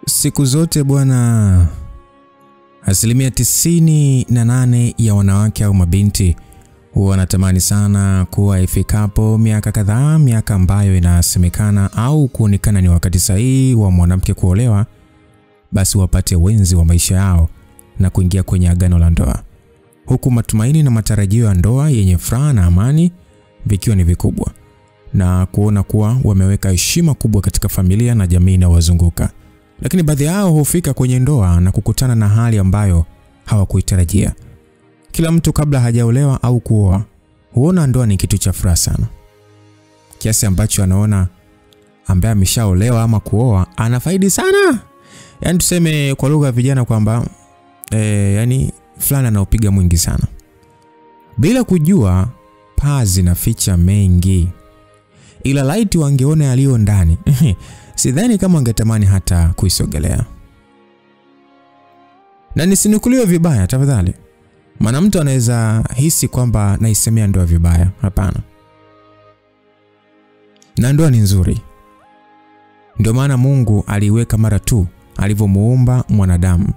Siku zote bwana, asilimia 98 ya wanawake au mabinti huwa wanatamani sana kuwa ifikapo miaka kadhaa, miaka ambayo inasemekana au kuonekana ni wakati sahihi wa mwanamke kuolewa, basi wapate wenzi wa maisha yao na kuingia kwenye agano la ndoa. Huku matumaini na matarajio ya ndoa yenye furaha na amani vikiwa ni vikubwa, na kuona kuwa wameweka heshima kubwa katika familia na jamii inayowazunguka. Lakini baadhi yao hufika kwenye ndoa na kukutana na hali ambayo hawakuitarajia. Kila mtu kabla hajaolewa au kuoa huona ndoa ni kitu cha furaha sana, kiasi ambacho anaona ambaye ameshaolewa ama kuoa anafaidi sana. Yaani tuseme kwa lugha ya vijana kwamba yani fulani anaopiga mwingi sana, bila kujua paa zinaficha mengi. Ila laiti wangeona yaliyo ndani sidhani kama wangetamani hata kuisogelea. Na nisinukuliwe vibaya tafadhali, maana mtu anaweza hisi kwamba naisemea ndoa vibaya. Hapana, na ndoa ni nzuri. Ndio maana Mungu aliweka mara tu alivyomuumba mwanadamu.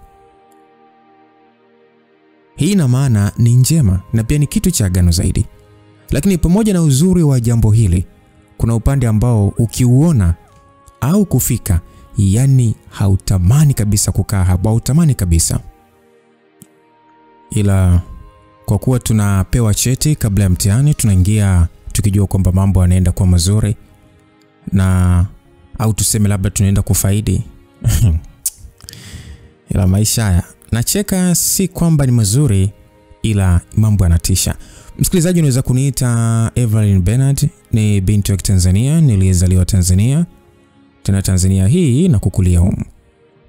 Hii ina maana ni njema na pia ni kitu cha agano zaidi. Lakini pamoja na uzuri wa jambo hili, kuna upande ambao ukiuona au kufika, yani hautamani kabisa kukaa hapa, hautamani kabisa. Ila kwa kuwa tunapewa cheti kabla ya mtihani, tunaingia tukijua kwamba mambo yanaenda kwa mazuri, na au tuseme labda tunaenda kufaidi. Ila maisha haya, nacheka si kwamba ni mazuri, ila mambo yanatisha. Msikilizaji, unaweza kuniita Evelyn Bernard, ni binti wa Tanzania, nilizaliwa Tanzania, tena Tanzania hii na kukulia humu.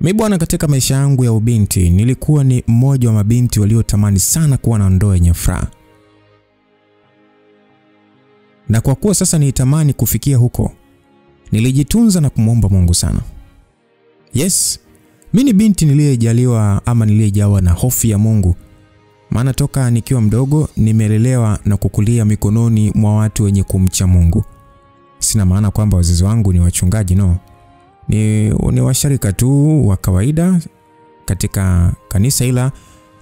Mimi bwana, katika maisha yangu ya ubinti nilikuwa ni mmoja wa mabinti waliotamani sana kuwa na ndoa yenye furaha. Na kwa kuwa sasa nitamani kufikia huko, nilijitunza na kumuomba Mungu sana. Yes, mimi ni binti niliyejaliwa ama niliyejawa na hofu ya Mungu. Maana toka nikiwa mdogo nimelelewa na kukulia mikononi mwa watu wenye kumcha Mungu. Sina maana kwamba wazazi wangu ni wachungaji, no. Ni washarika tu wa kawaida katika kanisa, ila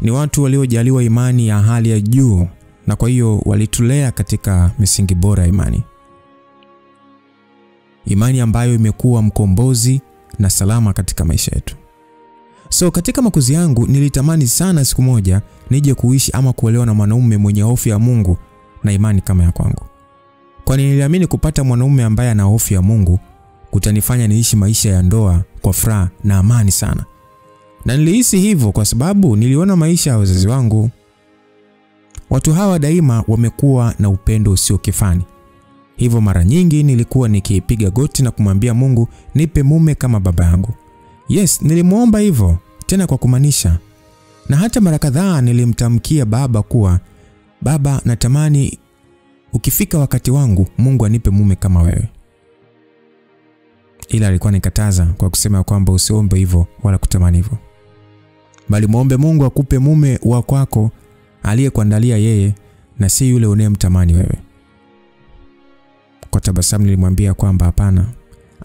ni watu waliojaliwa imani ya hali ya juu, na kwa hiyo walitulea katika misingi bora ya imani. Imani ambayo imekuwa mkombozi na salama katika maisha yetu. So katika makuzi yangu nilitamani sana siku moja nije kuishi ama kuolewa na mwanaume mwenye hofu ya Mungu na imani kama ya kwangu. Kwani niliamini kupata mwanaume ambaye ana hofu ya Mungu kutanifanya niishi maisha ya ndoa kwa furaha na amani sana. Na nilihisi hivyo kwa sababu niliona maisha ya wazazi wangu. Watu hawa daima wamekuwa na upendo usio kifani. Hivyo mara nyingi nilikuwa nikipiga goti na kumwambia Mungu, nipe mume kama baba yangu. Yes, nilimuomba hivyo, tena kwa kumaanisha. Na hata mara kadhaa nilimtamkia baba kuwa, baba, natamani ukifika wakati wangu Mungu anipe mume kama wewe. Ila alikuwa nikataza kwa kusema kwamba usiombe hivyo wala kutamani hivyo, bali muombe Mungu akupe mume wa kwako aliyekuandalia yeye na si yule unayemtamani wewe. Kwa tabasamu nilimwambia kwamba hapana,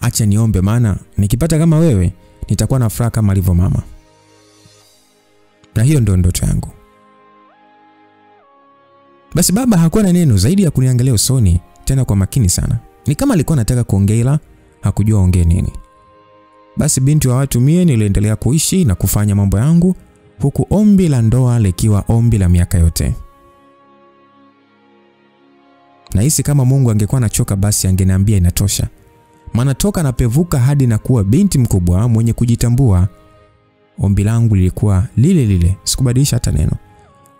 acha niombe, maana nikipata kama wewe nitakuwa na furaha kama alivyo mama. Na hiyo ndio ndoto yangu. Basi baba hakuwa na neno zaidi ya kuniangalia usoni, tena kwa makini sana. Ni kama alikuwa anataka kuongea ila hakujua ongee nini. Basi binti wa watu mie niliendelea kuishi na kufanya mambo yangu, huku ombi la ndoa likiwa ombi la miaka yote. Nahisi kama Mungu angekuwa anachoka basi angeniambia inatosha. Maana toka napevuka hadi na kuwa binti mkubwa mwenye kujitambua, ombi langu lilikuwa lile lile, sikubadilisha hata neno.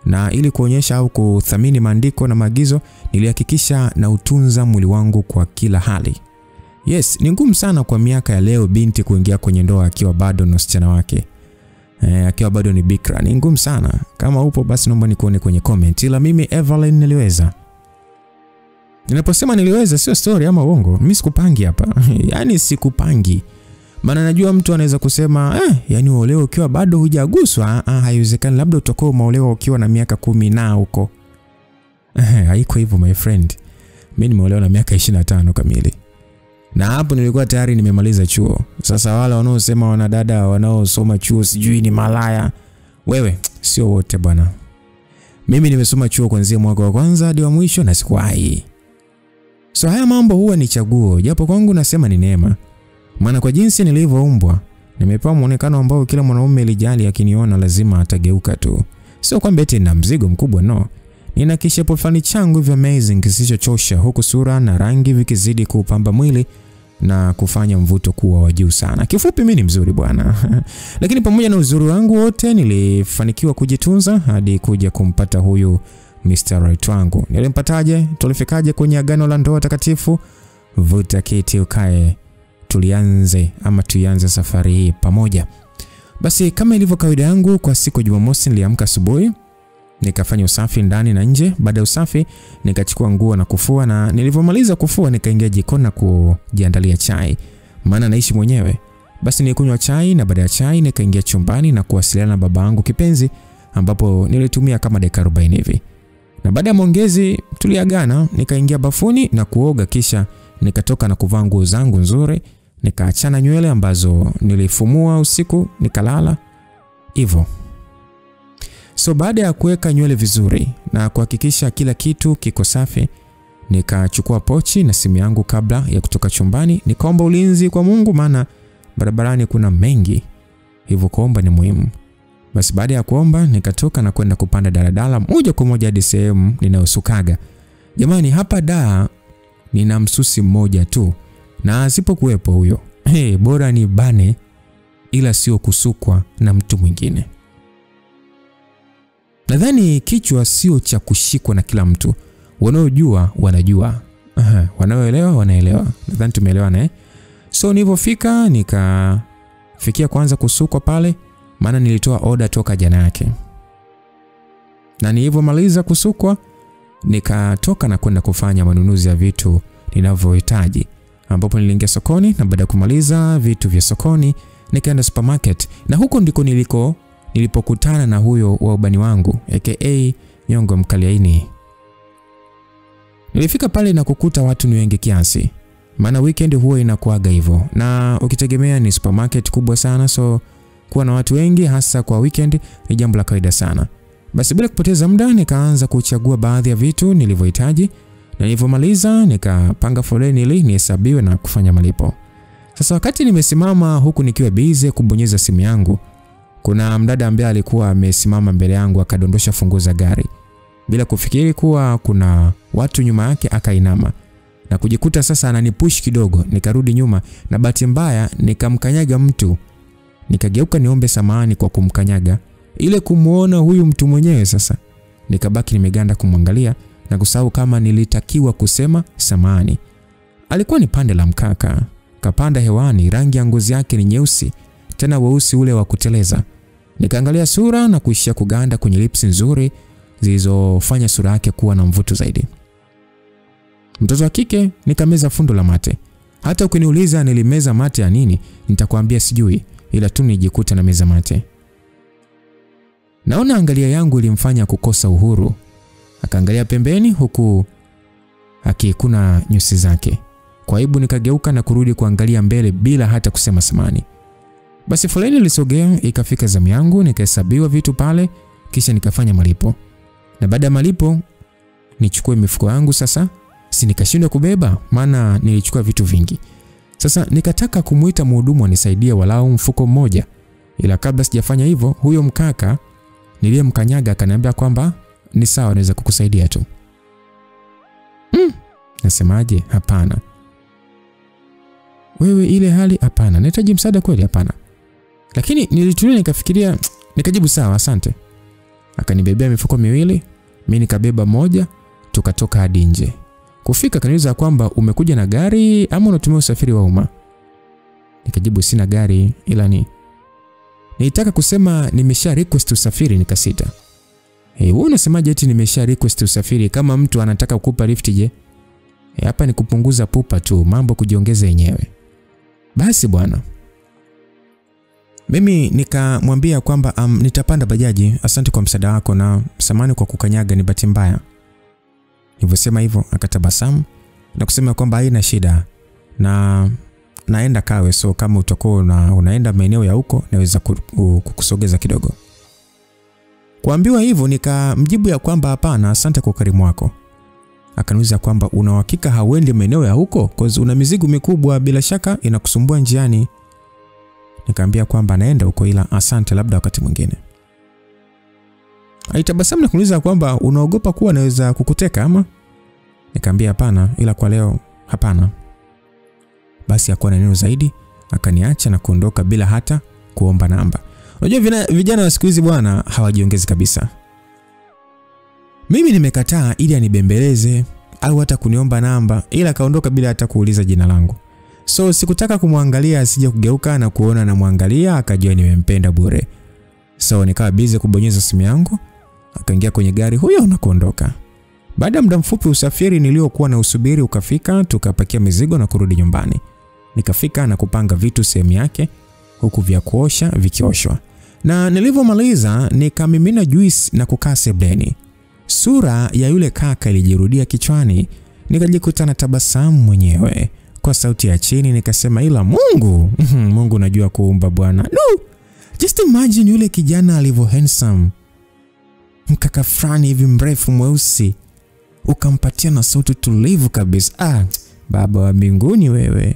Na ili kuonyesha au kuthamini maandiko na maagizo, nilihakikisha na utunza mwili wangu kwa kila hali. Yes, ni ngumu sana kwa miaka ya leo binti kuingia kwenye ndoa akiwa bado na msichana wake, akiwa bado ni bikra. Ni ngumu sana. Kama upo basi naomba nikuone kwenye comment. Ila mimi Evelyn niliweza. Ninaposema niliweza sio story ama uongo. Mimi sikupangi hapa. Yani sikupangi. Maana najua mtu anaweza kusema yani uolewa ukiwa bado hujaguswa. Haiwezekani, labda utakuwa umeolewa ukiwa na miaka 10 na huko. Haiko hivyo my friend. Mimi nimeolewa na miaka 25 kamili. Na hapo nilikuwa tayari nimemaliza chuo. Sasa wale wanaosema wanadada wanaosoma chuo sijui ni malaya, wewe sio wote bwana. Mimi nimesoma chuo kuanzia mwaka wa kwanza hadi wa mwisho na sikuwahi. So haya mambo huwa ni chaguo, japo kwangu nasema ni neema. Maana kwa jinsi nilivyoumbwa, nimepewa muonekano ambao kila mwanaume elijali akiniona lazima atageuka tu. Sio kwamba eti nina mzigo mkubwa, no. Nina kishepo fulani changu hivyo amazing kisichochosha, huku sura na rangi vikizidi kuupamba mwili na kufanya mvuto kuwa wa juu sana. Kifupi mimi ni mzuri bwana. Lakini pamoja na uzuri wangu wote nilifanikiwa kujitunza hadi kuja kumpata huyu Mr. Right wangu. Nilimpataje? Tulifikaje kwenye agano la ndoa takatifu? Vuta kiti ukae. Tuianze safari hii pamoja. Basi kama ilivyo kawaida yangu, kwa siku ya Jumamosi niliamka asubuhi, nikafanya usafi ndani na nje. Baada ya usafi nikachukua nguo na kufua, na nilivyomaliza kufua nikaingia jikoni na kujiandalia chai. Maana naishi mwenyewe. Basi nilikunywa chai, na baada ya chai nikaingia chumbani na kuwasiliana na babangu kipenzi, ambapo nilitumia kama dakika 40 hivi. Na baada ya maongezi tuliagana, nikaingia bafuni na kuoga, kisha nikatoka na kuvaa nguo zangu nzuri, nikaachana nywele ambazo nilifumua usiku, nikalala hivyo. So baada ya kuweka nywele vizuri na kuhakikisha kila kitu kiko safi, nikachukua pochi na simu yangu kabla ya kutoka chumbani. Nikaomba ulinzi kwa Mungu, maana barabarani kuna mengi, hivyo kuomba ni muhimu. Basi baada ya kuomba nikatoka na kwenda kupanda daladala moja kwa moja hadi sehemu ninayosukaga. Jamani, hapa da nina msusi mmoja tu, na asipokuwepo huyo, bora ni bane ila sio kusukwa na mtu mwingine. Nadhani kichwa sio cha kushikwa na kila mtu. Wanaojua wanajua. Wanaoelewa wanaelewa. Nadhani tumeelewana. So nilipofika nikafikia kwanza kusukwa pale, maana nilitoa order toka jana yake. Na nilipomaliza kusukwa nikatoka na kwenda kufanya manunuzi ya vitu ninavyohitaji, ambapo niliingia sokoni, na baada ya kumaliza vitu vya sokoni nikaenda supermarket, na huko ndiko nilipokutana na huyo wa ubani wangu aka Nyongo Mkaliaini. Nilifika pale na kukuta watu ni wengi kiasi, maana weekend huwa inakuaga hivyo, na ukitegemea ni supermarket kubwa sana, so kuwa na watu wengi hasa kwa weekend ni jambo la kawaida sana. Basi bila kupoteza muda nikaanza kuchagua baadhi ya vitu nilivyohitaji, na nilipomaliza nikapanga foleni ili nihesabiwe na kufanya malipo. Sasa wakati nimesimama huku nikiwa busy kubonyeza simu yangu, kuna mdada ambaye alikuwa amesimama mbele yangu akadondosha funguo za gari. Bila kufikiri kuwa kuna watu nyuma yake, akainama na kujikuta sasa ananipush kidogo. Nikarudi nyuma na bahati mbaya nikamkanyaga mtu. Nikageuka niombe samahani kwa kumkanyaga, ile kumuona huyu mtu mwenyewe. Sasa nikabaki nimeganda kumwangalia na kusahau kama nilitakiwa kusema samahani. Alikuwa ni pande la mkaka, kapanda hewani, rangi ya ngozi yake ni nyeusi, tena weusi ule wa kuteleza. Nikaangalia sura na kuishia kuganda kwenye lips nzuri zilizofanya sura yake kuwa na mvuto zaidi. Mtoto wa kike nikameza fundo la mate. Hata ukiniuliza nilimeza mate ya nini, nitakwambia sijui, ila tu nijikuta na meza mate. Naona angalia yangu ilimfanya kukosa uhuru. Akaangalia pembeni huku akikuna nyusi zake. Kwa aibu nikageuka na kurudi kuangalia mbele bila hata kusema samani. Basi foleni ilisogea, ikafika zamu yangu, nikahesabiwa vitu pale, kisha nikafanya malipo. Na baada ya malipo nichukue mifuko yangu sasa, si nikashindwa kubeba maana nilichukua vitu vingi. Sasa nikataka kumuita mhudumu anisaidie walau mfuko mmoja. Ila kabla sijafanya hivyo, huyo mkaka niliyemkanyaga akaniambia kwamba ni sawa, naweza kukusaidia tu. Nasemaje? Hapana. Wewe ile hali hapana. Nahitaji msaada kweli? Hapana. Lakini nilitulia nikafikiria, nikajibu sawa, asante. Akanibebea mifuko miwili, mimi nikabeba moja, tukatoka hadi nje. Kufika kaniuliza kwamba umekuja na gari ama unatumia usafiri wa umma. Nikajibu sina gari, ila nilitaka kusema nimesha request usafiri, nikasita. Wewe unasemaje eti nimesha request usafiri? Kama mtu anataka kukupa lift je? Hapa ni kupunguza pupa tu, mambo kujiongeza yenyewe. Basi bwana. Mimi nikamwambia kwamba nitapanda bajaji, asante kwa msaada wako na samahani kwa kukanyaga, ni bahati mbaya. Nilivyosema hivyo akatabasamu na kusema kwamba haina shida, na naenda Kawe, so kama utakuwa unaenda maeneo ya huko naweza kukusogeza kidogo. Kuambiwa hivyo nikamjibu ya kwamba hapana, asante kwa ukarimu wako. Akaniuliza kwamba una uhakika hauendi maeneo ya huko cause una mizigo mikubwa bila shaka inakusumbua njiani. Nikamwambia kwamba naenda huko ila asante, labda wakati mwingine. Alitabasamu na kuniuliza kwamba unaogopa kuwa naweza kukuteka ama? Nikamwambia hapana, ila kwa leo hapana. Basi hakuwa na neno zaidi, akaniacha na kuondoka bila hata kuomba namba. Unajua vijana wa siku hizi bwana hawajiongezi kabisa. Mimi nimekataa ili anibembeleze au hata kuniomba namba, ila kaondoka bila hata kuuliza jina langu. So sikutaka kumwangalia asije kugeuka na kuona namwangalia akajua nimempenda bure. So nikawa busy kubonyeza simu yangu, akaingia kwenye gari huyo na kuondoka. Baada ya muda mfupi usafiri niliokuwa na usubiri ukafika, tukapakia mizigo na kurudi nyumbani. Nikafika na kupanga vitu sehemu yake huku vya kuosha vikioshwa. Na nilivyomaliza nikamimina juice na kukaa sebuleni. Sura ya yule kaka ilijirudia kichwani, nikajikuta na tabasamu mwenyewe. Kwa sauti ya chini nikasema ila Mungu, Mungu unajua kuumba bwana. No! Just imagine yule kijana alivyo handsome. Mkaka fulani hivi mrefu mweusi. Ukampatia na sauti tulivu kabisa. Baba wa mbinguni wewe.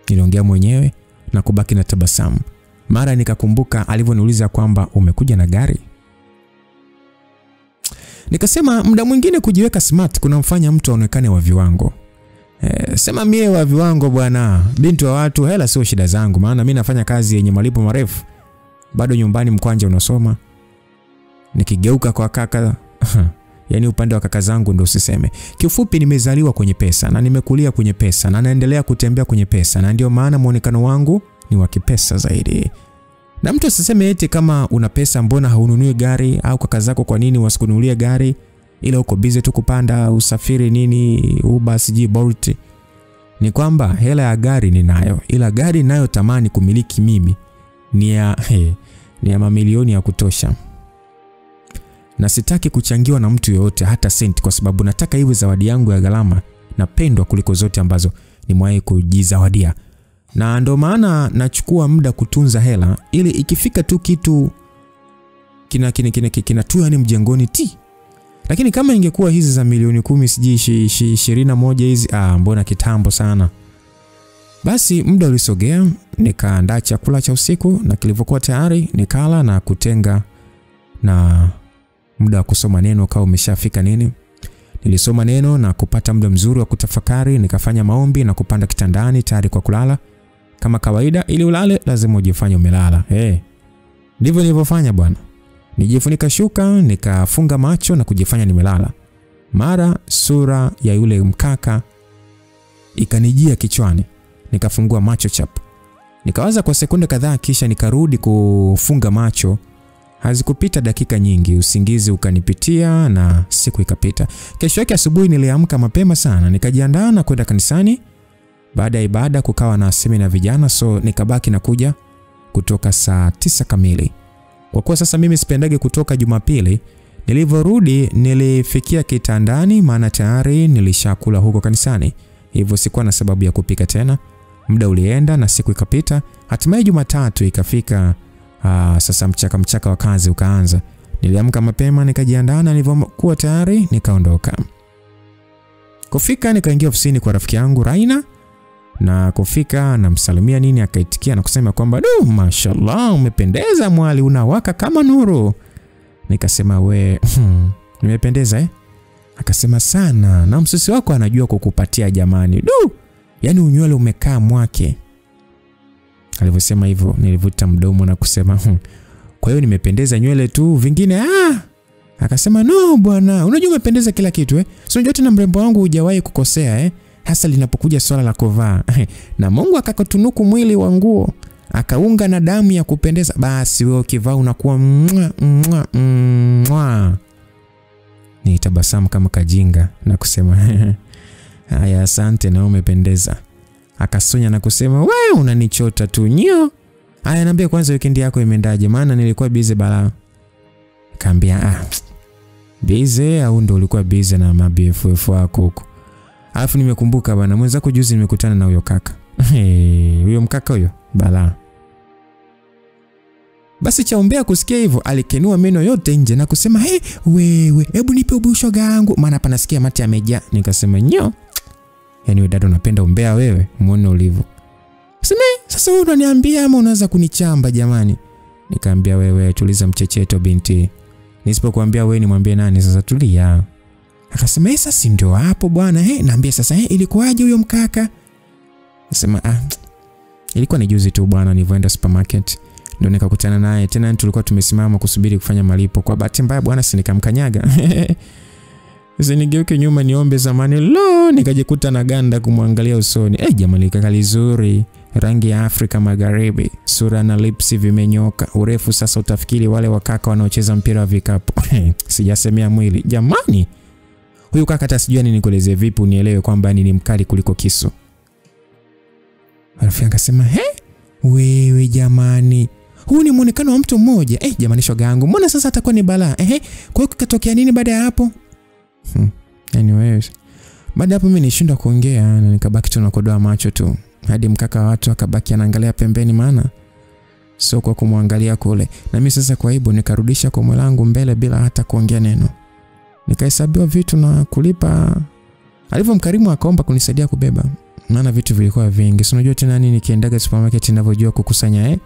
Niliongea mwenyewe na kubaki na tabasamu. Mara nikakumbuka alivyoniuliza kwamba umekuja na gari. Nikasema muda mwingine kujiweka smart kunamfanya mtu aonekane wa viwango. Sema mie wa viwango bwana, binti wa watu, hela sio shida zangu, maana mimi nafanya kazi yenye malipo marefu. Bado nyumbani mkwanja unasoma. Nikigeuka kwa kaka, yani upande wa kaka zangu ndio usiseme. Kiufupi nimezaliwa kwenye pesa na nimekulia kwenye pesa na naendelea kutembea kwenye pesa, na ndio maana muonekano wangu ni wa kipesa zaidi. Na mtu asiseme eti kama una pesa mbona haununui gari, au kaka zako kwa nini wasikununulie gari, ila uko busy tu kupanda usafiri nini Uber siji Bolt. Ni kwamba hela ya gari ninayo, ila gari ninayo tamani kumiliki mimi ni ya mamilioni ya kutosha. Na sitaki kuchangiwa na mtu yoyote hata senti, kwa sababu nataka iwe zawadi yangu ya gharama na pendwa kuliko zote ambazo nimewahi kujizawadia. Na ndio maana nachukua muda kutunza hela ili ikifika tu kitu kinatua ni mjengoni ti. Lakini kama ingekuwa hizi za milioni 10 siji 21 hizi, mbona kitambo sana. Basi muda ulisogea, nikaandaa chakula cha usiku na kilivyokuwa tayari nikala na kutenga na muda wa kusoma neno kama umeshafika nini. Nilisoma neno na kupata muda mzuri wa kutafakari, nikafanya maombi na kupanda kitandani tayari kwa kulala. Kama kawaida ili ulale lazima ujifanye umelala. Ndivyo nilivyofanya bwana. Nijifunika shuka, nikafunga macho na kujifanya nimelala. Mara sura ya yule mkaka ikanijia kichwani. Nikafungua macho chapu. Nikawaza kwa sekunde kadhaa kisha nikarudi kufunga macho. Hazikupita dakika nyingi, usingizi ukanipitia na siku ikapita. Kesho yake asubuhi niliamka mapema sana, nikajiandaa na kwenda kanisani. Baada ya ibada kukawa na semina vijana, so nikabaki na kuja kutoka saa 9 kamili. Kwa kuwa sasa mimi sipendage kutoka Jumapili, nilivyorudi nilifikia kitandani maana tayari nilishakula huko kanisani. Hivyo sikuwa na sababu ya kupika tena. Muda ulienda na siku ikapita. Hatimaye Jumatatu ikafika. Sasa mchaka wa kazi ukaanza. Niliamka mapema nikajiandaa na nilivyokuwa tayari nikaondoka. Kufika nikaingia ofisini kwa rafiki yangu Raina. Na kufika na msalimia nini akaitikia na kusema kwamba mashallah umependeza mwali, unawaka kama nuru. Nikasema nimependeza Akasema sana, na msusi wako anajua kukupatia jamani. Yani unywele umekaa mwake. Alivyosema hivyo nilivuta mdomo na kusema kwa hiyo nimependeza nywele tu, vingine Akasema no bwana, unajua umependeza kila kitu So unajua tena mrembo wangu hujawahi kukosea hasa linapokuja swala la kuvaa. Na Mungu akakutunuku mwili wa nguo, akaunga na damu ya kupendeza, basi wewe ukivaa unakuwa Nitabasamu kama kajinga na kusema haya asante na umependeza. Akasonya na kusema wewe unanichota tu nyo. Haya niambie kwanza weekend yako imeendaje, maana nilikuwa busy bala. Kaambia busy au ndo ulikuwa busy na maBFF wako huko? Alafu nimekumbuka bana, mwenzako juzi nimekutana na huyo kaka. Huyo mkaka huyo bala. Basi Chaumbea kusikia hivyo alikenua meno yote nje na kusema, wewe hebu nipe ushoga wangu maana hapa nasikia mate yamejaa. Nikasema nyo. Yaani wewe dada unapenda umbea wewe, muone ulivyo. Sasa wewe unaniambia ama unaanza kunichamba jamani? Nikamwambia wewe tuliza mchecheto binti. Nisipokuambia wewe nimwambie nani sasa, tulia. Akasema sasa ndio hapo bwana, naambia sasa ilikuwaje huyo mkaka? Nasema ilikuwa ni juzi tu bwana nilipoenda supermarket. Ndio nikakutana naye tena, tulikuwa tumesimama kusubiri kufanya malipo. Kwa bahati mbaya bwana si nikamkanyaga. Sasa nigeuke nyuma niombe zamani, nikajikuta na ganda kumwangalia usoni. Jamani kaka lizuri, rangi ya Afrika Magharibi, sura na lips vimenyoka, urefu sasa utafikiri wale wakaka wanaocheza mpira wa vikapu. Sijasemea mwili. Jamani. Huyu kaka hata sijui nini nikuelezee vipi unielewe kwamba ni mkali kuliko kisu. Rafiki akasema, wewe jamani. Huu ni muonekano wa mtu mmoja. Jamani shoga yangu, mbona sasa atakuwa ni balaa? Kwa hiyo kikatokea nini baada ya hapo? Anyways. Baada hapo mimi nishindwa kuongea na nikabaki tu nakodoa macho tu. Hadi mkaka wa watu akabaki anaangalia pembeni maana sio kwa kumwangalia kule. Na mimi sasa kwa aibu nikarudisha komo langu mbele bila hata kuongea neno. Nikahesabiwa vitu na kulipa. Alivyomkarimu akaomba kunisaidia kubeba. Maana vitu vilikuwa vingi. Si unajua tena nini nikiendaga supermarket ninavyojua kukusanya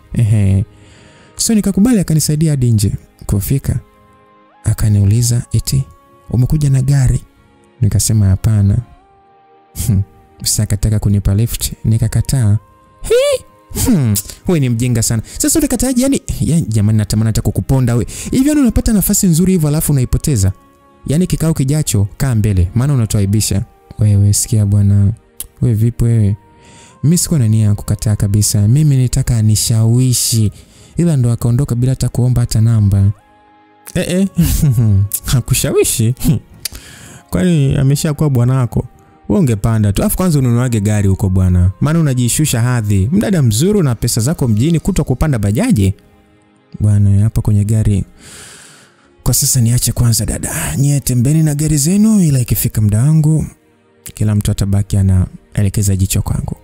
So nikakubali akanisaidia hadi nje. Kufika akaniuliza eti umekuja na gari? Nikasema hapana. Sasa akataka kunipa lift, nikakataa. Wewe ni mjinga sana. Sasa ulikataaje yani jamani natamani hata kukuponda wewe. Hivi unapata nafasi nzuri hivyo alafu unaipoteza. Yani kikao kijacho kaa mbele maana unatuaibisha. Wewe sikia bwana. Wewe vipi wewe? Mimi sikuwa na nia kukataa kabisa. Mimi nitaka nishawishi. Ila ndo akaondoka bila hata kuomba hata namba. Hakushawishi. Kwani ameshakuwa bwanako? Wewe ungepanda tu. Afu kwanza ununuage gari huko bwana. Maana unajishusha hadhi. Mdada mzuri na pesa zako mjini kuto kupanda bajaji. Bwana hapa kwenye gari. Kwa sasa niache kwanza dada. Nyie tembeni na gari zenu ila ikifika muda wangu kila mtu atabaki anaelekeza jicho kwangu.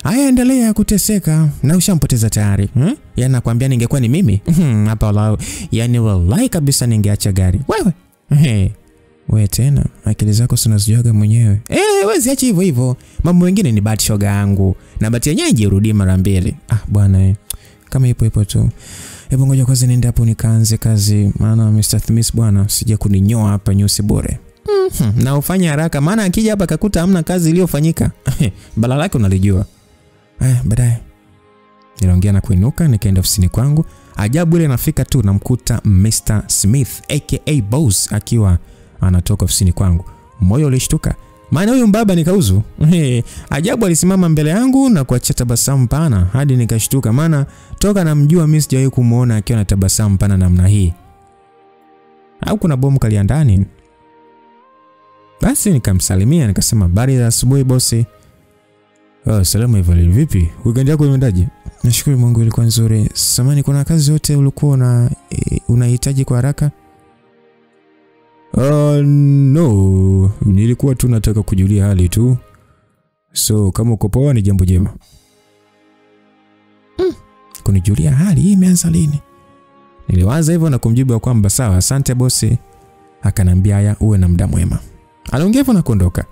Haya endelea kuteseka na ushampoteza tayari. Yaani nakwambia ningekuwa ni mimi. Hapa wallahi. Yaani wallahi kabisa ningeacha gari. Wewe. Wewe tena akili zako unazijuaga mwenyewe. Wewe ziache hivyo hivyo. Mambo mengine ni bahati shoga yangu. Na bahati yenyewe irudi mara mbili. Bwana kama ipo tu. Hebu ngoja kwanza niende hapo nikaanze kazi. Maana Mr. Smith bwana sije kuninyoa hapa nyusi bure. Na ufanye haraka maana akija hapa akakuta hamna kazi iliyofanyika. Bala lake unalijua. Baadaye niliongea na kuinuka nikaenda ofisini kwangu. Ajabu ile nafika tu namkuta Mr. Smith aka Boss akiwa anatoka ofisini kwangu. Moyo ulishtuka. Maana huyu mbaba nikauzu. Ajabu alisimama mbele yangu na kuacha tabasamu pana hadi nikashtuka maana toka namjua mimi sijawahi kumuona akiwa na tabasamu pana namna hii. Au kuna bomu kali ndani? Basi nikamsalimia nikasema habari za asubuhi bosi. Salamu hivyo vipi? Weekend yako imeendaje? Nashukuru Mungu ilikuwa nzuri. Samahani kuna kazi zote ulikuwa unahitaji kwa haraka? No, nilikuwa tu nataka kujulia hali tu. So kama uko poa ni jambo jema. Kunijulia hali hii imeanza lini? Niliwaza hivyo na kumjibu kwamba sawa asante bosi. Akanambia haya uwe na muda mwema. Aliongea hivyo na kuondoka.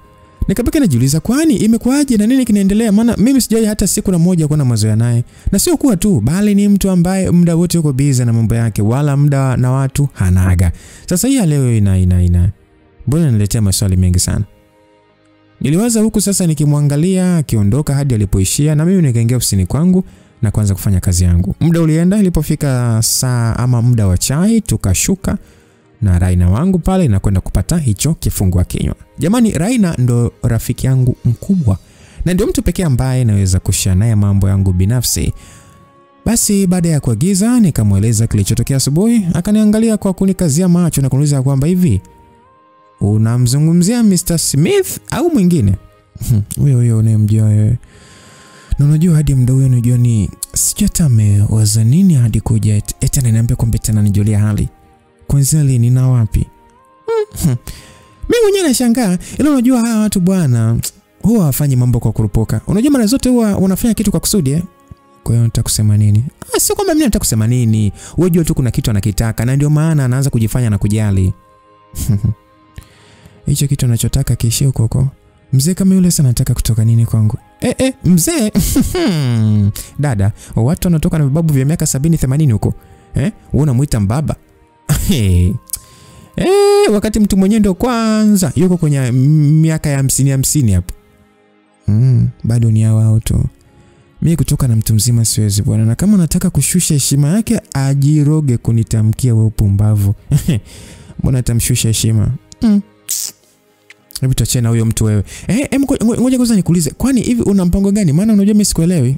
Nikabaki najiuliza kwani imekuaje na nini kinaendelea maana mimi sijai hata siku na moja kuwa na mazoea naye. Na sio kuwa tu bali ni mtu ambaye muda wote yuko busy na mambo yake wala muda na watu hanaga. Sasa hii leo ina. Mbona niletea maswali mengi sana? Niliwaza huku sasa nikimwangalia akiondoka hadi alipoishia na mimi nikaingia ofisini kwangu na kuanza kufanya kazi yangu. Muda ulienda ilipofika saa ama muda wa chai tukashuka na Raina wangu pale na kwenda kupata hicho kifungua kinywa. Jamani Raina ndo rafiki yangu mkubwa na ndio mtu pekee ambaye naweza kushare naye mambo yangu binafsi. Basi baada ya kuagiza nikamueleza kilichotokea asubuhi, akaniangalia kwa kunikazia macho na kuniuliza kwamba hivi unamzungumzia Mr. Smith au mwingine? Huyo unayemjua wewe. Na unajua hadi muda huo unajua ni sijata amewaza nini hadi kuja eti ananiambia kwamba tena nijulia hali. Kwanza lini na wapi? Mimi mwenyewe nashangaa. Ila unajua hawa watu bwana huwa hafanyi mambo kwa kurupuka. Unajua mara zote huwa unafanya kitu kwa kusudi. Kwa hiyo nataka kusema nini? Sio kwamba mimi nataka kusema nini. Wewe jua tu kuna kitu anakitaka na ndio maana anaanza kujifanya na kujali. Hicho kitu anachotaka kiishie huko. Mzee kama yule sana anataka kutoka nini kwangu? Mzee. Dada, watu wanatoka na vibabu vya miaka 70 80 huko. Wewe unamuita mbaba? Wakati mtu mwenyewe ndio kwanza yuko kwenye miaka ya 50 hapo. Bado ni wao tu. Mimi kutoka na mtu mzima siwezi bwana, na kama nataka kushusha heshima yake ajiroge kunitamkia wewe upumbavu. Mbona atamshusha heshima? Hebu tuachane na huyo mtu wewe. Ngoja kwanza nikuulize, kwani hivi una mpango gani? Maana unajua mimi sikuelewi.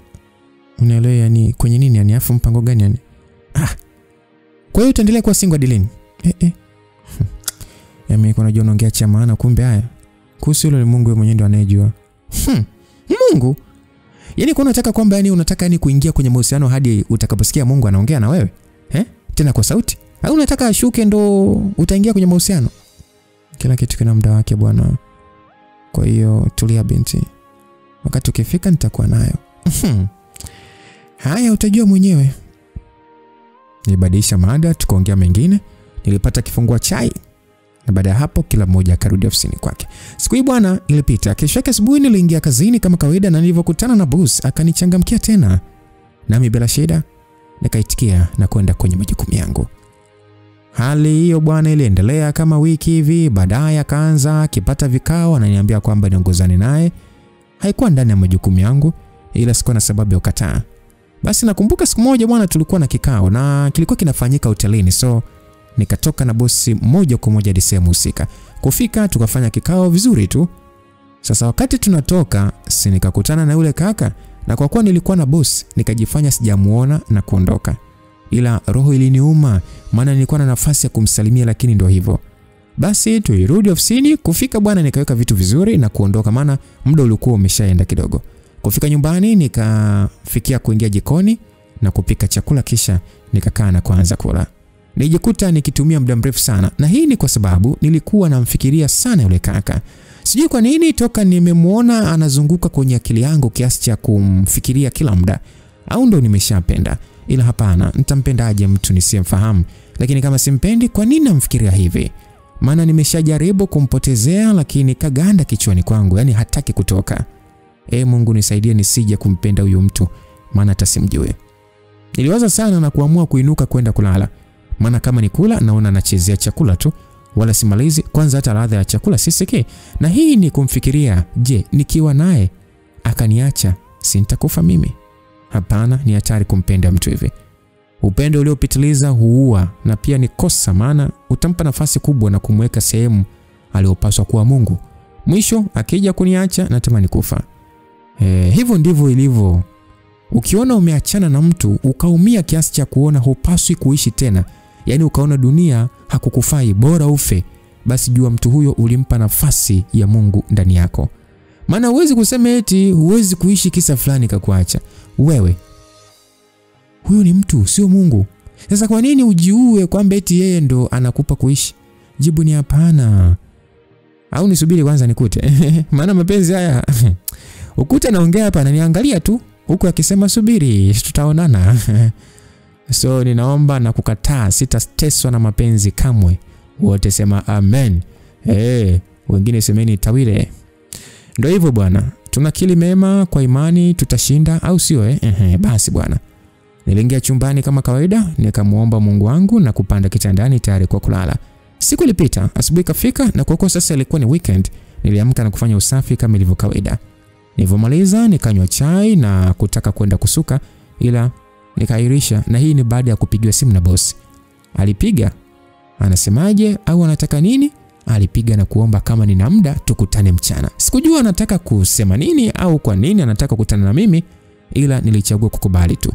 Unaelewa yani kwenye nini yani, afu mpango gani yani? Kwa hiyo utaendelea kuwa single Adeline? Mimi kuna jua unaongea cha maana, kumbe haya kuhusu hilo ni Mungu yeye mwenyewe ndo anayejua. Mungu? Yaani kwa unataka kwamba yani unataka yani kuingia kwenye mahusiano hadi utakaposikia Mungu anaongea na wewe? Tena kwa sauti? Au unataka ashuke ndo utaingia kwenye mahusiano? Kila kitu kina muda wake bwana. Kwa hiyo tulia binti. Wakati ukifika nitakuwa nayo. Haya utajua mwenyewe. Nilibadilisha mada tukaongea mengine. Nilipata kifungua chai. Na baada ya hapo kila mmoja akarudi ofisini kwake. Siku hii bwana ilipita. Kesho yake asubuhi niliingia kazini kama kawaida na nilivyokutana na boss akanichangamkia tena. Nami bila shida nikaitikia na kwenda kwenye majukumu yangu. Hali hiyo bwana iliendelea kama wiki hivi. Baadaye akaanza akipata vikao ananiambia kwamba niongozane naye. Haikuwa ndani ya majukumu yangu ila sikuwa na sababu ya kukataa. Basi nakumbuka siku moja bwana tulikuwa na kikao na kilikuwa kinafanyika hotelini, so nikatoka na bosi moja kwa moja hadi sehemu husika. Kufika tukafanya kikao vizuri tu. Sasa wakati tunatoka nikakutana na yule kaka, na kwa kuwa nilikuwa na bosi nikajifanya sijamuona na kuondoka. Ila roho iliniuma maana nilikuwa na nafasi ya kumsalimia, lakini ndio hivyo. Basi tulirudi ofisini. Kufika bwana nikaweka vitu vizuri na kuondoka maana muda ulikuwa umeshaenda kidogo. Kufika nyumbani nikafikia kuingia jikoni na kupika chakula, kisha nikakaa na kuanza kula. Nilijikuta nikitumia muda mrefu sana, na hii ni kwa sababu nilikuwa namfikiria sana yule kaka. Sijui kwa nini toka nimemuona anazunguka kwenye akili yangu kiasi cha kumfikiria kila muda. Au ndo nimeshapenda? Ila hapana, nitampendaje mtu nisiyemfahamu? Lakini kama simpendi, kwa nini namfikiria hivi? Maana nimeshajaribu kumpotezea lakini kaganda kichwani kwangu, yani hataki kutoka. Mungu nisaidie nisije kumpenda huyu mtu, maana atasimjue. Niliwaza sana na kuamua kuinuka kwenda kulala. Maana kama nikula naona anachezea chakula tu, wala simalizi kwanza hata ladha ya chakula sisiki. Na hii ni kumfikiria, je, nikiwa naye akaniacha, si nitakufa mimi? Hapana, ni hatari kumpenda mtu hivi. Upendo uliopitiliza huua, na pia ni kosa maana utampa nafasi kubwa na kumweka sehemu aliyopaswa kuwa Mungu. Mwisho akija kuniacha natamani kufa. Hivyo ndivyo ilivyo. Ukiona umeachana na mtu ukaumia kiasi cha kuona hupaswi kuishi tena, yani ukaona dunia hakukufai, bora ufe, basi jua mtu huyo ulimpa nafasi ya Mungu ndani yako. Maana huwezi kusema eti huwezi kuishi kisa fulani kakuacha. Wewe huyo ni mtu, sio Mungu. Sasa kwa nini ujiue kwamba eti yeye ndo anakupa kuishi? Jibu ni hapana. Au nisubiri kwanza nikute. Maana mapenzi haya ukuta naongea hapa ananiangalia tu huku akisema subiri tutaonana. So ninaomba na kukataa, sitateswa na mapenzi kamwe. Wote sema amen. Wengine semeni tawile. Ndio hivyo bwana. Tunakili mema kwa imani tutashinda, au sio? Basi bwana. Niliingia chumbani kama kawaida, nikamuomba Mungu wangu na kupanda kitandani tayari kwa kulala. Siku ilipita, asubuhi kafika, na kwa kuwa sasa ilikuwa ni weekend, niliamka na kufanya usafi kama ilivyo kawaida. Nilipomaliza nikanywa chai na kutaka kwenda kusuka, ila nikairisha, na hii ni baada ya kupigiwa simu na boss. Alipiga, anasemaje au anataka nini? Alipiga na kuomba kama nina muda tukutane mchana. Sikujua anataka kusema nini au kwa nini anataka kukutana na mimi, ila nilichagua kukubali tu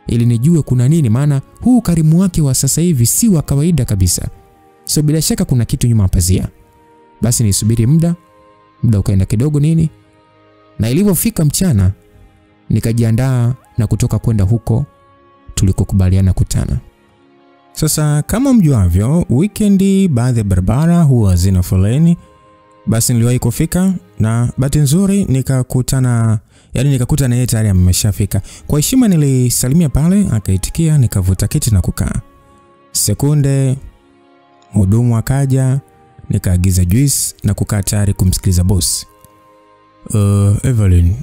ili nijue kuna nini, maana huu karimu wake wa sasa hivi si wa kawaida kabisa. So bila shaka kuna kitu nyuma pazia. Basi nisubiri muda ukaenda kidogo nini, na ilipofika mchana nikajiandaa na kutoka kwenda tulikokubaliana kutana. Sasa kama mjuavyo, weekendi baadhi ya barabara huwa zina foleni. Basi niliwahi kufika Na bahati nzuri nikakuta na yeye tayari ameshafika. Kwa heshima nilisalimia pale, akaitikia, nikavuta kiti na kukaa. Sekunde mhudumu akaja, nikaagiza juice na kukaa tayari kumsikiliza boss. Evelyn,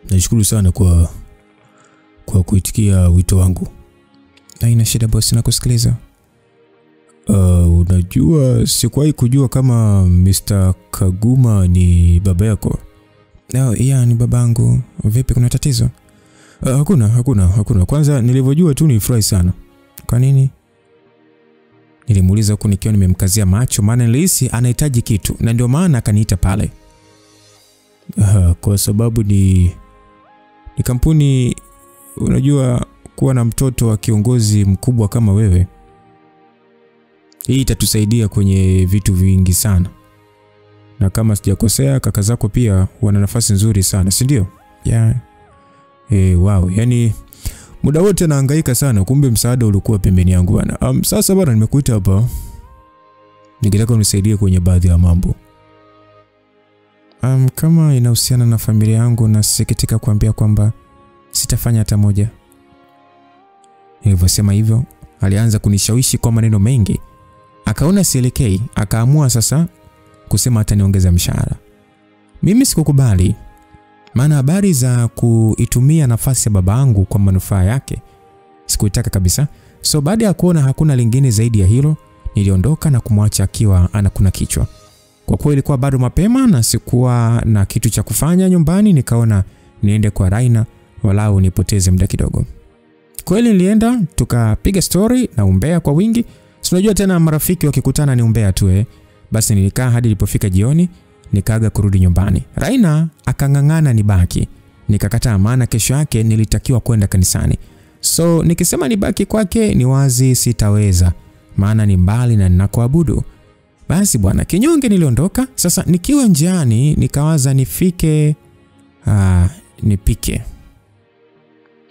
nashukuru sana kwa kuitikia wito wangu. Haina shida boss, nakusikiliza. Unajua sikuwahi kujua kama Mr. Kaguma ni baba yako. Yeah, ni babangu. Vipi, kuna tatizo? Hakuna. Kwanza nilivyojua tu nilifurahi sana. Kwa nini? Nilimuuliza huko nikiwa nimemkazia macho, maana nilihisi anahitaji kitu na ndio maana akaniita pale. Kwa sababu ni kampuni, unajua kuwa na mtoto wa kiongozi mkubwa kama wewe, hii itatusaidia kwenye vitu vingi sana. Na kama sijakosea, kaka zako pia wana nafasi nzuri sana, si ndio? Yeah. Wow, yani muda wote nahangaika sana, kumbe msaada ulikuwa pembeni yangu bwana. Sasa bwana, nimekuita hapa nikitaka unisaidie kwenye baadhi ya mambo. Kama inahusiana na familia yangu, na sikitika kuambia kwamba sitafanya hata moja. Nilivyosema hivyo, alianza kunishawishi kwa maneno mengi. Akaona sielekei, akaamua sasa kusema ataniongeza mshahara. Mimi sikukubali, maana habari za kuitumia nafasi ya babangu kwa manufaa yake sikuitaka kabisa. So baada ya kuona hakuna lingine zaidi ya hilo, niliondoka na kumwacha akiwa anakuna kichwa. Kwa kuwa ilikuwa bado mapema na sikuwa na kitu cha kufanya nyumbani, nikaona niende kwa Raina walau nipoteze muda kidogo. Kweli nilienda, tukapiga story na umbea kwa wingi. Unajua tena marafiki wakikutana ni umbea tu. Basi nilikaa hadi ilipofika jioni, nikaaga kurudi nyumbani. Raina akangangana nibaki. Nikakataa, maana kesho yake nilitakiwa kwenda kanisani. So nikisema nibaki kwake ni wazi sitaweza, maana ni mbali na ninakoabudu. Basi bwana, kinyonge niliondoka. Sasa nikiwa njiani nikawaza nipike.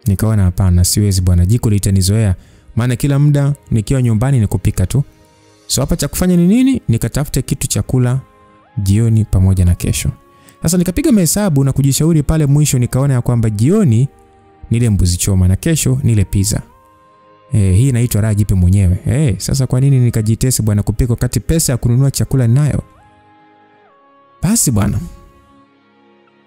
Nikaona hapana, siwezi bwana, jiko litanizoea, maana kila muda nikiwa nyumbani ni kupika tu. So hapa cha kufanya ni nini? Nikatafute kitu cha kula jioni pamoja na kesho. Sasa nikapiga mahesabu na kujishauri pale mwisho, nikaona ya kwamba jioni nile mbuzi choma na kesho nile pizza. Hii inaitwa raha jipe mwenyewe. Sasa kwa nini nikajitese bwana kupika wakati pesa ya kununua chakula ninayo? Basi bwana,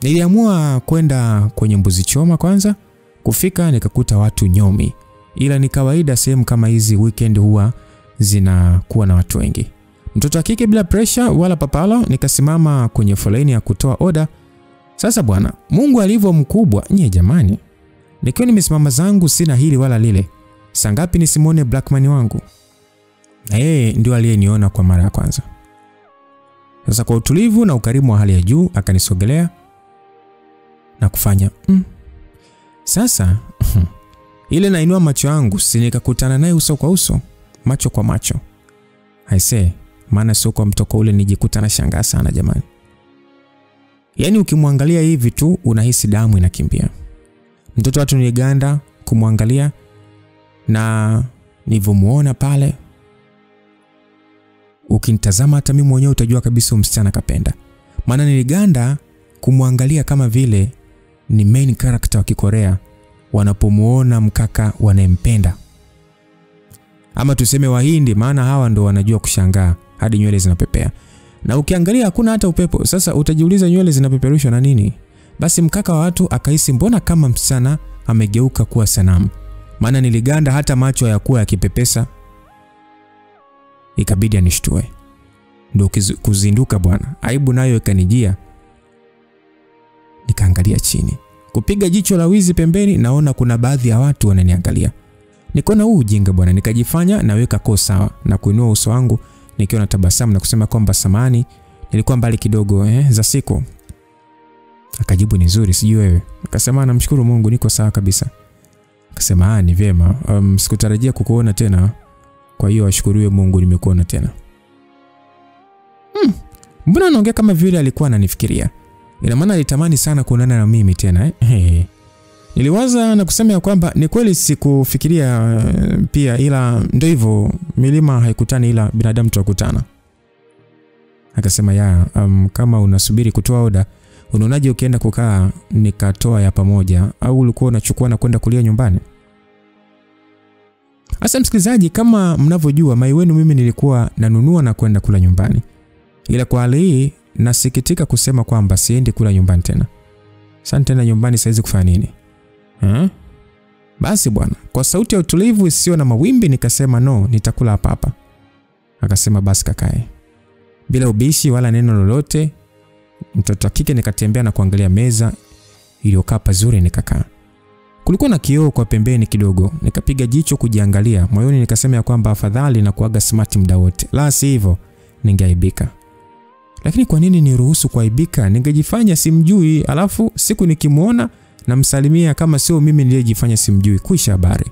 niliamua kwenda kwenye mbuzi choma kwanza. Kufika nikakuta watu nyomi. Ila ni kawaida sehemu kama hizi weekend huwa zinakuwa na watu wengi. Mtoto wa kike bila pressure wala papalo, nikasimama kwenye foleni ya kutoa order. Sasa bwana, Mungu alivyo mkubwa, nye jamani. Nikiwa nimesimama zangu sina hili wala lile. Sangapi nisimone Blackman wangu? Na yeye ndio aliyeniona kwa mara ya kwanza. Sasa kwa utulivu na ukarimu wa hali ya juu akanisogelea na kufanya Sasa ile nainua macho yangu, si nikakutana naye uso kwa uso, macho kwa macho. Aisee, maana sio kwa mtoko ule nijikuta na shangaa sana jamani. Yaani ukimwangalia hivi tu unahisi damu inakimbia. Mtoto watu niliganda kumwangalia, na nilivyomuona pale, ukinitazama hata mimi mwenyewe utajua kabisa msichana kapenda. Maana niliganda kumwangalia kama vile ni main character wa Kikorea wanapomuona mkaka wanempenda. Ama tuseme Wahindi, maana hawa ndo wanajua kushangaa hadi nywele zinapepea. Na ukiangalia hakuna hata upepo. Sasa utajiuliza nywele zinapeperushwa na nini? Basi mkaka wa watu akahisi mbona kama msichana amegeuka kuwa sanamu. Maana niliganda hata macho hayakuwa yakipepesa. Ikabidi anishtue. Ndio kuzinduka bwana. Aibu nayo ikanijia. Nikaangalia chini. Kupiga jicho la wizi pembeni, naona kuna baadhi ya watu wananiangalia. Nikaona huu ujinga bwana, nikajifanya naweka koo sawa na kuinua uso wangu nikiwa na tabasamu na kusema kwamba samani, nilikuwa mbali kidogo za siku. Akajibu ni nzuri, sijui wewe. Akasema namshukuru Mungu niko sawa kabisa. Akasema ni vyema, sikutarajia kukuona tena. Kwa hiyo ashukuriwe Mungu nimekuona tena. Mbona anaongea kama vile alikuwa ananifikiria? Ina maana alitamani sana kuonana na mimi tena Niliwaza na kusema ya kwamba ni kweli sikufikiria pia, ila ndio hivyo, milima haikutani ila binadamu tukutana. Akasema ya, kama unasubiri kutoa oda, unaonaje ukienda kukaa nikatoa ya pamoja, au ulikuwa unachukua na kwenda kulia nyumbani? Asa msikilizaji, kama mnavyojua mai wenu mimi nilikuwa nanunua na kwenda kula nyumbani. Ila kwa hali hii nasikitika kusema kwamba siendi kula nyumbani tena. Sasa tena nyumbani saizi kufanya nini? Basi bwana, kwa sauti ya utulivu isiyo na mawimbi nikasema no, nitakula hapa hapa. Akasema basi kakae. Bila ubishi wala neno lolote, mtoto kike nikatembea na kuangalia meza iliyokaa pazuri nikakaa. Kulikuwa na kioo kwa pembeni kidogo, nikapiga jicho kujiangalia. Moyoni nikasema ya kwamba afadhali na kuaga smart muda wote, la si hivyo ningeaibika. Lakini kwa nini niruhusu kuaibika? Ningejifanya simjui, alafu siku nikimuona na msalimia kama sio mimi niliyejifanya simjui, kuisha habari.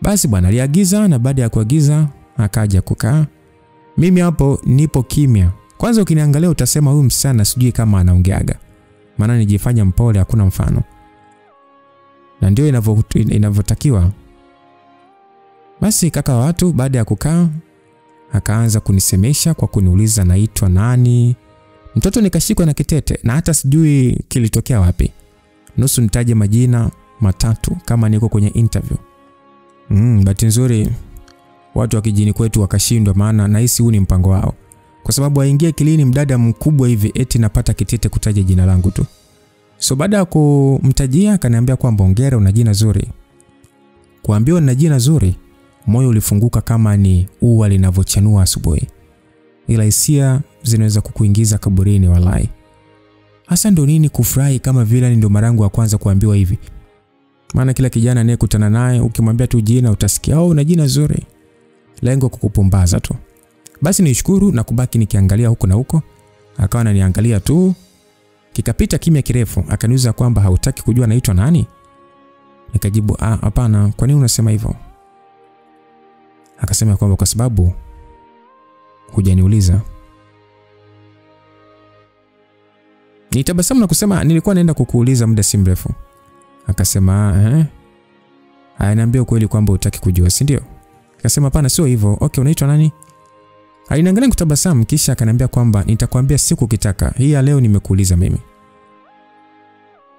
Basi bwana aliagiza, na baada ya kuagiza akaja kukaa. Mimi hapo nipo kimya. Kwanza ukiniangalia utasema huyu msichana sijui kama anaongeaga, maana nijifanya mpole hakuna mfano. Na ndio inavyotakiwa. Basi kaka watu baada ya kukaa akaanza kunisemesha kwa kuniuliza naitwa nani. Mtoto nikashikwa na kitete na hata sijui kilitokea wapi. Nusu nitaje majina matatu kama niko kwenye interview. Bahati nzuri watu wa kijini kwetu wakashindwa, maana nahisi huu ni mpango wao. Kwa sababu aingie kilini mdada mkubwa hivi eti napata kitete kutaja jina langu tu. So baada ya kumtajia akaniambia kwamba hongera una jina zuri. Kuambiwa na jina zuri, moyo ulifunguka kama ni ua linavochanua asubuhi. Ila hisia zinaweza kukuingiza kaburini walai. Hasa ndo nini kufurahi kama vile ndio mara yangu ya kwanza kuambiwa hivi. Maana kila kijana anayekutana naye ukimwambia tu jina utasikia una jina zuri. Lengo kukupumbaza tu. Basi nishukuru na kubaki nikiangalia huko na huko. Akawa ananiangalia tu. Kikapita kimya kirefu, akaniuliza kwamba hautaki kujua naitwa nani? Nikajibu hapana, kwa nini unasema hivyo? Akasema kwamba kwa sababu hujaniuliza. Nitabasamu na kusema nilikuwa naenda kukuuliza muda si mrefu. Akasema niambia ukweli kwamba hutaki kujua, si ndio? Akasema hapana sio hivyo. Okay, unaitwa nani? Aliniangalia kutabasamu kisha akaniambia kwamba nitakwambia siku ukitaka. Hii ya leo nimekuuliza mimi.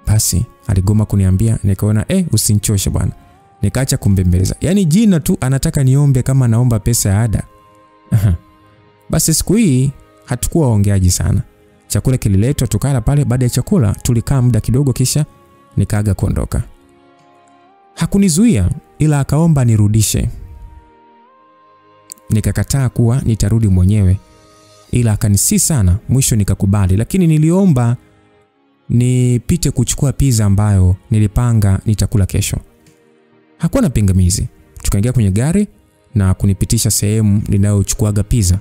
Basi aligoma kuniambia, nikaona usinichoshe bwana. Nikaacha kumbembeleza. Yaani jina tu anataka niombe kama naomba pesa ya ada. Basi siku hii hatukuwa waongeaji sana. Chakula kililetwa tukala pale. Baada ya chakula tulikaa muda kidogo kisha nikaaga kuondoka. Hakunizuia ila akaomba nirudishe. Nikakataa kuwa nitarudi mwenyewe, ila akanisi sana. Mwisho nikakubali, lakini niliomba nipite kuchukua pizza ambayo nilipanga nitakula kesho. Hakuwa na pingamizi. Tukaingia kwenye gari na kunipitisha sehemu ninayochukuaga pizza.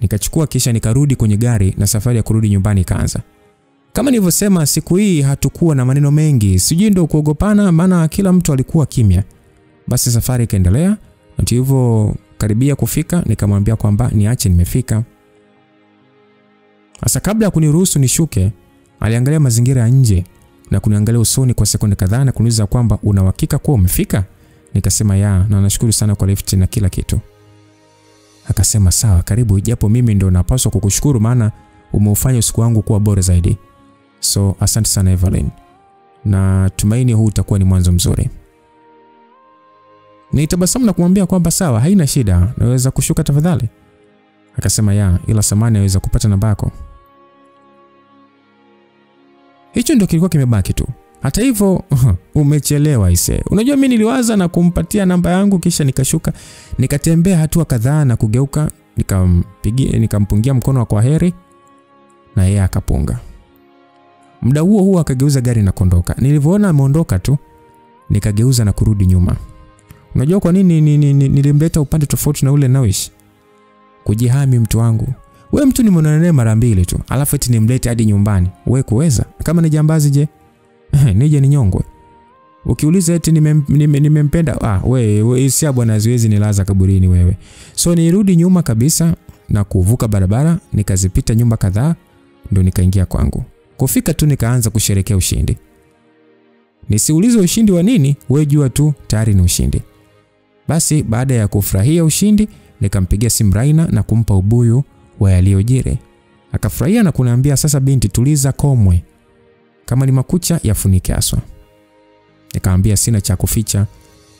Nikachukua kisha nikarudi kwenye gari na safari ya kurudi nyumbani ikaanza. Kama nilivyosema siku hii hatukuwa na maneno mengi. Sijui ndio kuogopana maana kila mtu alikuwa kimya. Basi safari ikaendelea na hivyo karibia kufika nikamwambia kwamba niache nimefika. Sasa kabla ya kuniruhusu nishuke, aliangalia mazingira ya nje na kuniangalia usoni kwa sekunde kadhaa na kuniuliza kwamba una uhakika kuwa umefika? Nikasema ya, na nashukuru sana kwa lift na kila kitu. Akasema sawa, karibu, japo mimi ndio napaswa kukushukuru maana umeufanya usiku wangu kuwa bora zaidi. So asante sana Evelyn. Na tumaini huu utakuwa ni mwanzo mzuri. Nitabasamu na kumwambia kwamba sawa, haina shida, naweza kushuka tafadhali? Akasema ya, ila samani naweza kupata namba yako. Hicho ndio kilikuwa kimebaki tu. Hata hivyo umechelewa ise. Unajua mimi niliwaza na kumpatia namba yangu kisha nikashuka, nikatembea hatua kadhaa na kugeuka, nikampungia mkono wa kwaheri na yeye akapunga. Muda huo akageuza gari na kuondoka. Nilivyoona ameondoka tu, nikageuza na kurudi nyuma. Unajua kwa nini nilimleta upande tofauti na ule naoishi? Kujihami mtu wangu. Wewe mtu nimeonana mara mbili tu, alafu eti nimlete hadi nyumbani. Wewe kuweza? Kama ni jambazi je? Nije ninyongwe. Ukiuliza eti nimempenda, wewe si bwana ziwezi nilaza kaburini wewe. So nirudi nyuma kabisa na kuvuka barabara, nikazipita nyumba kadhaa ndo nikaingia kwangu. Kufika tu nikaanza kusherehekea ushindi. Nisiulize ushindi wa nini, wewe jua tu tayari ni ushindi. Basi baada ya kufurahia ushindi, nikampigia simu Raina na kumpa ubuyu wa yaliyojiri. Akafurahia na kuniambia, sasa binti, tuliza komwe. Kama ni makucha yafunike aswa. Nikamwambia sina cha kuficha.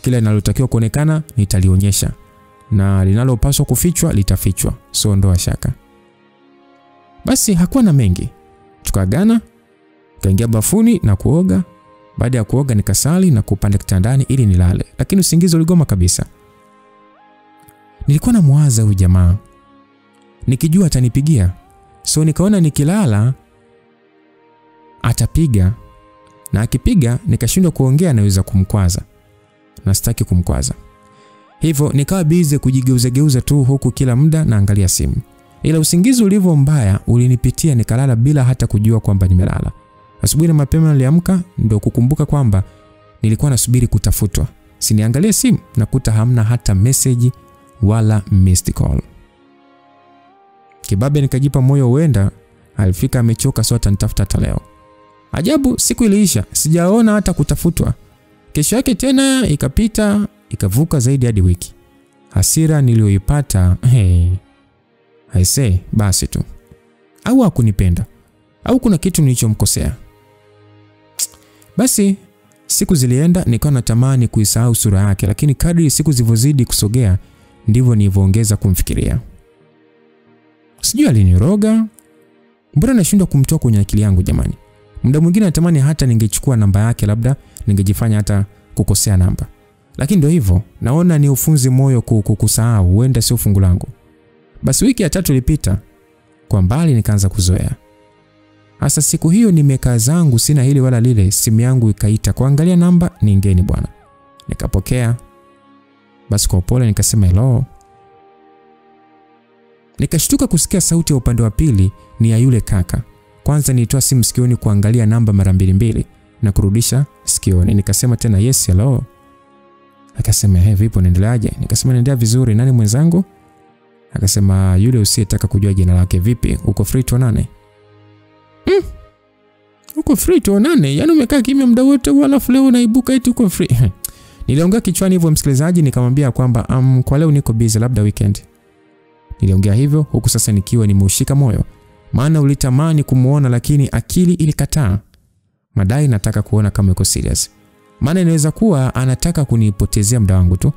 Kila linalotakiwa kuonekana nitalionyesha. Na linalopaswa kufichwa litafichwa. So ondoa shaka. Basi hakuwa na mengi. Tukaagana, kaingia bafuni na kuoga. Baada ya kuoga nikasali na kupanda kitandani ili nilale. Lakini usingizi uligoma kabisa. Nilikuwa na muwaza huyu jamaa. Nikijua atanipigia. So nikaona nikilala atapiga. Na akipiga nikashindwa kuongea, naweza kumkwaza. Na sitaki kumkwaza. Hivyo nikawa busy kujigeuza tu huku kila muda naangalia simu. Ila usingizi ulivyo mbaya ulinipitia, nikalala bila hata kujua kwamba nimelala. Asubuhi na mapema niliamka ndio kukumbuka kwamba nilikuwa nasubiri kutafutwa. Siniangalia simu nakuta hamna hata message wala missed call. Kibabe nikajipa moyo huenda alifika amechoka, so atanitafuta hata leo. Ajabu, siku iliisha, sijaona hata kutafutwa. Kesho yake tena ikapita, ikavuka zaidi hadi wiki. Hasira niliyoipata, I say, basi tu. Au hakunipenda, au kuna kitu nilichomkosea. Basi siku zilienda, nikawa natamani kuisahau sura yake, lakini kadri siku zilizozidi kusogea ndivyo nilivyoongeza kumfikiria. Sijui aliniroga. Mbona nashindwa kumtoa kwenye akili yangu jamani? Muda mwingine natamani hata ningechukua namba yake, labda ningejifanya hata kukosea namba. Lakini ndio hivyo, naona ni ufunzi moyo kusahau, huenda sio fungu langu. Basi wiki ya 3 ilipita, kwa mbali nikaanza kuzoea. Hasa siku hiyo nimekaa zangu sina hili wala lile, simu yangu ikaita kuangalia namba ni ngeni bwana. Nikapokea. Basi kwa upole nikasema hello. Nikashtuka kusikia sauti ya upande wa pili ni ya yule kaka. Kwanza nilitoa simu sikioni kuangalia namba mara mbili na kurudisha sikioni. Nikasema tena yes hello. Akasema vipi unaendeleaje? Nikasema naendelea vizuri, nani mwenzangu? Akasema yule usiyetaka kujua jina lake. Vipi uko free tuonane? Uko free tuonane? Yaani umekaa kimya muda wote wala leo unaibuka eti uko free. Niliongea kichwani hivyo msikilizaji, nikamwambia kwamba kwa leo niko busy, labda weekend. Niliongea hivyo huku sasa nikiwa nimeushika moyo. Maana ulitamani kumuona lakini akili ilikataa. Madai nataka kuona kama yuko serious. Maana inaweza kuwa anataka kunipotezea muda wangu tu.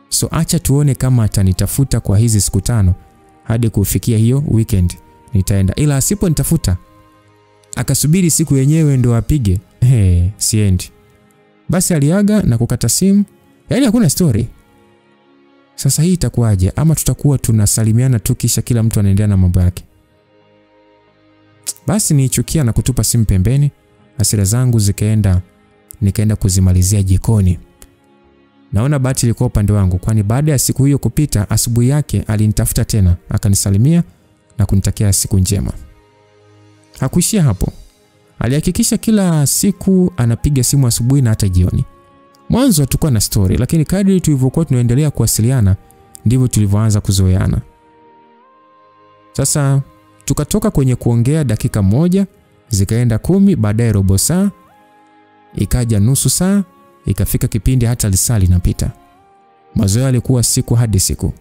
So acha tuone kama atanitafuta kwa hizi siku 5 hadi kufikia hiyo weekend nitaenda. Ila asipo nitafuta akasubiri siku yenyewe ndo apige, siendi. Basi aliaga na kukata simu. Yaani hakuna story. Sasa hii itakuwaje? Ama tutakuwa tunasalimiana tu kisha kila mtu anaendelea na mambo yake? Basi niichukia na kutupa simu pembeni. Hasira zangu nikaenda kuzimalizia jikoni. Naona bahati ilikuwa upande wangu, kwani baada ya siku hiyo kupita, asubuhi yake alinitafuta tena, akanisalimia na kunitakia siku njema. Hakuishia hapo. Alihakikisha kila siku anapiga simu asubuhi na hata jioni. Mwanzo hatukuwa na story, lakini kadri tulivyokuwa tunaendelea kuwasiliana ndivyo tulivyoanza kuzoeana. Sasa tukatoka kwenye kuongea dakika 1, zikaenda 10, baadaye robo saa, ikaja nusu saa, ikafika kipindi hata lisaa linapita. Mazoea yalikuwa siku hadi siku.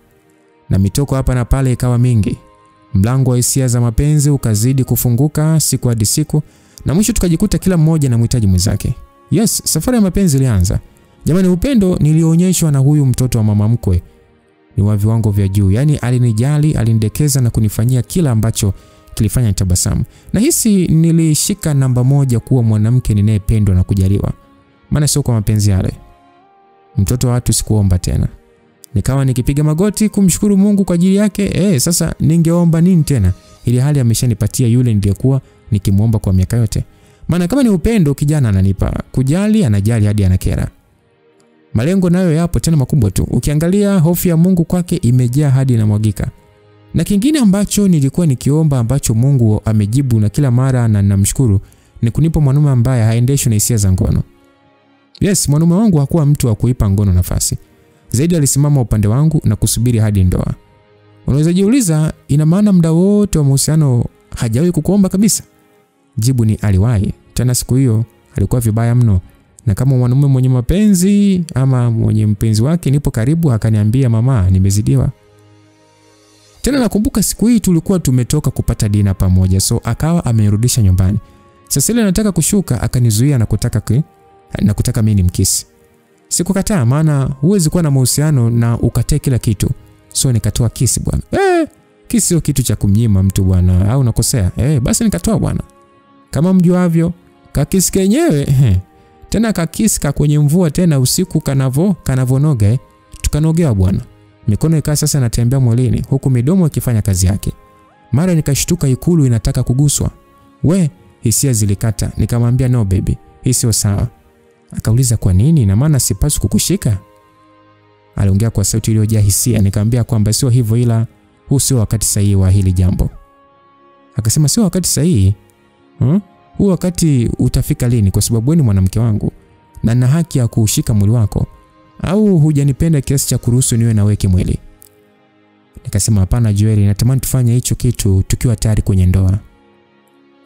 Na mitoko hapa na pale ikawa mingi. Mlango wa hisia za mapenzi ukazidi kufunguka siku hadi siku, na mwisho tukajikuta kila mmoja na mhitaji mwenzake. Yes, safari ya mapenzi ilianza. Jamani, upendo nilionyeshwa na huyu mtoto wa mama mkwe ni wa viwango vya juu. Yaani alinijali, alinidekeza na kunifanyia kila ambacho kilifanya nitabasamu. Na hisi nilishika namba 1 kuwa mwanamke ninayependwa na kujaliwa. Maana sio kwa mapenzi yale. Mtoto wa watu sikuomba tena. Nikawa nikipiga magoti kumshukuru Mungu kwa ajili yake. Sasa ningeomba nini tena? Ili hali ameshanipatia yule niliyekuwa nikimuomba kwa miaka yote. Maana kama ni upendo, kijana ananipa, kujali anajali hadi anakera. Malengo nayo yapo tena makubwa tu. Ukiangalia hofu ya Mungu kwake imejaa hadi inamwagika. Na kingine ambacho nilikuwa nikiomba ambacho Mungu amejibu na kila mara na namshukuru ni kunipa mwanaume ambaye haendeshwi na hisia za ngono. Yes, mwanaume wangu hakuwa mtu wa kuipa ngono nafasi. Zaidi alisimama upande wangu na kusubiri hadi ndoa. Unaweza jiuliza, ina maana muda wote wa mahusiano hajawahi kukuomba kabisa? Jibu ni aliwahi. Tena siku hiyo alikuwa vibaya mno. Na kama mwanamume mwenye mapenzi ama mwenye mpenzi wake nipo karibu, akaniambia, mama, nimezidiwa. Tena nakumbuka siku hii tulikuwa tumetoka kupata dina pamoja, so akawa amerudisha nyumbani. Sasa ile anataka kushuka akanizuia na kutaka mimi nimkisi. Sikukataa, maana huwezi kuwa na mahusiano na ukatae kila kitu. So nikatoa kisi bwana. Kisi sio kitu cha kumnyima mtu bwana, au unakosea? Basi nikatoa bwana. Kama mjuavyo, kakisi kenyewe tena kakisika kwenye mvua tena usiku kanavonoga tukanogea bwana. Mikono ikaa sasa natembea mwilini huku midomo ikifanya kazi yake. Mara nikashtuka Ikulu inataka kuguswa. Hisia zilikata. Nikamwambia no baby, hii sio sawa. Akauliza kwa nini? Na maana sipaswi kukushika? Aliongea kwa sauti iliyojaa hisia. Nikamwambia kwamba sio hivyo, ila huu sio wakati sahihi wa hili jambo. Akasema sio wakati sahihi? Huu wakati utafika lini? Kwa sababu wewe ni mwanamke wangu na nina haki ya kuushika mwili wako. Au hujanipenda kiasi cha kuruhusu niwe na wewe kimwili? Nikasema hapana Joel, natamani tufanye hicho kitu tukiwa tayari kwenye ndoa.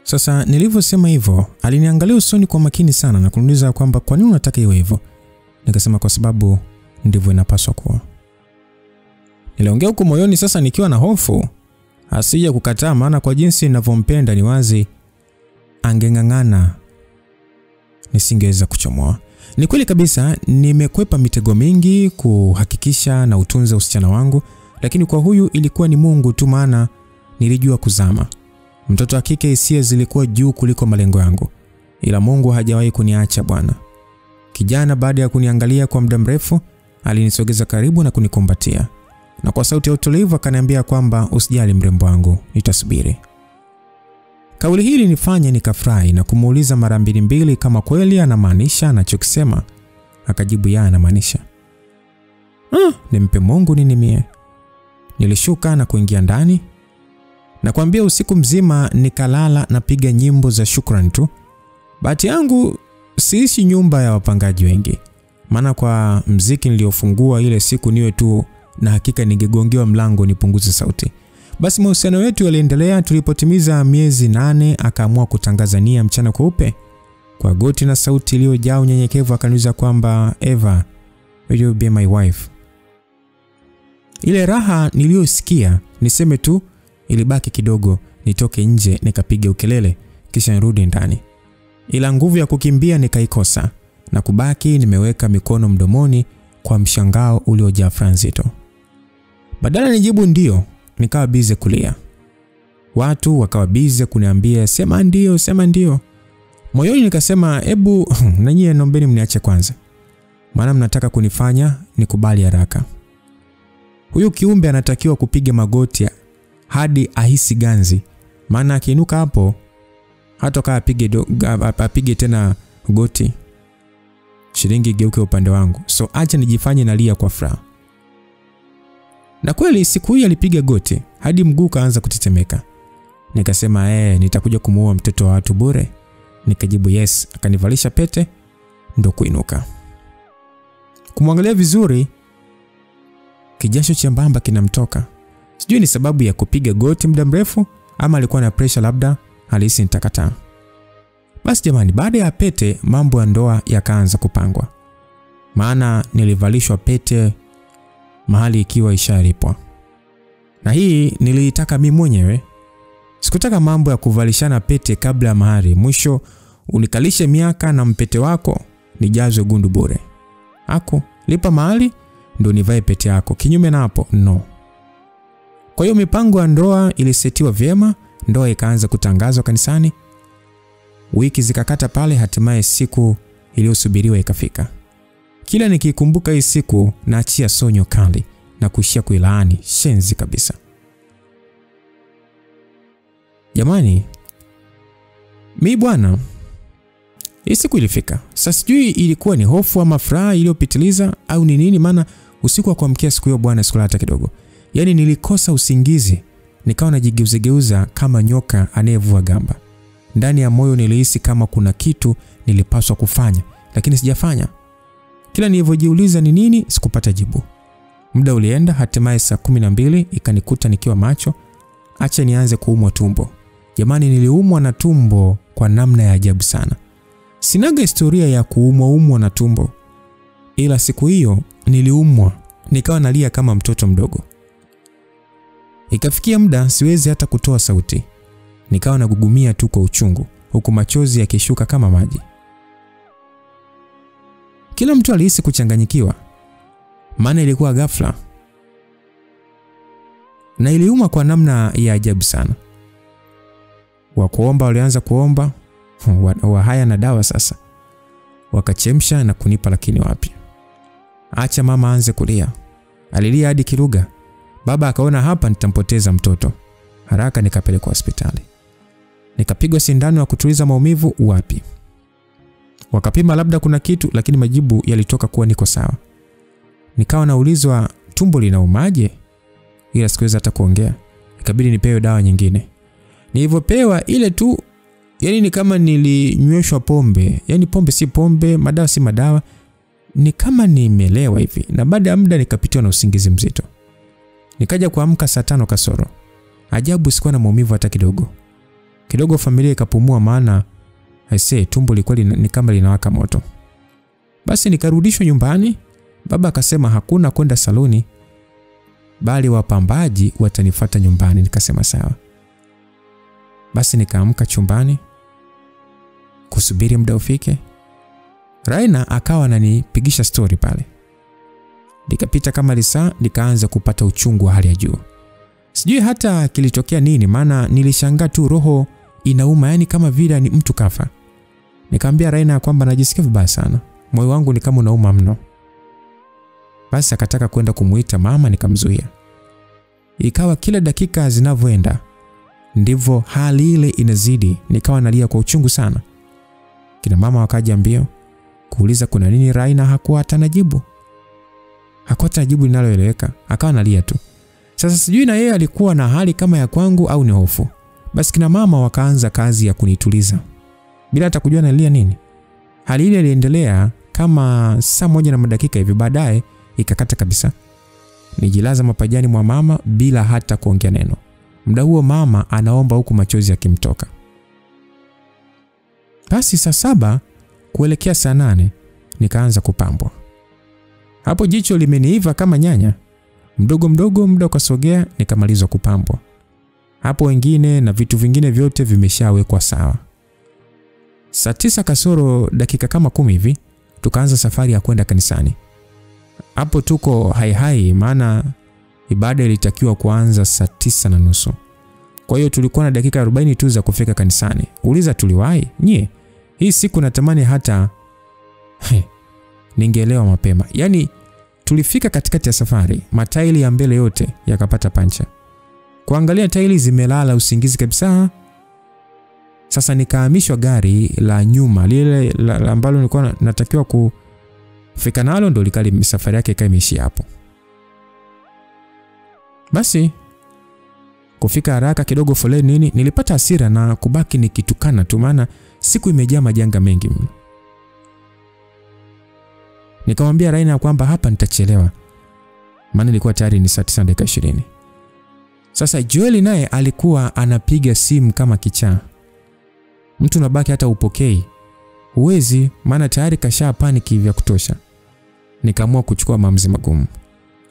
Sasa nilivyosema hivyo, aliniangalia usoni kwa makini sana na kuniuliza kwamba kwa nini unataka iwe hivyo. Nikasema kwa sababu ndivyo inapaswa kuwa. Niliongea huko moyoni sasa nikiwa na hofu. Asije kukataa, maana kwa jinsi ninavyompenda ni wazi angengangana nisingeweza kuchomoa. Ni kweli kabisa nimekwepa mitego mingi kuhakikisha na utunza usichana wangu, lakini kwa huyu ilikuwa ni Mungu tu, maana nilijua kuzama. Mtoto wa kike hisia zilikuwa juu kuliko malengo yangu. Ila Mungu hajawahi kuniacha bwana. Kijana baada ya kuniangalia kwa muda mrefu, alinisogeza karibu na kunikumbatia. Na kwa sauti ya utulivu akaniambia kwamba usijali mrembo wangu, nitasubiri. Kauli hili nifanye nikafurahi na kumuuliza mara mbili kama kweli anamaanisha anachokisema. Akajibu ya anamaanisha. Nimpe Mungu nini mie? Nilishuka na kuingia ndani. Na kuambia usiku mzima nikalala napiga nyimbo za shukrani tu. Bahati yangu siishi nyumba ya wapangaji wengi. Maana kwa mziki niliofungua ile siku niwe tu na hakika ningegongewa mlango nipunguze sauti. Basi mahusiano yetu yaliendelea. Tulipotimiza miezi 8 akaamua kutangaza nia mchana kweupe. Kwa goti na sauti iliyojaa unyenyekevu akaniuliza kwamba Eva, will you be my wife? Ile raha niliyosikia niseme tu ilibaki kidogo nitoke nje nikapiga ukelele kisha nirudi ndani. Ila nguvu ya kukimbia nikaikosa na kubaki nimeweka mikono mdomoni kwa mshangao uliojaa franzito. Badala nijibu ndio, nikawa bize kulia. Watu wakawa bize kuniambia sema ndio, sema ndio. Moyoni nikasema ebu na nyie naombeni mniache kwanza. Maana mnataka kunifanya nikubali haraka. Huyu kiumbe anatakiwa kupiga magoti hadi ahisi ganzi. Maana akiinuka hapo hata kama apige tena goti shilingi geuke upande wangu. So acha nijifanye nalia kwa furaha. Na kweli siku hii alipiga goti hadi mguu kaanza kutetemeka. Nikasema nitakuja kumuoa mtoto wa watu bure. Nikajibu yes. Akanivalisha pete ndo kuinuka. Kumwangalia vizuri kijasho chembamba kinamtoka. Sijui ni sababu ya kupiga goti muda mrefu ama alikuwa na pressure, labda alihisi nitakataa. Basi jamani, baada ya pete mambo ya ndoa yakaanza kupangwa. Maana nilivalishwa pete mahali ikiwa isharipwa. Na hii niliitaka mimi mwenyewe. Sikutaka mambo ya kuvalishana pete kabla ya mahari. Mwisho unikalishe miaka na mpete wako nijazwe gundu bure. Lipa mahali ndo nivae pete yako. Kinyume na hapo no. Kwa hiyo mipango ya ndoa ilisetiwa vyema. Ndoa ikaanza kutangazwa kanisani. Wiki zikakata pale, hatimaye siku iliyosubiriwa ikafika. Kila nikikumbuka hii siku naachia sonyo kali na kuishia kuilaani shenzi kabisa. Jamani, mimi bwana, hii siku ilifika. Sasa sijui ilikuwa ni hofu ama furaha iliyopitiliza au ni nini, maana usiku wa kuamkia siku hiyo bwana sikula hata kidogo. Yaani nilikosa usingizi, nikawa najigeuzegeuza kama nyoka anayevua gamba. Ndani ya moyo nilihisi kama kuna kitu nilipaswa kufanya, lakini sijafanya. Kila nilivyojiuliza ni nini, sikupata jibu. Muda ulienda, hatimaye saa 12 ikanikuta nikiwa macho. Acha nianze kuumwa tumbo. Jamani, niliumwa na tumbo kwa namna ya ajabu sana. Sinaga historia ya kuumwa na tumbo. Ila siku hiyo niliumwa, nikawa nalia kama mtoto mdogo. Ikafikia muda siwezi hata kutoa sauti. Nikawa nagugumia tu kwa uchungu, huku machozi yakishuka kama maji. Kila mtu alihisi kuchanganyikiwa, maana ilikuwa ghafla na iliuma kwa namna ya ajabu sana. Wakuomba walianza kuomba, haya na dawa sasa. Wakachemsha na kunipa, lakini wapi. Acha mama aanze kulia. Alilia hadi kiruga. Baba akaona hapa nitampoteza mtoto. Haraka nikapelekwa hospitali. Nikapigwa sindano ya kutuliza maumivu, wapi. Wakapima labda kuna kitu, lakini majibu yalitoka kuwa niko sawa. Nikawa naulizwa tumbo linaumaje, ila sikuweza hata kuongea. Ikabidi nipewe dawa nyingine. Nilivyopewa ile tu, yani ni kama nilinyweshwa pombe. Yani pombe si pombe, madawa si madawa. Ni kama nimelewa hivi. Na baada ya muda nikapitiwa na usingizi mzito. Nikaja kuamka saa 5 kasoro. Ajabu, sikuwa na maumivu hata kidogo. Kidogo familia ikapumua, maana aisee, tumbo lilikuwa ni kama linawaka moto. Basi nikarudishwa nyumbani. Baba akasema hakuna kwenda saloni, bali wapambaji watanifuata nyumbani. Nikasema sawa. Basi nikaamka chumbani kusubiri muda ufike. Raina akawa ananipigisha story pale. Nikapita kama lisaa, nikaanza kupata uchungu wa hali ya juu. Sijui hata kilitokea nini, maana nilishangaa tu roho inauma, yani kama vile ni mtu kafa. Nikamwambia Raina kwamba najisikia vibaya sana. Moyo wangu ni kama unauma mno. Basi akataka kwenda kumuita mama, nikamzuia. Ikawa kila dakika zinavyoenda ndivyo hali ile inazidi. Nikawa nalia kwa uchungu sana. Kina mama wakaja mbio kuuliza kuna nini. Raina hakuwa atanajibu. Hakuwa atanajibu linaloeleweka. Akawa analia tu. Sasa sijui na yeye alikuwa na hali kama ya kwangu au ni hofu. Basi kina mama wakaanza kazi ya kunituliza bila hata kujua nalia nini. Hali ile iliendelea kama saa 1 na madakika hivi, baadaye ikakata kabisa. Nijilaza mapajani mwa mama bila hata kuongea neno. Muda huo mama anaomba huku machozi yakimtoka. Basi saa 7 kuelekea saa 8 nikaanza kupambwa. Hapo jicho limeniiva kama nyanya. Mdogo mdogo muda ukasogea, nikamalizwa kupambwa. Hapo wengine na vitu vingine vyote vimeshawekwa sawa. Saa 9 kasoro dakika kama 10 hivi tukaanza safari ya kwenda kanisani. Hapo tuko hai, maana ibada ilitakiwa kuanza saa 9:30. Kwa hiyo tulikuwa na dakika 40 tu za kufika kanisani. Uliza tuliwahi? Nye, hii siku natamani hata ningeelewa mapema. Yani tulifika katikati ya safari, mataili ya mbele yote yakapata pancha. Kuangalia taili zimelala usingizi kabisa. Sasa nikahamishwa gari la nyuma, lile ambalo nilikuwa natakiwa kufika nalo, ndo likali safari yake ikaimishia hapo. Basi kufika haraka kidogo, foleni nini, nilipata hasira na kubaki nikitukana tu, maana siku imejaa majanga mengi mno. Nikamwambia Raina kwamba hapa nitachelewa, maana ilikuwa tayari ni saa 9:20. Sasa Joel naye alikuwa anapiga simu kama kichaa. Mtu unabaki hata upokei. Huwezi, maana tayari kasha paniki vya kutosha. Nikaamua kuchukua maamuzi magumu.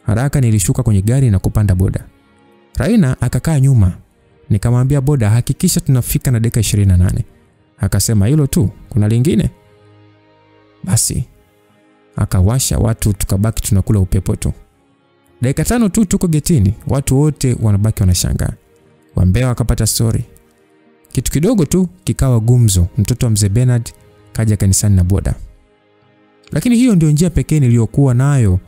Haraka nilishuka kwenye gari na kupanda boda. Raina akakaa nyuma. Nikamwambia boda hakikisha tunafika na dakika 28. Akasema hilo tu, kuna lingine? Basi akawasha, watu tukabaki tunakula upepo tu. Dakika 5 tu tuko getini, watu wote wanabaki wanashangaa. Wambea wakapata story. Kitu kidogo tu kikawa gumzo. Mtoto wa mzee Bernard kaja kanisani na boda. Lakini hiyo ndio njia pekee niliyokuwa nayo,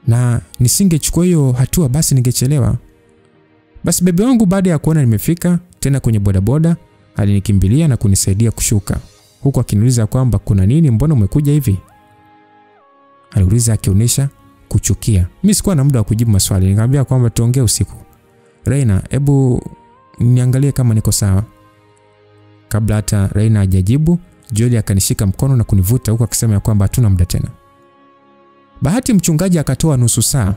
na nisingechukua hiyo hatua basi ningechelewa. Basi bebe wangu baada ya kuona nimefika tena kwenye bodaboda, alinikimbilia na kunisaidia kushuka, huku akiniuliza kwamba kuna nini, mbona umekuja hivi? Aliuliza akionyesha kuchukia. Mimi sikuwa na muda wa kujibu maswali. Nikamwambia kwamba tuongee usiku. Raina, hebu niangalie kama niko sawa. Kabla hata Raina hajajibu, Joel akanishika mkono na kunivuta huku akisema kwamba hatuna muda tena. Bahati mchungaji akatoa nusu saa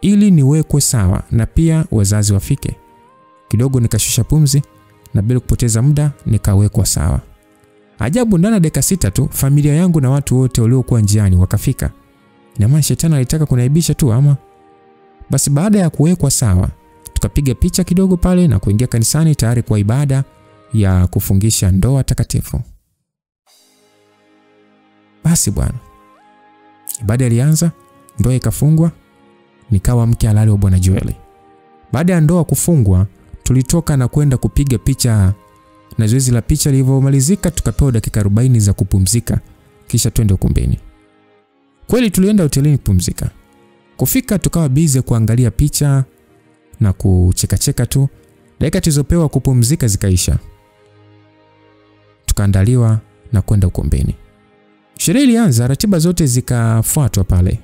ili niwekwe sawa na pia wazazi wafike. Kidogo nikashusha pumzi na bila kupoteza muda nikawekwa sawa. Ajabu, ndani ya dakika 6 tu familia yangu na watu wote waliokuwa njiani wakafika. Na maana shetani alitaka kunaibisha tu ama? Basi baada ya kuwekwa sawa, tukapiga picha kidogo pale na kuingia kanisani tayari kwa ibada ya kufungisha ndoa takatifu. Basi bwana, ibada ilianza, ndoa ikafungwa, nikawa mke halali wa Bwana Joel. Baada ya ndoa kufungwa, tulitoka na kwenda kupiga picha, na zoezi la picha lilivyomalizika tukapewa dakika 40 za kupumzika kisha twende ukumbini. Kweli tulienda hotelini kupumzika. Kufika tukawa busy kuangalia picha na kucheka tu. Dakika tulizopewa kupumzika zikaisha. Tukaandaliwa na kwenda ukumbini. Sherehe ilianza, ratiba zote zikafuatwa pale.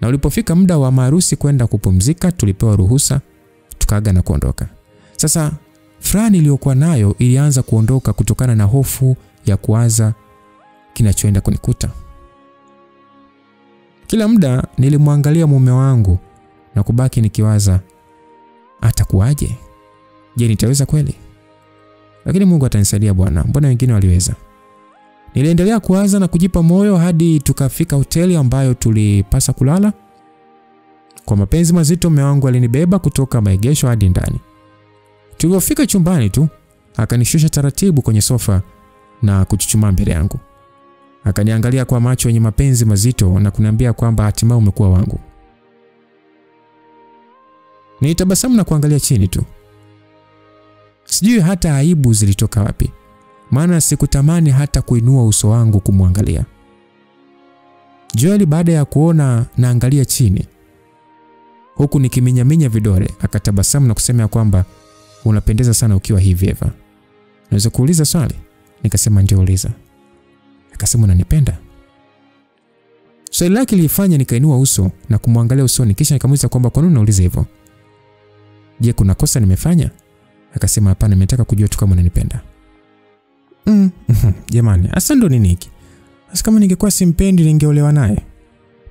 Na ulipofika muda wa maharusi kwenda kupumzika, tulipewa ruhusa, tukaaga na kuondoka. Sasa fulani iliyokuwa nayo ilianza kuondoka kutokana na hofu ya kuwaza kinachoenda kunikuta. Kila muda nilimwangalia mume wangu na kubaki nikiwaza atakuwaje? Je, nitaweza kweli? Lakini Mungu atanisaidia bwana. Mbona wengine waliweza? Niliendelea kuwaza na kujipa moyo hadi tukafika hoteli ambayo tulipasa kulala. Kwa mapenzi mazito mume wangu alinibeba kutoka maegesho hadi ndani. Tulipofika chumbani tu, akanishusha taratibu kwenye sofa na kuchuchumaa mbele yangu. Akaniangalia kwa macho yenye mapenzi mazito na kuniambia kwamba hatimaye umekuwa wangu. Nilitabasamu na kuangalia chini tu. Sijui hata aibu zilitoka wapi, maana sikutamani hata kuinua uso wangu kumwangalia. Joel baada ya kuona naangalia chini, huku nikiminyaminya vidole, akatabasamu na kusema kwamba unapendeza sana ukiwa hivi Eva. Naweza kuuliza swali? Nikasema ndio, uliza. Akasema unanipenda? Swali lake lilifanya nikainua uso na kumwangalia usoni, kisha nikamuuliza kwamba kwa nini unauliza hivyo? Je, kuna kosa nimefanya? Akasema hapana, nimetaka kujua tu kama unanipenda. Jamani, hasa ndo nini hiki? Hasa kama ningekuwa simpendi ningeolewa naye.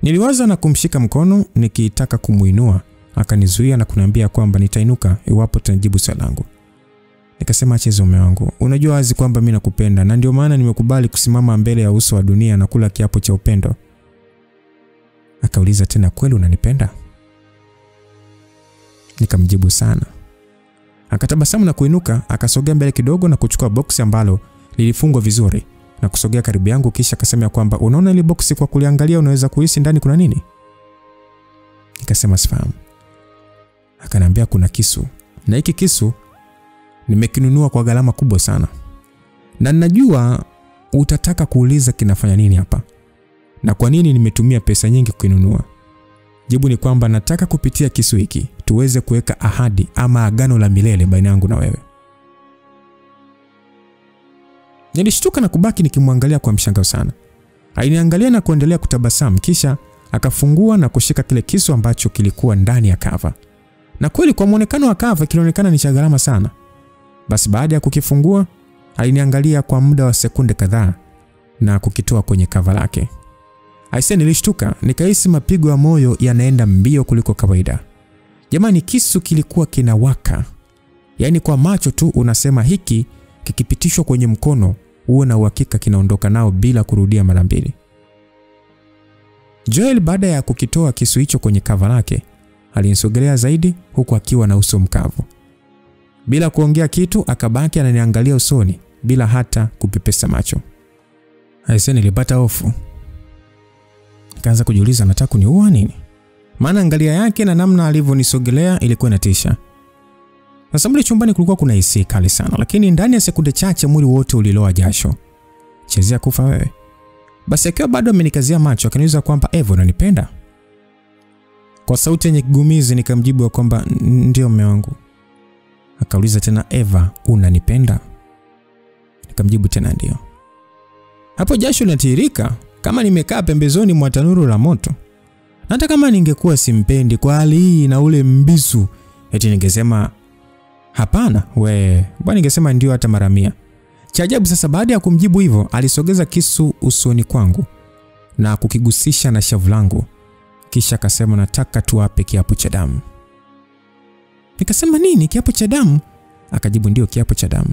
Niliwaza na kumshika mkono nikitaka kumuinua, akanizuia na kuniambia kwamba nitainuka iwapo tanijibu swali langu. Nikasema acha mume wangu, unajua wazi kwamba mimi nakupenda na ndio maana nimekubali kusimama mbele ya uso wa dunia na kula kiapo cha upendo. Akauliza tena, kweli unanipenda? Nikamjibu sana. Akatabasamu na kuinuka, akasogea mbele kidogo na kuchukua boksi ambalo lilifungwa vizuri na kusogea karibu yangu, kisha akasema kwamba unaona ile boksi kwa kuliangalia unaweza kuhisi ndani kuna nini? Nikasema sifahamu. Akaniambia kuna kisu. Na hiki kisu nimekinunua kwa gharama kubwa sana. Na ninajua utataka kuuliza kinafanya nini hapa na kwa nini nimetumia pesa nyingi kukinunua. Jibu ni kwamba nataka kupitia kisu hiki tuweze kuweka ahadi ama agano la milele baina yangu na wewe. Nilishtuka na kubaki nikimwangalia kwa mshangao sana. Aliniangalia na kuendelea kutabasamu, kisha akafungua na kushika kile kisu ambacho kilikuwa ndani ya kava. Na kweli kwa muonekano wa kava kilionekana ni cha gharama sana. Basi baada ya kukifungua, aliniangalia kwa muda wa sekunde kadhaa na kukitoa kwenye kava lake. Aisee, nilishtuka, nikahisi mapigo ya moyo yanaenda mbio kuliko kawaida. Jamani, kisu kilikuwa kinawaka. Yaani kwa macho tu unasema hiki kikipitishwa kwenye mkono uwe na uhakika kinaondoka nao bila kurudia mara mbili. Joel baada ya kukitoa kisu hicho kwenye kava lake, alinisogelea zaidi huku akiwa na uso mkavu. Bila kuongea kitu akabaki ananiangalia usoni bila hata kupepesa macho. Aisee, nilipata hofu. Nikaanza kujiuliza anataka kuniua nini? Maana angalia yake na namna alivyonisogelea ilikuwa inatisha. Sasa mle chumbani kulikuwa kuna hisia kali sana, lakini ndani ya sekunde chache mwili wote uliloa jasho. Chezea kufa wewe. Basi akiwa bado amenikazia macho akaniuliza kwamba Eva unanipenda? Kwa sauti yenye kigumizi nikamjibu kwamba ndio mume wangu. Akauliza tena, Eva unanipenda? Nikamjibu tena ndio. Hapo jasho linatiririka kama nimekaa pembezoni mwa tanuru la moto. Hata kama ningekuwa simpendi kwa hali hii na ule mbisu, eti ningesema hapana bwana, ningesema ndio hata mara 100. Cha ajabu sasa, baada ya kumjibu hivyo, alisogeza kisu usoni kwangu na kukigusisha na shavu langu, kisha akasema nataka tuape kiapo cha damu. Nikasema nini, kiapo cha damu? Akajibu ndio, kiapo cha damu.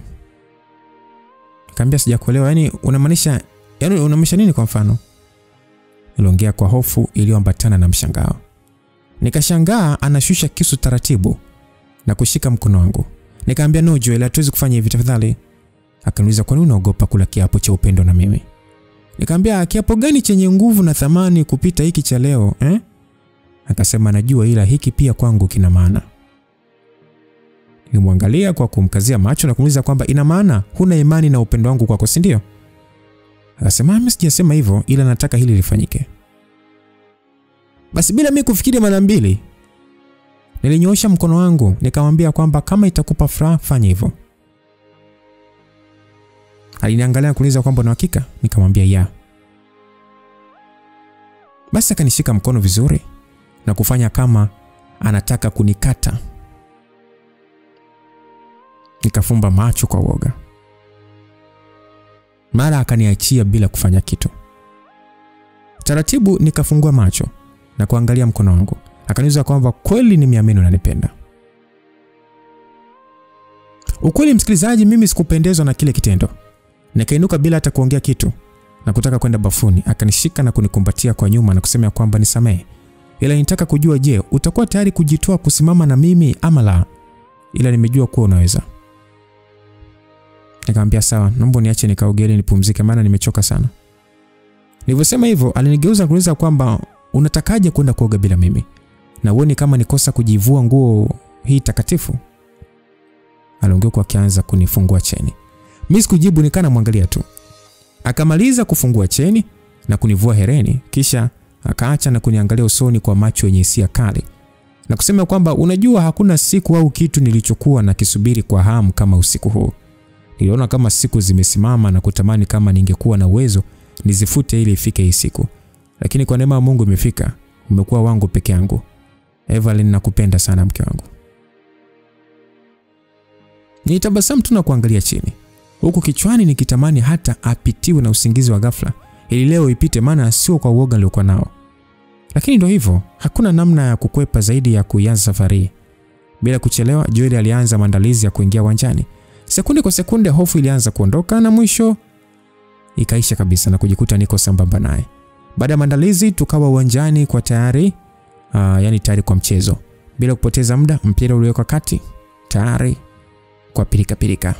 Nikamwambia sijakuelewa, yani unamaanisha nini kwa mfano? Niliongea kwa hofu iliyoambatana na mshangao. Nikashangaa anashusha kisu taratibu na kushika mkono wangu. Nikamwambia no Joel, hatuwezi kufanya hivi tafadhali. Akaniuliza kwa nini unaogopa kula kiapo cha upendo na mimi? Nikamwambia kiapo gani chenye nguvu na thamani kupita hiki cha leo, eh? Akasema najua, ila hiki pia kwangu kina maana. Nilimwangalia kwa kumkazia macho na kumuuliza kwamba ina maana huna imani na upendo wangu kwako, si ndio? Akasema mimi sijasema hivyo, ila nataka hili lifanyike. Basi bila mimi kufikiri mara mbili, nilinyoosha mkono wangu nikamwambia kwamba kama itakupa furaha fanya hivyo. Aliniangalia kuuliza kwamba na hakika, nikamwambia ya. Basi akanishika mkono vizuri na kufanya kama anataka kunikata. Nikafumba macho kwa woga. Mara akaniachia bila kufanya kitu. Taratibu nikafungua macho na kuangalia mkono wangu. Akaniuliza kwamba kweli nimeamini unanipenda. Ukweli msikilizaji, mimi sikupendezwa na kile kitendo. Nikainuka bila hata kuongea kitu na kutaka kwenda bafuni. Akanishika na kunikumbatia kwa nyuma na kusema kwamba nisamehe, ila nitaka kujua, je, utakuwa tayari kujitoa kusimama na mimi ama la? Ila nimejua kuwa unaweza. Nikamwambia sawa, naomba niache nikaogelee nipumzike maana nimechoka sana. Nilivyosema hivyo alinigeuza kuuliza kwamba unatakaje kwenda kuoga bila mimi? Na uone kama nikosa kujivua nguo hii takatifu? Aliongea kwa kianza kunifungua cheni. Mimi sikujibu, nikana muangalia tu. Akamaliza kufungua cheni na kunivua hereni, kisha akaacha na kuniangalia usoni kwa macho yenye hisia kali. Na kusema kwamba unajua hakuna siku au kitu nilichokuwa na kisubiri kwa hamu kama usiku huu. Niliona kama siku zimesimama na kutamani kama ningekuwa na uwezo nizifute ili ifike hii siku. Lakini kwa neema ya Mungu imefika. Umekuwa wangu peke yangu. Evelyn, nakupenda sana mke wangu. Nilitabasamu tu na kuangalia chini, huku kichwani nikitamani hata apitiwe na usingizi wa ghafla ili leo ipite, maana sio kwa uoga niliokuwa nao. Lakini ndio hivyo, hakuna namna ya kukwepa zaidi ya kuanza safari. Bila kuchelewa, Joel alianza maandalizi ya kuingia uwanjani. Sekunde kwa sekunde hofu ilianza kuondoka na mwisho ikaisha kabisa na kujikuta niko sambamba naye. Baada ya maandalizi tukawa uwanjani kwa tayari tayari kwa mchezo. Bila kupoteza muda, mpira uliwekwa kati, tayari kwa pilika.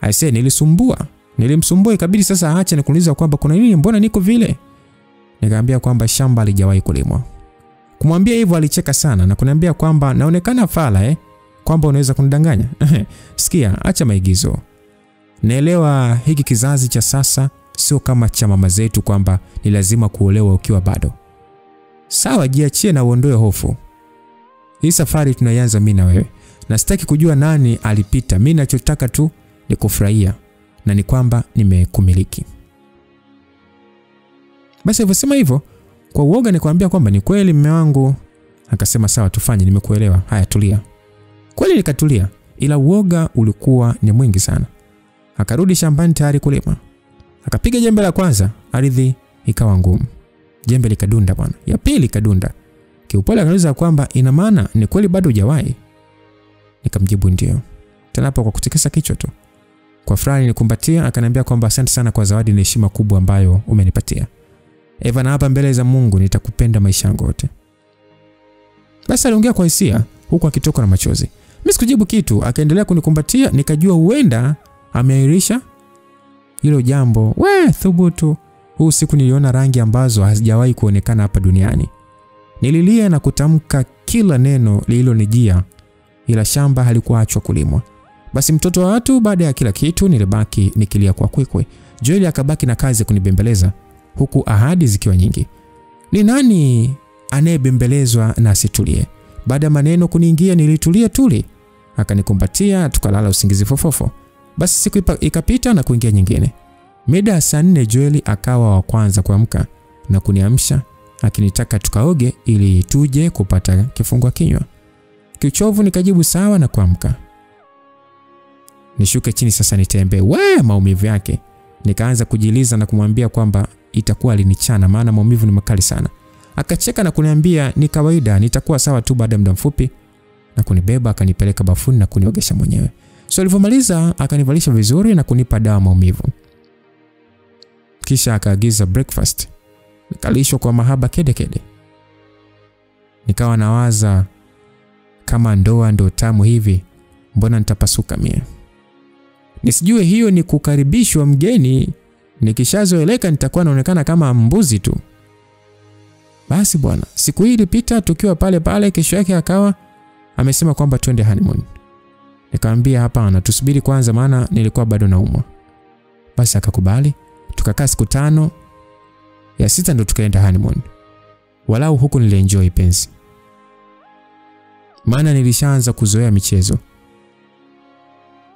Aisee, nilimsumbua ikabidi sasa aache na kuniuliza kwamba kuna nini, mbona niko vile? Nikamwambia kwamba shamba halijawahi kulimwa. Kumwambia hivyo alicheka sana na kuniambia kwamba naonekana fala kwamba unaweza kunidanganya. Sikia, acha maigizo. Naelewa hiki kizazi cha sasa sio kama cha mama zetu kwamba ni lazima kuolewa ukiwa bado. Sawa, jiachie na uondoe hofu. Hii safari tunaanza mimi na wewe. Na sitaki kujua nani alipita. Mimi ninachotaka tu ni kufurahia na ni kwamba nimekumiliki. Basi alivyosema hivyo kwa uoga nikamwambia kwamba ni kweli mume wangu. Akasema sawa, tufanye, nimekuelewa. Haya, tulia. Kweli nikatulia, ila uoga ulikuwa ni mwingi sana. Akarudi shambani tayari kulima. Akapiga jembe la kwanza, ardhi ikawa ngumu. Jembe likadunda bwana. Ya pili kadunda. Kiupole akaniuliza kwamba ina maana ni kweli bado hujawahi? Nikamjibu ndio. Tena hapo kwa kutikisa kichwa tu. Kwa furaha nilikumbatia, akaniambia kwamba asante sana kwa zawadi na heshima kubwa ambayo umenipatia. Eva, na hapa mbele za Mungu nitakupenda maisha yangu yote. Basi aliongea kwa hisia huku akitoka na machozi. Mimi sikujibu kitu, akaendelea kunikumbatia, nikajua huenda ameahirisha hilo jambo. Thubutu. Huu siku niliona rangi ambazo hazijawahi kuonekana hapa duniani. Nililia na kutamka kila neno lililonijia, ila shamba halikuachwa kulimwa. Basi mtoto wa watu, baada ya kila kitu nilibaki nikilia kwa kwikwi. Joel akabaki na kazi ya kunibembeleza huku ahadi zikiwa nyingi. Ni nani anayebembelezwa na asitulie? Baada ya maneno kuniingia nilitulia tuli. Akanikumbatia, tukalala usingizi fofofo. Basi siku ikapita na kuingia nyingine. Mida saa 4 Joel akawa wa kwanza kuamka na kuniamsha akinitaka tukaoge ili tuje kupata kifungua kinywa. Kiuchovu nikajibu sawa na kuamka. Nishuke chini sasa nitembee. Maumivu yake. Nikaanza kujiliza na kumwambia kwamba itakuwa alinichana maana maumivu ni makali sana. Akacheka na kuniambia ni kawaida, nitakuwa sawa tu baada ya muda mfupi, na kunibeba akanipeleka bafuni na kuniogesha mwenyewe. So alivyomaliza akanivalisha vizuri na kunipa dawa maumivu. Kisha akaagiza breakfast. Nikalishwa kwa mahaba kede. Nikawa nawaza kama ndoa ndo tamu hivi, mbona nitapasuka mie? Nisijue hiyo ni kukaribishwa mgeni, nikishazoeleka nitakuwa naonekana kama mbuzi tu. Basi bwana, siku hii ilipita tukiwa pale pale. Kesho yake akawa amesema kwamba twende honeymoon. Nikamwambia hapana, tusubiri kwanza maana nilikuwa bado naumwa. Basi akakubali, tukakaa siku 5, ya 6 ndo tukaenda honeymoon. Walau huku nilienjoy penzi, maana nilishaanza kuzoea michezo.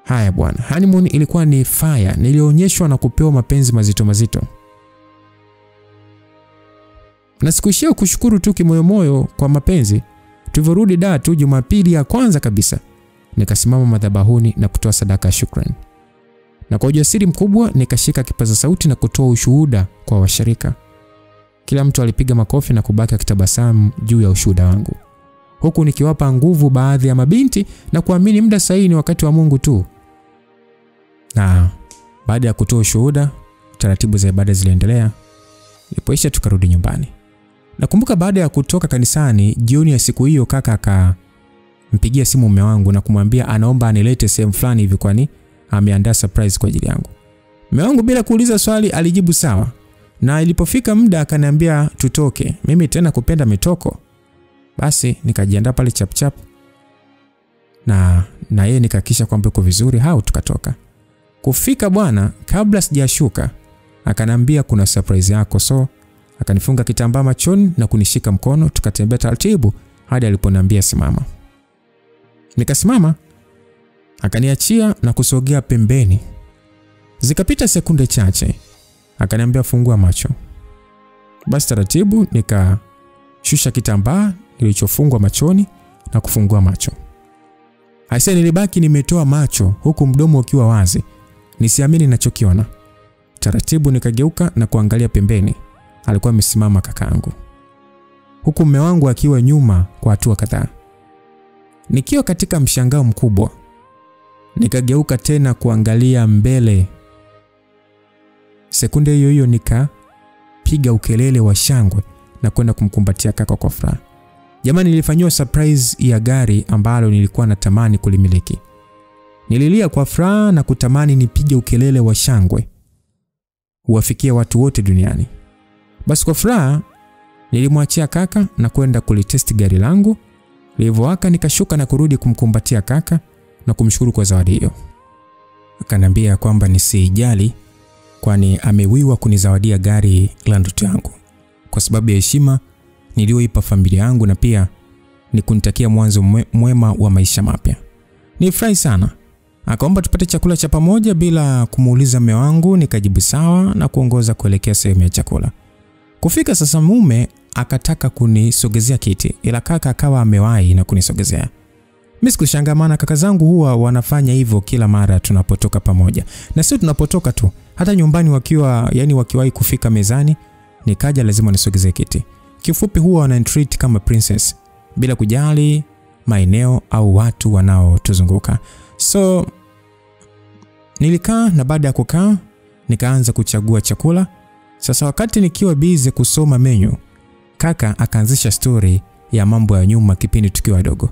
Haya bwana, honeymoon ilikuwa ni fire. Nilionyeshwa na kupewa mapenzi mazito mazito. Na sikuishia kushukuru tu kimoyomoyo kwa mapenzi. Tulivyorudi Dar tu Jumapili ya kwanza kabisa, nikasimama madhabahuni na kutoa sadaka ya shukrani. Na kwa ujasiri mkubwa nikashika kipaza sauti na kutoa ushuhuda kwa washirika. Kila mtu alipiga makofi na kubaki akitabasamu juu ya ushuhuda wangu, huku nikiwapa nguvu baadhi ya mabinti na kuamini muda sahihi ni wakati wa Mungu tu. Na baada ya kutoa ushuhuda, taratibu za ibada ziliendelea. Ilipoisha tukarudi nyumbani. Nakumbuka baada ya kutoka kanisani jioni ya siku hiyo, kaka akampigia simu mume wangu na kumwambia anaomba anilete sehemu fulani hivi kwani ameandaa surprise kwa ajili yangu. Mume wangu bila kuuliza swali alijibu sawa. Na ilipofika muda akaniambia tutoke. Mimi tena kupenda mitoko. Basi nikajiandaa pale chap chap. Na yeye nikahakisha kwamba uko vizuri, hao tukatoka. Kufika bwana, kabla sijashuka akaniambia kuna surprise yako. So akanifunga kitambaa machoni na kunishika mkono, tukatembea taratibu hadi aliponiambia simama. Nikasimama, akaniachia na kusogea pembeni. Zikapita sekunde chache, akaniambia fungua macho. Basi taratibu nikashusha kitambaa nilichofungwa machoni na kufungua macho. Hasa nilibaki nimetoa macho huku mdomo ukiwa wazi, nisiamini ninachokiona. Taratibu nikageuka na kuangalia pembeni. Alikuwa amesimama kakaangu, huku mume wangu akiwa nyuma kwa hatua kadhaa. Nikiwa katika mshangao mkubwa, nikageuka tena kuangalia mbele. Sekunde hiyo hiyo nikapiga ukelele wa shangwe na kwenda kumkumbatia kaka kwa furaha. Jamani, nilifanywa surprise ya gari ambalo nilikuwa natamani kulimiliki. Nililia kwa furaha na kutamani nipige ukelele wa shangwe uwafikie watu wote duniani. Basi kwa furaha nilimwachia kaka na kwenda kulitest gari langu. Nilivyoaka nikashuka na kurudi kumkumbatia kaka na kumshukuru kwa zawadi hiyo. Akaniambia kwamba nisijali kwani amewiwa kunizawadia gari la ndoto yangu kwa sababu ya heshima niliyoipa familia yangu na pia ni kunitakia mwanzo mwema wa maisha mapya. Nilifurahi sana. Akaomba tupate chakula cha pamoja bila kumuuliza mume wangu. Nikajibu sawa na kuongoza kuelekea sehemu ya chakula. Kufika sasa, mume akataka kunisogezea kiti, ila kaka akawa amewahi na kunisogezea. Mimi sikushangaa maana kaka zangu huwa wanafanya hivyo kila mara tunapotoka pamoja. Na sio tunapotoka tu, hata nyumbani wakiwahi kufika mezani, nikaja lazima nisogezee kiti. Kifupi huwa wananitreat kama princess bila kujali maeneo au watu wanaotuzunguka. So nilikaa na baada ya kukaa nikaanza kuchagua chakula. Sasa wakati nikiwa busy kusoma menu, kaka akaanzisha story ya mambo ya nyuma kipindi tukiwa wadogo.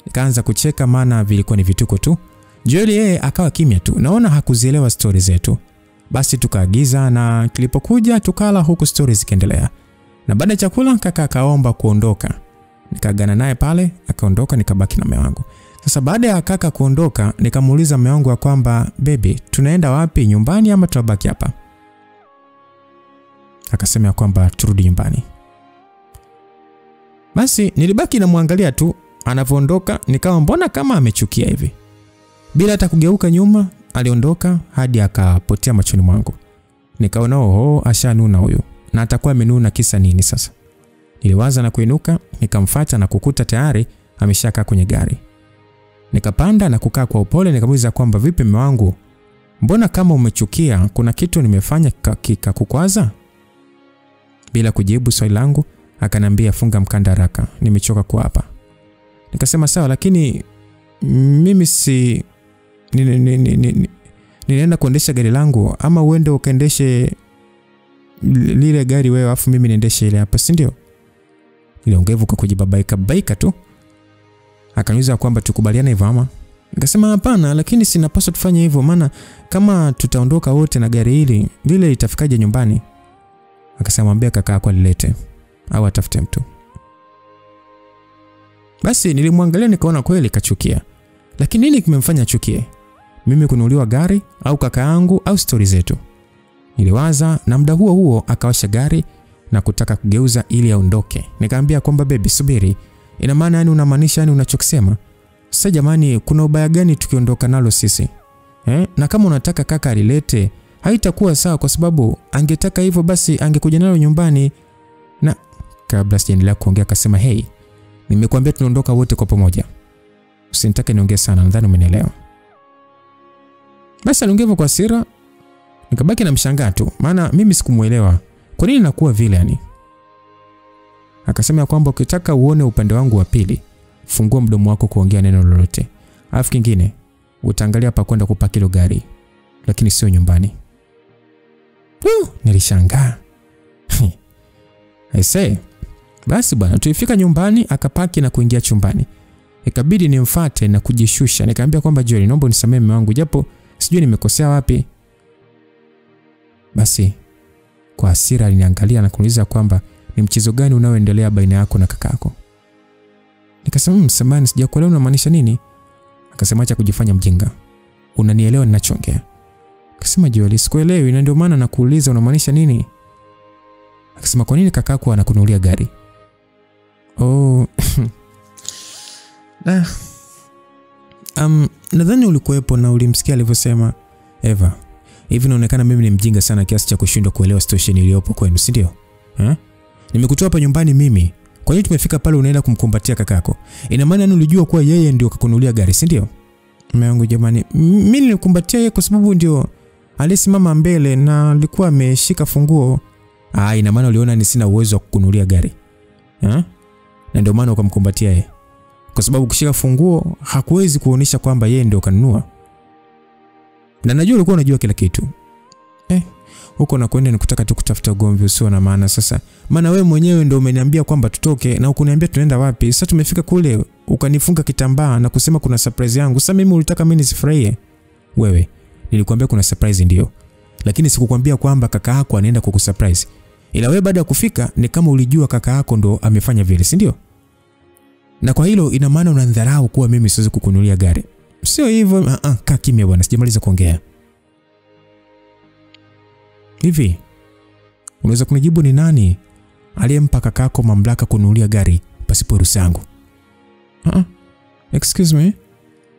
Nikaanza kucheka maana vilikuwa ni vituko tu. Joel yeye akawa kimya tu, naona hakuzielewa story zetu. Basi tukaagiza na kilipokuja tukala huku stories zikiendelea. Na baada ya chakula kaka akaomba kuondoka. Nikaagana naye pale, akaondoka, nikabaki na mume wangu. Sasa baada ya kaka kuondoka, nikamuuliza mume wangu kwamba baby, tunaenda wapi, nyumbani ama tutabaki hapa? Akasema kwamba turudi nyumbani. Basi nilibaki namwangalia tu anavyoondoka, nikawa mbona kama amechukia hivi. Bila hata kugeuka nyuma, aliondoka hadi akapotea machoni mwangu. Nikaona ashanuna huyu. Na atakuwa amenuna kisa nini sasa? Niliwaza na kuinuka, nikamfuata na kukuta tayari ameshakaa kwenye gari. Nikapanda na kukaa kwa upole, nikamuuliza kwamba vipi mume wangu? Mbona kama umechukia, kuna kitu nimefanya kikakukwaza? Bila kujibu swali langu, akanambia funga mkanda haraka, nimechoka kwa hapa. Nikasema sawa, lakini mimi si ninaenda kuendesha gari langu, ama uende ukaendeshe lile gari wewe afu mimi niendeshe ile hapa, si ndio? Niliongea hivyo kwa kujibabaika tu. Akaniuliza kwamba tukubaliane hivyo ama. Nikasema hapana, lakini sinapaswa tufanye hivyo maana kama tutaondoka wote na gari hili, vile itafikaje nyumbani? Akasema mwambie kaka yako alilete au atafute mtu. Basi nilimwangalia nikaona kweli kachukia. Lakini nini kimemfanya achukie? Mimi kununuliwa gari au kaka yangu au stori zetu? Niliwaza, na muda huo akawasha gari na kutaka kugeuza ili aondoke. Nikamwambia kwamba baby subiri. Ina maana yani unamaanisha yani unachokisema? Sasa jamani, kuna ubaya gani tukiondoka nalo sisi? Na kama unataka kaka alilete, haitakuwa sawa kwa sababu angetaka hivyo basi angekuja nalo nyumbani. Na kabla sijaendelea kuongea akasema, "Hey, nimekuambia tunaondoka wote kwa pamoja. Usinitake niongee sana, nadhani umenielewa." Basi aliongea kwa hasira. Nikabaki na mshangaa tu, maana mimi sikumuelewa. Kwa nini nakuwa vile yani? Akasema kwamba ukitaka uone upande wangu wa pili, fungua mdomo wako kuongea neno lolote. Alafu kingine, utaangalia pa kwenda kupaki ile gari, lakini sio nyumbani. Nilishangaa. I say, basi bwana, tulifika nyumbani, akapaki na kuingia chumbani. Ikabidi nimfuate na kujishusha. Nikamwambia kwamba Joel, naomba unisamehe mume wangu japo sijui nimekosea wapi. Basi kwa hasira aliniangalia na kuniuliza kwamba ni mchezo gani unaoendelea baina yako na kakako. Nikasema samahani, sijakuelewa unamaanisha nini? Akasema acha kujifanya mjinga. Unanielewa ninachoongea? Akasema Joel, sikuelewi na ndio maana nakuuliza unamaanisha nini? Akasema kwa nini kakako anakununulia gari? Oh. Nadhani ulikuwepo na ulimsikia alivyosema. Eva, hivi inaonekana mimi ni mjinga sana kiasi cha kushindwa kuelewa situation iliyopo kwenu, si ndio? Nimekutoa hapa nyumbani mimi. Kwa nini tumefika pale unaenda kumkumbatia kakako? Ina maana ulijua kuwa yeye ndio kakununulia gari, si ndio? Mume wangu jamani, mimi nilikumbatia yeye kwa sababu ndio alisimama mbele na alikuwa ameshika funguo. Ina maana uliona ni sina uwezo wa kukununulia gari. Na ndio maana ukamkumbatia yeye. Kwa sababu kushika funguo hakuwezi kuonesha kwamba yeye ndio kanunua. Na najua ulikuwa unajua kila kitu. Huko na kwenda nikutaka tu kutafuta ugomvi usio na maana sasa. Maana wewe mwenyewe ndio umeniambia kwamba tutoke na ukuniambia tunaenda wapi. Sasa tumefika kule ukanifunga kitambaa na kusema kuna surprise yangu. Sasa mimi ulitaka mimi nisifurahie? Wewe, nilikwambia kuna surprise ndio. Lakini sikukwambia kwamba kaka yako anaenda kukusurprise. Ila wewe baada ya kufika ni kama ulijua kaka yako ndo amefanya vile, si ndio? Na kwa hilo ina maana unadharau kuwa mimi siwezi kukununulia gari. Sio hivyo, kaa kimya bwana, sijamaliza kuongea. Hivi unaweza kunijibu ni nani aliyempa kakako mamlaka kununulia gari pasipo ruhusa yangu? Excuse me?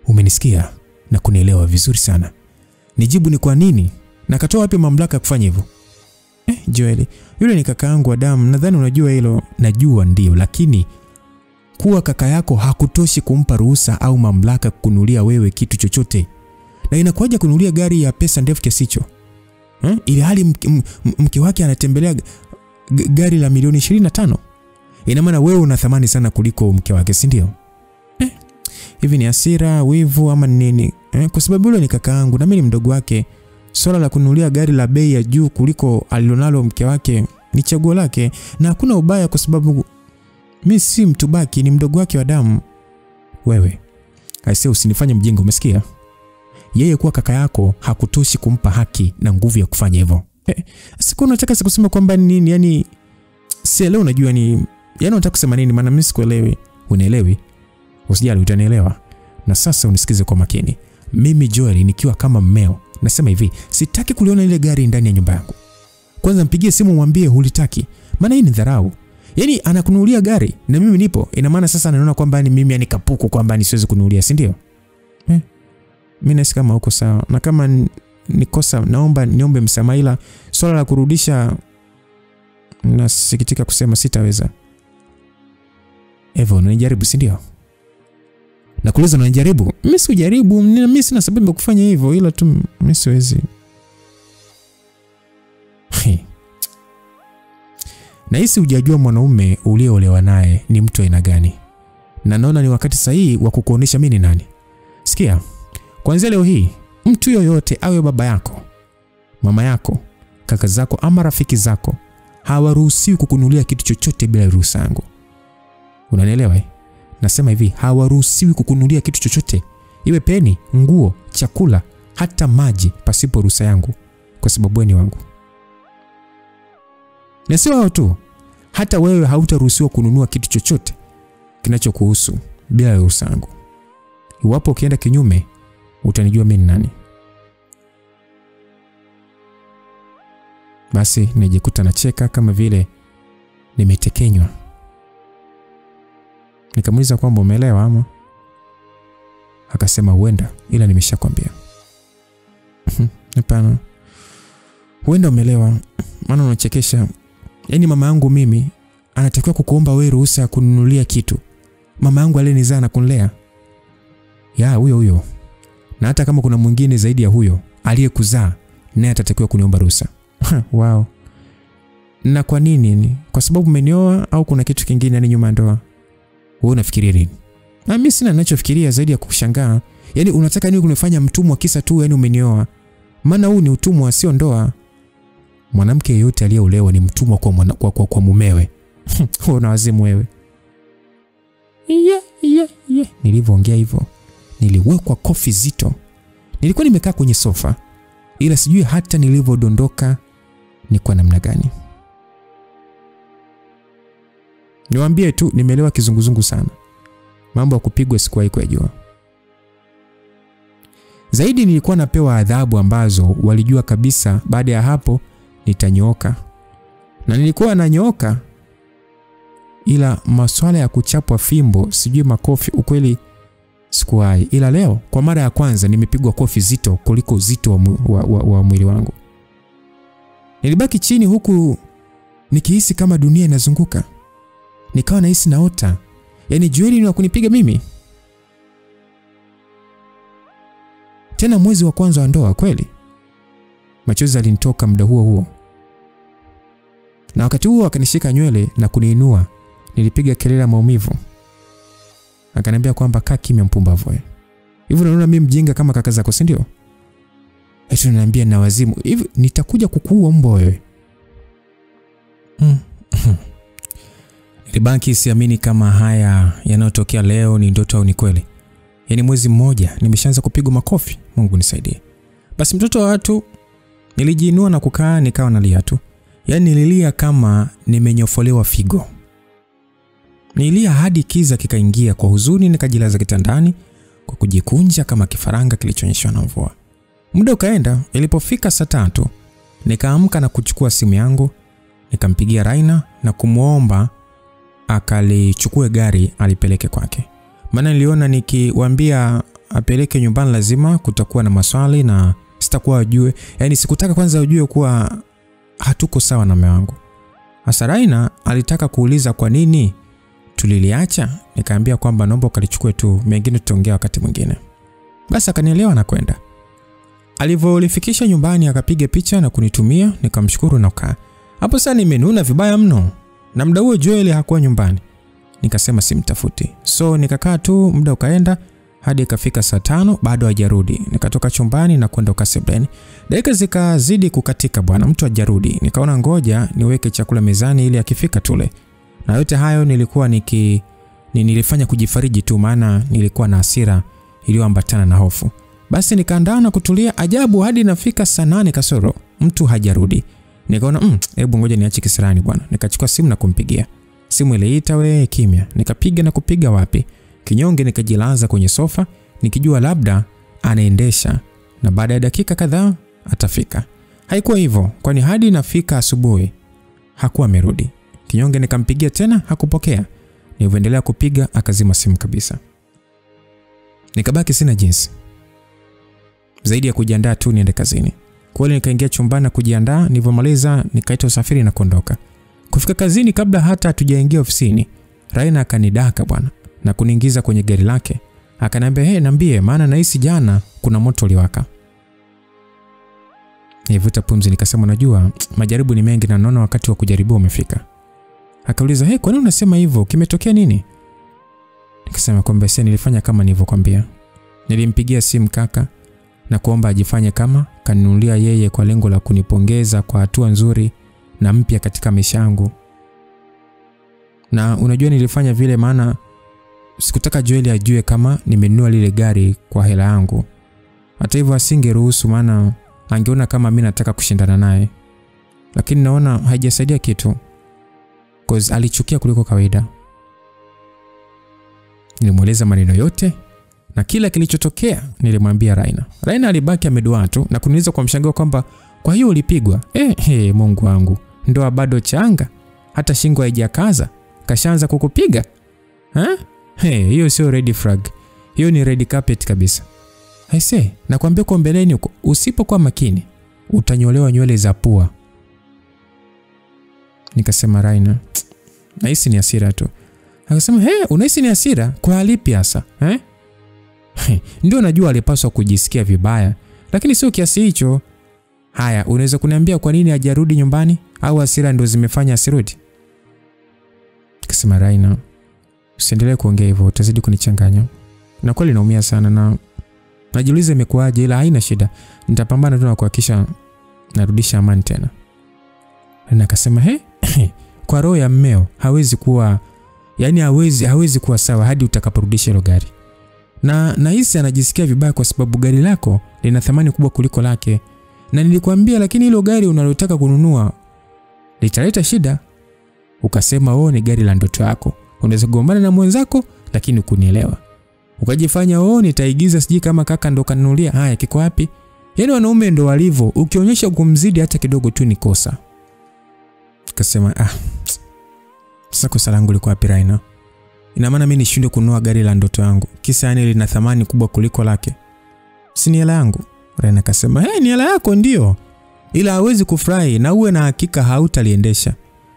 Umenisikia na kunielewa vizuri sana. Nijibu ni kwa nini? Na katoa wapi mamlaka kufanya hivyo? Joel, yule ni kaka yangu wa damu, nadhani unajua hilo. Najua ndio, lakini kuwa kaka yako hakutoshi kumpa ruhusa au mamlaka kununulia wewe kitu chochote. Na inakuwaje kununulia gari ya pesa ndefu kiasi hicho? Ili hali mke wake anatembelea gari la milioni 25. Ina maana wewe una thamani sana kuliko mke wake, si ndio? Hivi ni hasira, wivu ama nini? Kwa sababu yule ni kaka yangu na mimi ni mdogo wake. Swala la kununulia gari la bei ya juu kuliko alilonalo mke wake ni chaguo lake na hakuna ubaya kwa sababu mimi si mtu baki, ni mdogo wake wa damu. Wewe, aisee usinifanye mjinga, umesikia? Yeye kuwa kaka yako hakutoshi kumpa haki na nguvu ya kufanya hivyo. Siku unataka sikusema kwamba nini yani sielewi unajua ni yani unataka kusema nini maana mimi sikuelewi. Unielewi? Usijali utanielewa. Na sasa unisikize kwa makini. Mimi Joel nikiwa kama mmeo nasema hivi, sitaki kuliona ile gari ndani ya nyumba yangu. Kwanza mpigie simu mwambie hulitaki. Maana hii ni dharau. Yaani anakununulia gari na mimi nipo. Ina maana sasa anaona kwamba ni mimi kapuku kwamba siwezi kununulia, si ndio? Mimi nasi kama uko sawa. Na kama nikosa naomba niombe msamaha, ila swala la kurudisha nasikitika kusema sitaweza. Evo, unajaribu si ndio? Nakuuliza unajaribu? Mimi sijaribu, mimi sina sababu ya kufanya hivyo, ila tu mimi siwezi. Na hisi hujajua mwanaume uliolewa naye ni mtu aina gani. Na naona ni wakati sahihi wa kukuonesha mimi ni nani. Sikia, kuanzia leo hii mtu yoyote awe baba yako, mama yako, kaka zako ama rafiki zako hawaruhusiwi kukununulia kitu chochote bila ruhusa yangu. Unanielewa? Nasema hivi, hawaruhusiwi kukununulia kitu chochote, iwe peni, nguo, chakula, hata maji pasipo ruhusa yangu, kwa sababu wewe ni wangu. Na sio hao tu, hata wewe hautaruhusiwa kununua kitu chochote kinachokuhusu bila ruhusa yangu. Iwapo ukienda kinyume, utanijua mimi ni nani. Basi nijikuta nacheka kama vile nimetekenywa. Nikamuuliza kwamba umeelewa ama? Akasema huenda, ila nimeshakwambia. Hapana. Huenda umeelewa, maana unachekesha. Yaani mama yangu mimi anatakiwa kukuomba wewe ruhusa ya kununulia kitu. Mama yangu alinizaa na kunilea. Ya huyo. Na hata kama kuna mwingine zaidi ya huyo aliyekuzaa, naye atatakiwa kuniomba ruhusa. Wow. Na kwa nini? Kwa sababu umenioa au kuna kitu kingine nyuma ya ndoa? Wewe unafikiria nini? Na mimi sina ninachofikiria zaidi ya kukushangaa. Yaani unataka nini kunifanya mtumwa kisa tu yaani umenioa? Maana huu ni utumwa, sio ndoa. Mwanamke yeyote aliyeolewa ni mtumwa kwa mumewe. Una wazimu wewe. Yeah. Nilivyoongea hivyo, niliwekwa kofi zito. Nilikuwa nimekaa kwenye sofa, ila sijui hata nilivyodondoka ni kwa namna gani. Niwaambie tu nimeelewa kizunguzungu sana. Mambo ya kupigwa sikuwahi kujua. Zaidi nilikuwa napewa adhabu ambazo walijua kabisa baada ya hapo nitanyooka. Na nilikuwa nanyooka, ila maswala ya kuchapwa fimbo, sijui makofi, ukweli sikuwahi. Ila leo kwa mara ya kwanza nimepigwa kofi zito kuliko uzito wa mwili wangu. Nilibaki chini huku nikihisi kama dunia inazunguka. Nikawa nahisi naota. Yaani Joeli ni wa kunipiga mimi. Tena mwezi wa kwanza wa ndoa kweli. Machozi yalinitoka muda huo. Na wakati huo akanishika nywele na kuniinua. Nilipiga kelele ya maumivu. Akaniambia kwamba kaa kimya mpumbavu wewe. Hivi unaona mimi mjinga kama kaka zako, si ndio? Eti unaniambia na wazimu. Hivi nitakuja kukuua mbwa wewe. Nilibaki siamini kama haya yanayotokea leo ni ndoto au ni kweli. Yaani mwezi mmoja nimeshaanza kupigwa makofi. Mungu nisaidie. Basi mtoto wa watu, nilijiinua na kukaa nikawa nalia tu. Yaani nililia kama nimenyofolewa figo. Nilia hadi kiza kikaingia. Kwa huzuni nikajilaza kitandani kwa kujikunja kama kifaranga kilichonyeshwa na mvua. Muda ukaenda. Ilipofika saa 3 nikaamka na kuchukua simu yangu, nikampigia Raina na kumuomba akalichukue gari alipeleke kwake. Maana niliona nikiwaambia apeleke nyumbani lazima kutakuwa na maswali na sitakuwa ajue. Yaani sikutaka kwanza ujue kuwa hatuko sawa na mume wangu. Hasa Raina alitaka kuuliza kwa nini tuliliacha. Nikaambia kwamba naomba ukalichukue tu, mengine tutaongea wakati mwingine. Basi akanielewa na kwenda. Alivyolifikisha nyumbani akapiga picha na kunitumia, nikamshukuru na kukaa. Hapo sasa nimenuna vibaya mno. Na muda huo Joel hakuwa nyumbani. Nikasema simtafuti. So nikakaa tu, muda ukaenda hadi ikafika saa 5 bado hajarudi. Nikatoka chumbani na kwenda ukasebeni. Dakika zikazidi kukatika bwana, mtu hajarudi. Nikaona ngoja niweke chakula mezani ili akifika tule. Na yote hayo nilikuwa nilifanya kujifariji tu, maana nilikuwa na hasira iliyoambatana na hofu. Basi nikaandaa na kutulia. Ajabu, hadi nafika saa 8 kasoro mtu hajarudi. Nikaona hebu ngoja niache kisirani bwana. Nikachukua simu na kumpigia. Simu iliita wewe kimya. Nikapiga na kupiga wapi. Kinyonge nikajilaza kwenye sofa nikijua labda anaendesha na baada ya dakika kadhaa atafika. Haikuwa hivyo, kwani hadi nafika asubuhi hakuwa amerudi. Kinyonge nikampigia tena hakupokea. Niliendelea kupiga akazima simu kabisa. Nikabaki sina jinsi zaidi ya kujiandaa tu niende kazini. Kwa hiyo nikaingia chumbani na kujiandaa. Nilipomaliza nikaita usafiri na kuondoka. Kufika kazini kabla hata hatujaingia ofisini, Raina akanidaka bwana na kuniingiza kwenye gari lake. Akaniambia, niambie maana nahisi jana kuna moto uliwaka." Nivuta pumzi nikasema, "Najua majaribu ni mengi na naona wakati wa kujaribu umefika." Akauliza, "Kwa nini unasema hivyo? Kimetokea nini?" Nikasema kwamba nilifanya kama nilivyokuambia. Nilimpigia simu kaka na kuomba ajifanye kama kaninunulia yeye kwa lengo la kunipongeza kwa hatua nzuri na mpya katika maisha yangu. Na unajua nilifanya vile maana sikutaka Joel ajue kama nimenunua lile gari kwa hela yangu. Hata hivyo asingeruhusu maana angeona kama mimi nataka kushindana naye. Lakini naona haijasaidia kitu. Cause alichukia kuliko kawaida. Nilimweleza maneno yote na kila kilichotokea nilimwambia Raina. Raina alibaki ameduaa tu na kuniuliza kwa mshangao kwamba kwa hiyo ulipigwa? Mungu wangu. Ndoa bado changa. Hata shingo haijakaza. Kashaanza kukupiga? Hiyo sio red flag. Hiyo ni red carpet kabisa. Aisee, nakwambia kwa mbeleni huko usipokuwa makini utanyolewa nywele za pua. Nikasema Raina, nahisi ni hasira tu. Akasema, unahisi ni hasira? Kwa lipi hasa? Ndio najua alipaswa kujisikia vibaya, lakini sio kiasi hicho. Haya, unaweza kuniambia kwa nini hajarudi nyumbani au hasira ndio zimefanya asirudi? Akasema Raina, usiendelee kuongea hivyo, utazidi kunichanganya. Na kweli naumia sana na najiuliza imekuaje, ila haina shida. Nitapambana tu na kuhakikisha narudisha amani tena. Na akasema, kwa roho ya mmeo hawezi kuwa, yani hawezi kuwa sawa hadi utakaporudisha hilo gari. Na nahisi anajisikia vibaya kwa sababu gari lako lina thamani kubwa kuliko lake. Na nilikwambia lakini hilo gari unalotaka kununua litaleta shida. Ukasema ni gari la ndoto yako. Unaweza kugombana na mwenzako lakini kunielewa. Ukajifanya nitaigiza siji kama kaka ndo kanunulia. Haya kiko wapi? Yaani wanaume ndo walivyo, ukionyesha kumzidi hata kidogo tu ni kosa. Akasema sasa kosa langu liko wapi Raina? Ina maana mimi nishinde kununua gari la ndoto yangu kisa yani lina thamani kubwa kuliko lake? Si ni hela yangu? Raina akasema ni hela yako ndio, ila hawezi kufurahi na uwe na hakika hautaliendesha.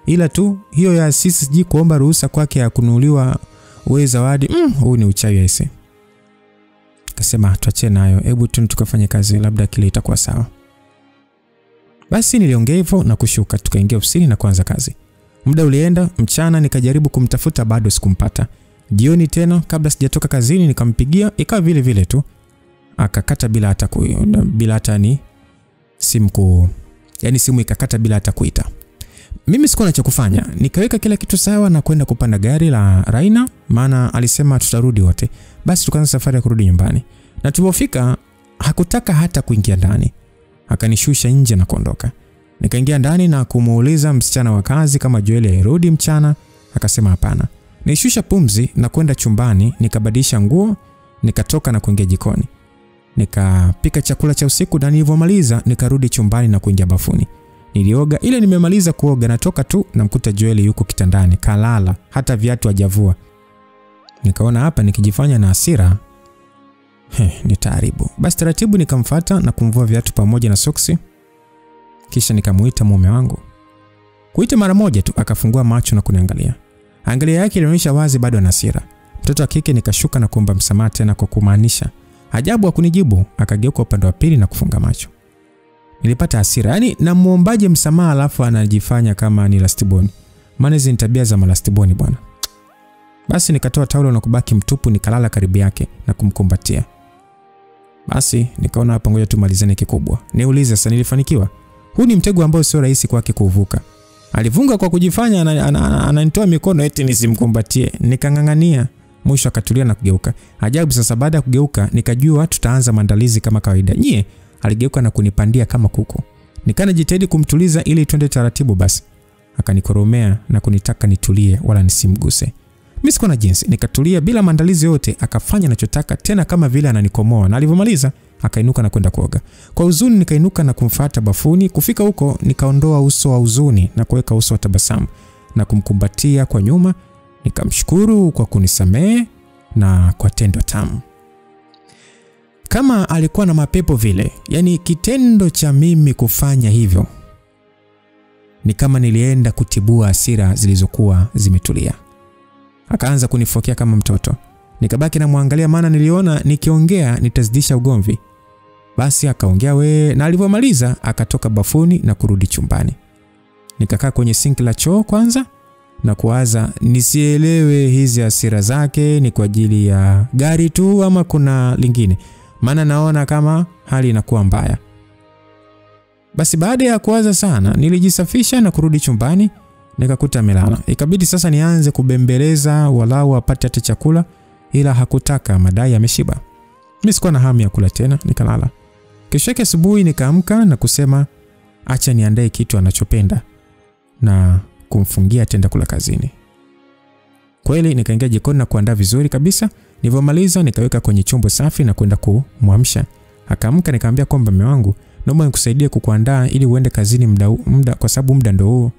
Ila tu hiyo ya sisi siji kuomba ruhusa kwake ya kununuliwa wewe zawadi, huu ni uchawi aise. Akasema tuache nayo, hebu tukafanye kazi labda kile itakuwa sawa. Basi niliongea hivyo na kushuka, tukaingia ofisini na kuanza kazi. Muda ulienda, mchana nikajaribu kumtafuta bado sikumpata. Jioni tena kabla sijatoka kazini nikampigia, ikawa vile vile tu. Akakata bila hata ni simu yani simu ikakata bila hata kuita. Mimi sikuwa na cha kufanya, nikaweka kila kitu sawa na kwenda kupanda gari la Raina maana alisema tutarudi wote. Basi tukaanza safari ya kurudi nyumbani. Na tulipofika hakutaka hata kuingia ndani. Akanishusha nje na kuondoka. Nikaingia ndani na kumuuliza msichana wa kazi kama Joel airudi mchana. Akasema hapana. Nishusha pumzi na kwenda chumbani, nikabadilisha nguo, nikatoka na kuingia jikoni. Nikapika chakula cha usiku na nilipomaliza nikarudi chumbani na kuingia bafuni. Nilioga, ile nimemaliza kuoga natoka tu na mkuta Joel yuko kitandani kalala, hata viatu hajavua. Nikaona hapa nikijifanya na hasira nitaharibu. Basi taratibu nikamfuata na kumvua viatu pamoja na soksi. Kisha nikamuita mume wangu. Kuita mara moja tu akafungua macho na kuniangalia. Angalia yake ilionyesha wazi bado ana hasira. Mtoto wa kike nikashuka na kuomba msamaha tena kwa kumaanisha. Ajabu hakunijibu, akageuka upande wa pili na kufunga macho. Nilipata hasira, yani namuombaje msamaha alafu anajifanya kama ni lastiboni. Maana hizi ni tabia za malastiboni bwana. Basi nikatoa taulo na kubaki mtupu, nikalala karibu yake na kumkumbatia. Basi nikaona hapa ngoja tumalizane kikubwa. Niulize sasa nilifanikiwa? Huu ni mtego ambao sio rahisi kwake kuvuka. Alivunga kwa kujifanya ananitoa mikono eti nisimkumbatie. Nikangangania, mwisho akatulia na kugeuka. Ajabu sasa baada ya kugeuka nikajua tutaanza maandalizi kama kawaida. Nyie, aligeuka na kunipandia kama kuku. Nikana jitahidi kumtuliza ili twende taratibu basi. Akanikoromea na kunitaka nitulie wala nisimguse. Mimi sikuwa na jinsi, nikatulia bila maandalizi yote, akafanya anachotaka tena kama vile ananikomoa. Na alipomaliza akainuka na kwenda kuoga. Kwa huzuni nikainuka na kumfuata bafuni. Kufika huko nikaondoa uso wa huzuni na kuweka uso wa tabasamu na kumkumbatia kwa nyuma. Nikamshukuru kwa kunisamehe na kwa tendo tamu. Kama alikuwa na mapepo vile, yani kitendo cha mimi kufanya hivyo ni kama nilienda kutibua hasira zilizokuwa zimetulia. Akaanza kunifokea kama mtoto. Nikabaki na muangalia maana niliona nikiongea nitazidisha ugomvi. Basi akaongea na alipomaliza akatoka bafuni na kurudi chumbani. Nikakaa kwenye sinki la choo kwanza na kuwaza nisielewe hizi hasira zake ni kwa ajili ya gari tu ama kuna lingine. Maana naona kama hali inakuwa mbaya. Basi baada ya kuwaza sana nilijisafisha na kurudi chumbani. nikakuta amelala. Ikabidi sasa nianze kubembeleza walau apate hata chakula, ila hakutaka, madai ameshiba. Mimi sikuwa na hamu ya kula tena, nikalala. Kesho yake asubuhi nikaamka na kusema acha niandae kitu anachopenda na kumfungia atenda kula kazini. Kweli nikaingia jikoni na kuandaa vizuri kabisa. Nilipomaliza nikaweka kwenye chombo safi na kwenda kumwamsha. Akaamka, nikamwambia kwamba mume wangu, naomba nikusaidie kukuandaa ili uende kazini muda kwa sababu muda ndio huo.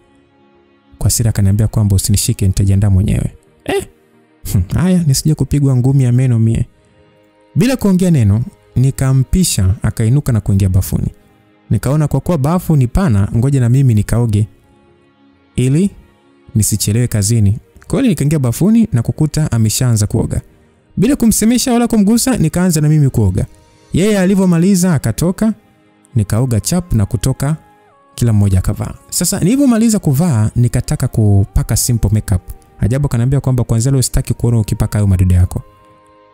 Kwa siri akaniambia kwamba usinishike, nitajiandaa mwenyewe. Haya, nisije kupigwa ngumi ya meno mie. Bila kuongea neno, nikampisha akainuka na kuingia bafuni. Nikaona kwa kuwa bafu ni pana, ngoja na mimi nikaoge ili nisichelewe kazini. Kweli nikaingia bafuni na kukuta ameshaanza kuoga. Bila kumsemesha wala kumgusa, nikaanza na mimi kuoga. Yeye alivyomaliza akatoka, nikaoga chap na kutoka, kila mmoja akavaa. Sasa nilipomaliza kuvaa, nikataka kupaka simple makeup. Ajabu akaniambia kwamba kwanza leo sitaki kuona ukipaka hayo madude yako.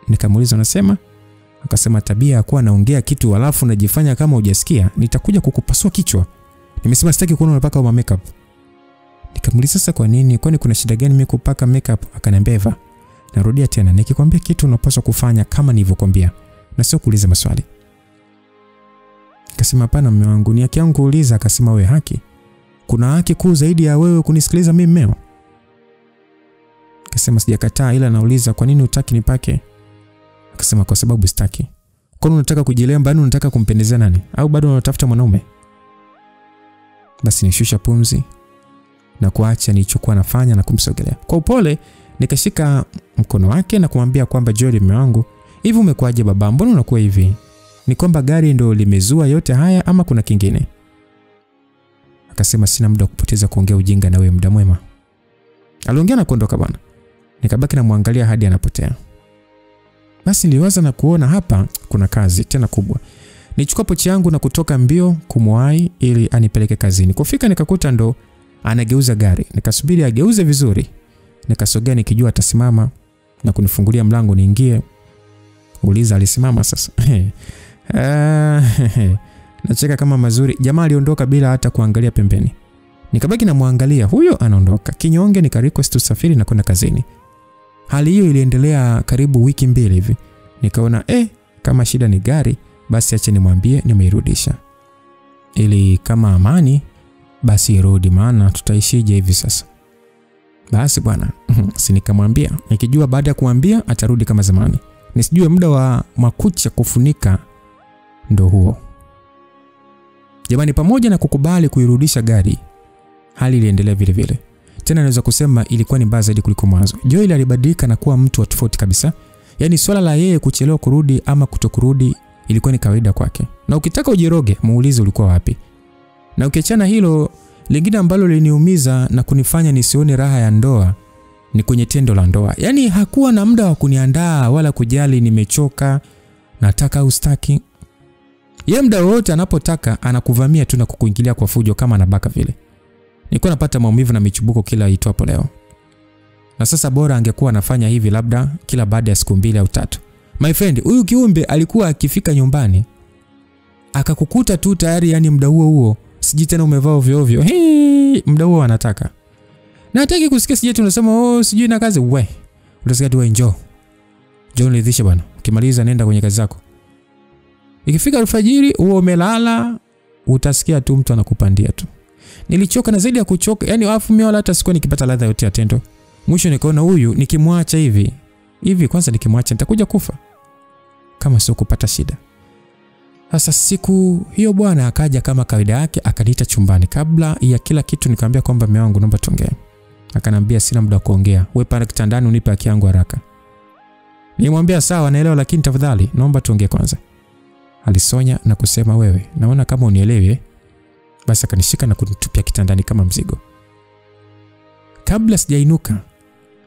Nikamuuliza unasema? Akasema tabia ya kuwa naongea kitu alafu najifanya kama hujasikia, nitakuja kukupasua kichwa. Nimesema sitaki kuona unapaka hayo makeup. Nikamuuliza sasa kwa nini? Kwani kuna shida gani mimi kupaka makeup? Akaniambia Eva, narudia tena, nikikwambia kitu unapaswa kufanya kama nilivyokuambia na sio kuuliza maswali. Akasema hapana mume wangu, ni haki yangu kuuliza. Akasema wewe haki? Kuna haki kuu zaidi ya wewe kunisikiliza mimi mmeo? Akasema sijakataa, ila nauliza kwa nini hutaki nipake? Akasema kwa sababu sitaki. Kwani unataka kujilemba, bado unataka kumpendeza nani? Au bado unatafuta mwanaume? Basi nishusha pumzi na kuacha nilichokuwa nafanya na kumsogelea. Kwa upole nikashika mkono wake na kumwambia kwamba Joel mume wangu, hivi umekuaje baba? Mbona unakuwa hivi? Ni kwamba gari ndio limezua yote haya ama kuna kingine? Akasema sina muda kupoteza kuongea ujinga na wewe, muda mwema. Aliongea na kuondoka bwana. Nikabaki na muangalia hadi anapotea. Basi niliwaza na kuona hapa kuna kazi tena kubwa. Nichukua pochi yangu na kutoka mbio kumwahi ili anipeleke kazini. Kufika nikakuta ndo anageuza gari. Nikasubiri ageuze vizuri. Nikasogea nikijua atasimama na kunifungulia mlango niingie. Uliza alisimama sasa. Nacheka kama mazuri. Jamaa aliondoka bila hata kuangalia pembeni. Nikabaki na muangalia huyo anaondoka. Kinyonge nikarequest usafiri na kwenda kazini. Hali hiyo iliendelea karibu wiki mbili hivi. Nikaona kama shida ni gari, basi acha nimwambie nimeirudisha. Ili kama amani basi irudi, maana tutaishije hivi sasa. Basi bwana, si nikamwambia, nikijua baada ya kuambia atarudi kama zamani. Nisijue muda wa makucha kufunika ndo huo. Jamani, pamoja na kukubali kuirudisha gari, hali iliendelea vile vile. Tena naweza kusema ilikuwa ni mbaya zaidi kuliko mwanzo. Joel alibadilika na kuwa mtu wa tofauti kabisa. Yaani swala la yeye kuchelewa kurudi ama kutokurudi ilikuwa ni kawaida kwake. Na ukitaka ujiroge, muulize ulikuwa wapi. Na ukiachana hilo, lingine ambalo liniumiza na kunifanya nisione raha ya ndoa ni kwenye tendo la ndoa. Yaani hakuwa na muda wa kuniandaa wala kujali nimechoka, nataka ustaki. Yeye muda wote anapotaka anakuvamia tu na kukuingilia kwa fujo kama anabaka vile. Nilikuwa napata maumivu na michubuko kila itwapo leo. Na sasa bora angekuwa anafanya hivi labda kila baada ya siku 2 au 3. My friend, huyu kiumbe alikuwa akifika nyumbani akakukuta tu tayari, yani muda huo siji tena umevaa ovyo ovyo. Muda huo anataka. Na hataki kusikia sije tunasema sijui na kazi. Utasikia tu njoo. Njoo nilidhisha bwana. Ukimaliza nenda kwenye kazi zako. Ikifika alfajiri huo umelala, utasikia tu mtu anakupandia tu. Nilichoka na zaidi ya kuchoka, yani afu mimi wala hata sikuwa nikipata ladha yote ya tendo. Mwisho nikaona huyu nikimwacha hivi kwanza nikimwacha nitakuja kufa kama sio kupata shida. Sasa siku hiyo bwana akaja kama kawaida yake, akaniita chumbani. Kabla ya kila kitu nikamwambia kwamba mume wangu naomba tuongee. Akanambia sina muda wa kuongea. Wewe pale kitandani unipe haki yangu haraka. Nilimwambia sawa naelewa, lakini tafadhali naomba tuongee kwanza. Alisonya na kusema wewe, naona kama unielewi. Basi akanishika na kunitupia kitandani kama mzigo. Kabla sijainuka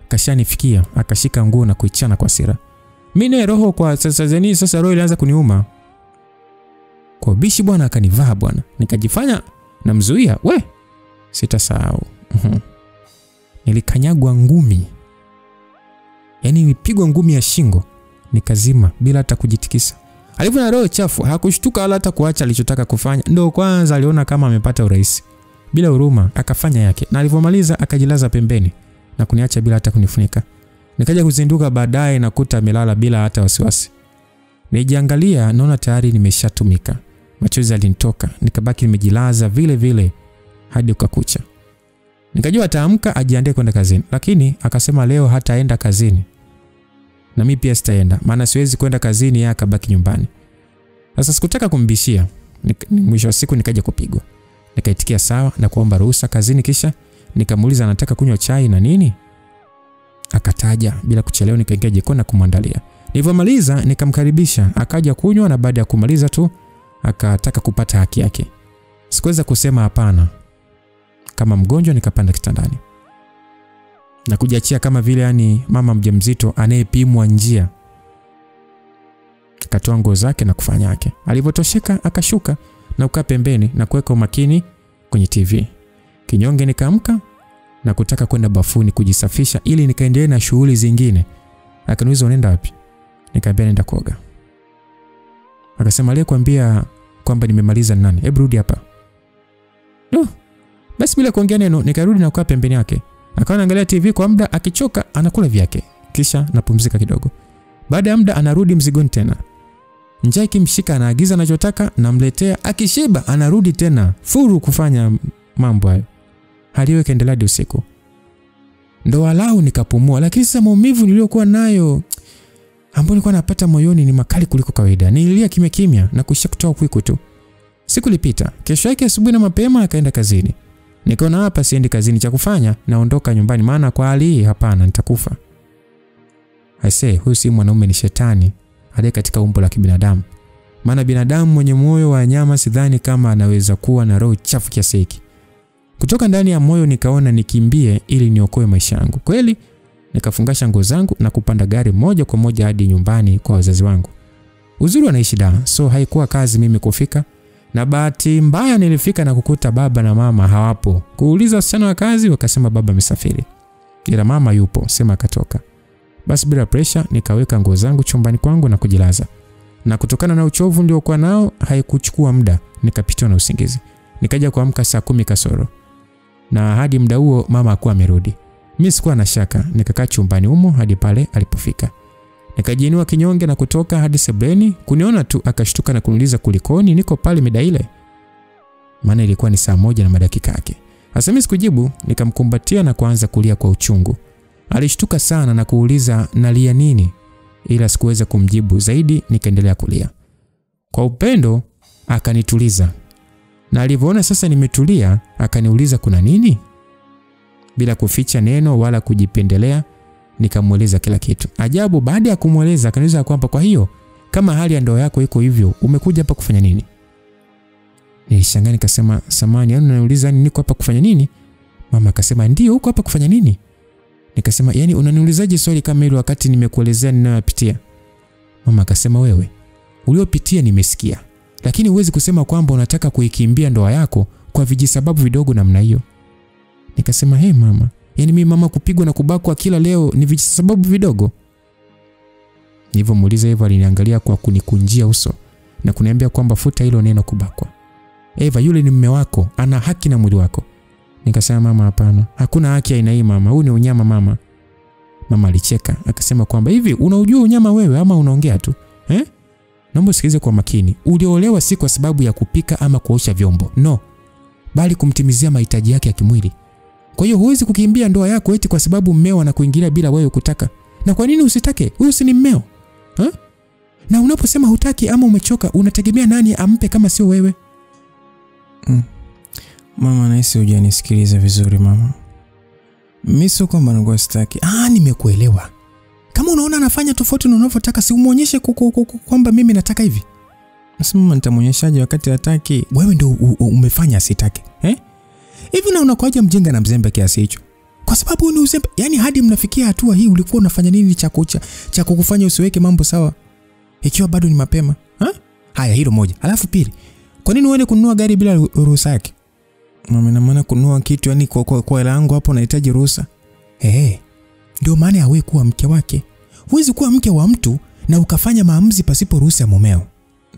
kashanifikia, akashika nguo na kuichana kwa hasira. Mimi na roho kwa sasa roho ilianza kuniuma. Kwa bishi bwana akanivaa bwana. Nikajifanya namzuia, sitasahau. Nilikanyagwa ngumi. Yaani nilipigwa ngumi ya shingo, nikazima bila hata kujitikisa. Alivyo na roho chafu, hakushtuka wala hata kuacha alichotaka kufanya. Ndio kwanza aliona kama amepata urahisi. bila huruma akafanya yake. Na alivyomaliza akajilaza pembeni na kuniacha bila hata kunifunika. Nikaja kuzinduka baadaye na kuta amelala bila hata wasiwasi. Nijiangalia naona tayari nimeshatumika. Machozi yalinitoka, nikabaki nimejilaza vile vile hadi ukakucha. Nikajua ataamka ajiandae kwenda kazini, lakini akasema leo hataenda kazini. Na mimi pia sitaenda, maana siwezi kwenda kazini yeye akabaki nyumbani. Sasa sikutaka kumbishia. Mwisho wa siku nikaja kupigwa. Nikaitikia sawa na kuomba ruhusa kazini, kisha nikamuuliza anataka kunywa chai na nini. Akataja bila kuchelewa. Nikaingia jikoni na kumwandalia. Nilipomaliza nikamkaribisha, akaja kunywa na baada ya kumaliza tu akataka kupata haki yake. Sikuweza kusema hapana. Kama mgonjwa nikapanda kitandani. Na kujiachia kama vile yani mama mjamzito anayepimwa njia. Akatoa nguo zake na kufanya yake. Alipotosheka akashuka na kukaa pembeni na kuweka umakini kwenye TV. Kinyonge nikaamka na kutaka kwenda bafuni kujisafisha ili nikaendelee na shughuli zingine. Akaniuliza unaenda wapi? Nikamwambia naenda kuoga. Akasema aliyekwambia kwamba nimemaliza nani? Hebu rudi hapa. Basi bila kuongea neno nikarudi na kukaa pembeni yake. Akawa anaangalia TV kwa muda, akichoka anakula vyake. Kisha napumzika kidogo. Baada ya muda anarudi mzigoni tena. Njaa ikimshika anaagiza anachotaka namletea, akishiba anarudi tena furu kufanya mambo hayo. Hali hiyo ikaendelea hadi usiku. Ndo walau nikapumua, lakini sasa maumivu niliyokuwa nayo ambayo nilikuwa napata moyoni ni makali kuliko kawaida. Nililia kimya kimya na kuisha kutoa kwiku tu. Siku ilipita. Kesho yake asubuhi na mapema akaenda kazini. Nikaona hapa siendi kazini, cha kufanya naondoka nyumbani, maana kwa hali hii hapana nitakufa. Aisee, huyu si mwanaume, ni shetani aliye katika umbo la kibinadamu. Maana binadamu mwenye moyo wa nyama sidhani kama anaweza kuwa na roho chafu kiasi hiki. Kutoka ndani ya moyo nikaona nikimbie ili niokoe maisha yangu. Kweli nikafungasha nguo zangu na kupanda gari moja kwa moja hadi nyumbani kwa wazazi wangu. Uzuri wanaishi Dar, so haikuwa kazi mimi kufika. Na bahati mbaya nilifika na kukuta baba na mama hawapo. Kuuliza wasichana wa kazi wakasema baba amesafiri. Ila mama yupo, sema akatoka. Basi bila pressure nikaweka nguo zangu chumbani kwangu na kujilaza. Na kutokana na uchovu niliokuwa nao haikuchukua muda nikapitwa na usingizi. Nikaja kuamka saa 10 kasoro. Na hadi muda huo mama hakuwa amerudi. Mimi sikuwa na shaka, nikakaa chumbani humo hadi pale alipofika. Nikajiinua kinyonge na kutoka hadi sebuleni. Kuniona tu akashtuka na kuniuliza kulikoni niko pale mida ile. Maana ilikuwa ni saa 1 na madakika yake. Sasa mimi sikujibu, nikamkumbatia na kuanza kulia kwa uchungu. Alishtuka sana na kuuliza nalia nini, ila sikuweza kumjibu zaidi, nikaendelea kulia. Kwa upendo akanituliza. Na alivyoona sasa nimetulia, akaniuliza kuna nini? Bila kuficha neno wala kujipendelea, nikamueleza kila kitu. Ajabu, baada ya kumueleza akaniuliza kwamba kwa hiyo kama hali ya ndoa yako iko hivyo, umekuja hapa kufanya nini? Nilishangaa nikasema, samani, yani unaniuliza niko hapa kufanya nini? Mama akasema, ndio uko hapa kufanya nini? Nikasema, yani unaniulizaje swali kama hilo wakati nimekuelezea ninayopitia? Mama akasema, wewe uliopitia nimesikia, lakini huwezi kusema kwamba unataka kuikimbia ndoa yako kwa vijisababu vidogo namna hiyo. Nikasema, hey mama, yani mimi mama kupigwa na kubakwa kila leo ni vijisababu vidogo? Nilivyomuuliza hivyo aliniangalia kwa kunikunjia uso na kuniambia kwamba futa hilo neno kubakwa. Eva, yule ni mume wako, ana haki na mwili wako. Nikasema, mama hapana, hakuna haki aina hii mama, huu ni unyama mama. Mama alicheka, akasema kwamba hivi unaujua unyama wewe ama unaongea tu? Naomba usikilize kwa makini. Uliolewa si kwa sababu ya kupika ama kuosha vyombo. No. Bali kumtimizia mahitaji yake ya kimwili. Kwa hiyo huwezi kukimbia ndoa yako eti kwa sababu mmeo anakuingilia bila wewe kutaka. Na kwa nini usitake? Huyo si ni mmeo. Na unaposema hutaki ama umechoka, unategemea nani ampe kama sio wewe? Mama, nahisi hujanisikiliza vizuri mama. Mimi sio kwamba nangu sitaki. Nimekuelewa. Kama unaona anafanya tofauti na unavyotaka, si umuonyeshe kwamba mimi nataka hivi. Nasema mama, nitamuonyeshaje wakati hataki? Wewe ndio umefanya asitaki. Hivi na unakuaje mjinga na mzembe kiasi hicho? Kwa sababu ni uzembe. Yaani hadi mnafikia hatua hii, ulikuwa unafanya nini cha kukufanya usiweke mambo sawa ikiwa bado ni mapema? Haya, hilo moja. Alafu pili, kwa nini uende kununua gari bila ruhusa yake? Mama, na maana kununua kitu yani kwa hela yangu hapo nahitaji ruhusa. Ndio maana ya wewe kuwa mke wake. Huwezi kuwa mke wa mtu na ukafanya maamuzi pasipo ruhusa ya mumeo.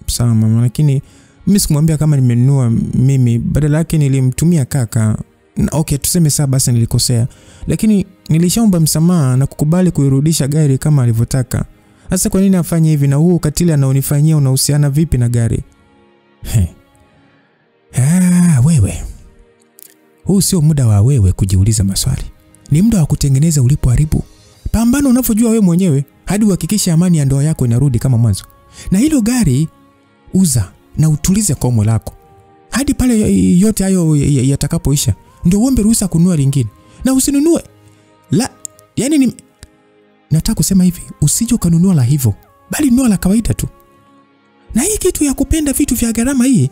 Sawa mama, lakini Mimi sikumwambia kama nimenunua mimi, badala yake nilimtumia kaka. Okay, tuseme sawa basi nilikosea. Lakini nilishaomba msamaha na kukubali kuirudisha gari kama alivyotaka. Sasa kwa nini afanye hivi, na huo ukatili anaonifanyia unahusiana vipi na gari? Wewe. Huu sio muda wa wewe kujiuliza maswali. Ni muda wa kutengeneza ulipoharibu. Pambana unavyojua wewe mwenyewe hadi uhakikishe amani ya ndoa yako inarudi kama mwanzo. Na hilo gari uza na utulize komo lako hadi pale yote hayo yatakapoisha, ndio uombe ruhusa kununua lingine. Na usinunue la, yani nataka kusema hivi, usije ukanunua la hivyo, bali nunua la kawaida tu. Na hii kitu ya kupenda vitu vya gharama hii,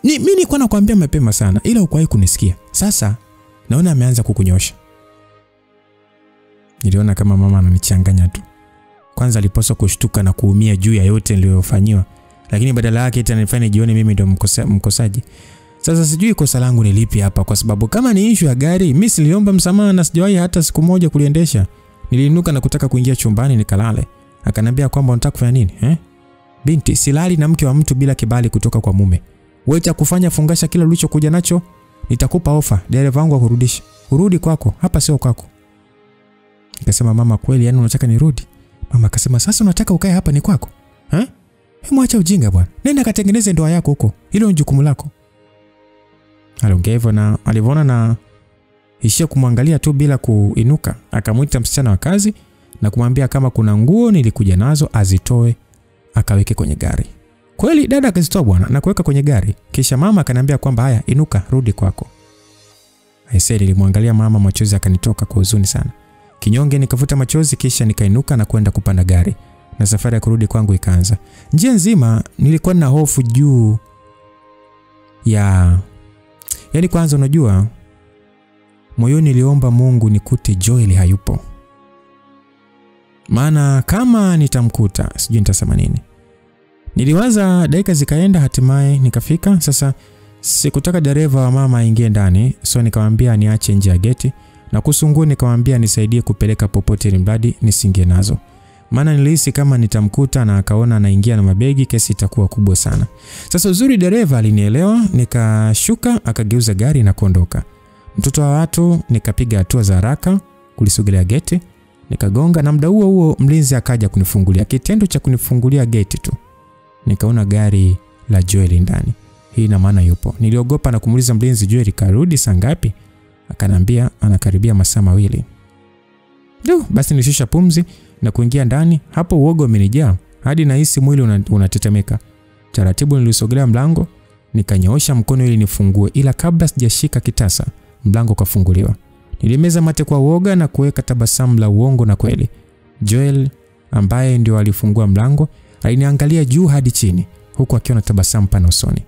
mimi nilikuwa nakwambia mapema sana, ila hukuwahi kunisikia. Sasa naona ameanza kukunyosha. Niliona kama mama ananichanganya tu. Kwanza alipaswa kushtuka na kuumia juu ya yote niliyofanywa, lakini badala yake eti ananifanya jione mimi ndio mkosaji. Sasa sijui kosa langu ni lipi hapa, kwa sababu kama ni issue ya gari, mimi niliomba msamaha na sijawahi hata siku moja kuliendesha. Niliinuka na kutaka kuingia chumbani nikalale. Akaniambia kwamba unataka kufanya nini? Binti, silali na mke wa mtu bila kibali kutoka kwa mume. Wewe cha kufanya fungasha kila ulichokuja nacho, nitakupa ofa, dereva wangu akurudishe. Urudi kwako, hapa sio kwako. Nikasema mama kweli, yani unataka nirudi? Mama akasema sasa unataka ukae hapa ni kwako? Mwacha ujinga bwana. Nenda katengeneze ndoa yako huko. Hilo ni jukumu lako. Aliongea hivyo na alivyoona na ishia kumwangalia tu bila kuinuka, akamuita msichana wa kazi na kumwambia kama kuna nguo nilikuja nazo azitoe akaweke kwenye gari. Kweli dada akazitoa bwana na kuweka kwenye gari. Kisha mama akaniambia kwamba haya, inuka rudi kwako. Aisee, nilimwangalia mama, machozi akanitoka kwa huzuni sana. Kinyonge nikavuta machozi, kisha nikainuka na kwenda kupanda gari. Na safari ya kurudi kwangu ikaanza. Njia nzima nilikuwa na hofu juu ya, yani kwanza unajua, moyoni niliomba Mungu nikute Joel hayupo. Maana kama nitamkuta sijui nitasema nini. Niliwaza, dakika zikaenda, hatimaye nikafika. Sasa sikutaka dereva wa mama aingie ndani, so nikamwambia niache nje ya geti, na kusungua nikamwambia nisaidie kupeleka popote ili mradi nisingie nazo. Maana nilihisi kama nitamkuta na akaona anaingia na mabegi, kesi itakuwa kubwa sana. Sasa uzuri dereva alinielewa, nikashuka akageuza gari na kuondoka. Mtoto wa watu nikapiga hatua za haraka kulisogelea geti, nikagonga, na muda huo mlinzi akaja kunifungulia. Kitendo cha kunifungulia geti tu nikaona gari la Joel ndani. Hii ina maana yupo. Niliogopa na kumuuliza mlinzi, Joel karudi saa ngapi? Akanambia anakaribia masaa 2. Basi nilishusha pumzi na kuingia ndani. Hapo uoga umenijaa hadi nahisi mwili unatetemeka. Taratibu nilisogelea mlango, nikanyoosha mkono ili nifungue, ila kabla sijashika kitasa mlango kafunguliwa. Nilimeza mate kwa uoga na kuweka tabasamu la uongo, na kweli Joel ambaye ndio alifungua mlango aliniangalia juu hadi chini huku akiwa na tabasamu pana usoni.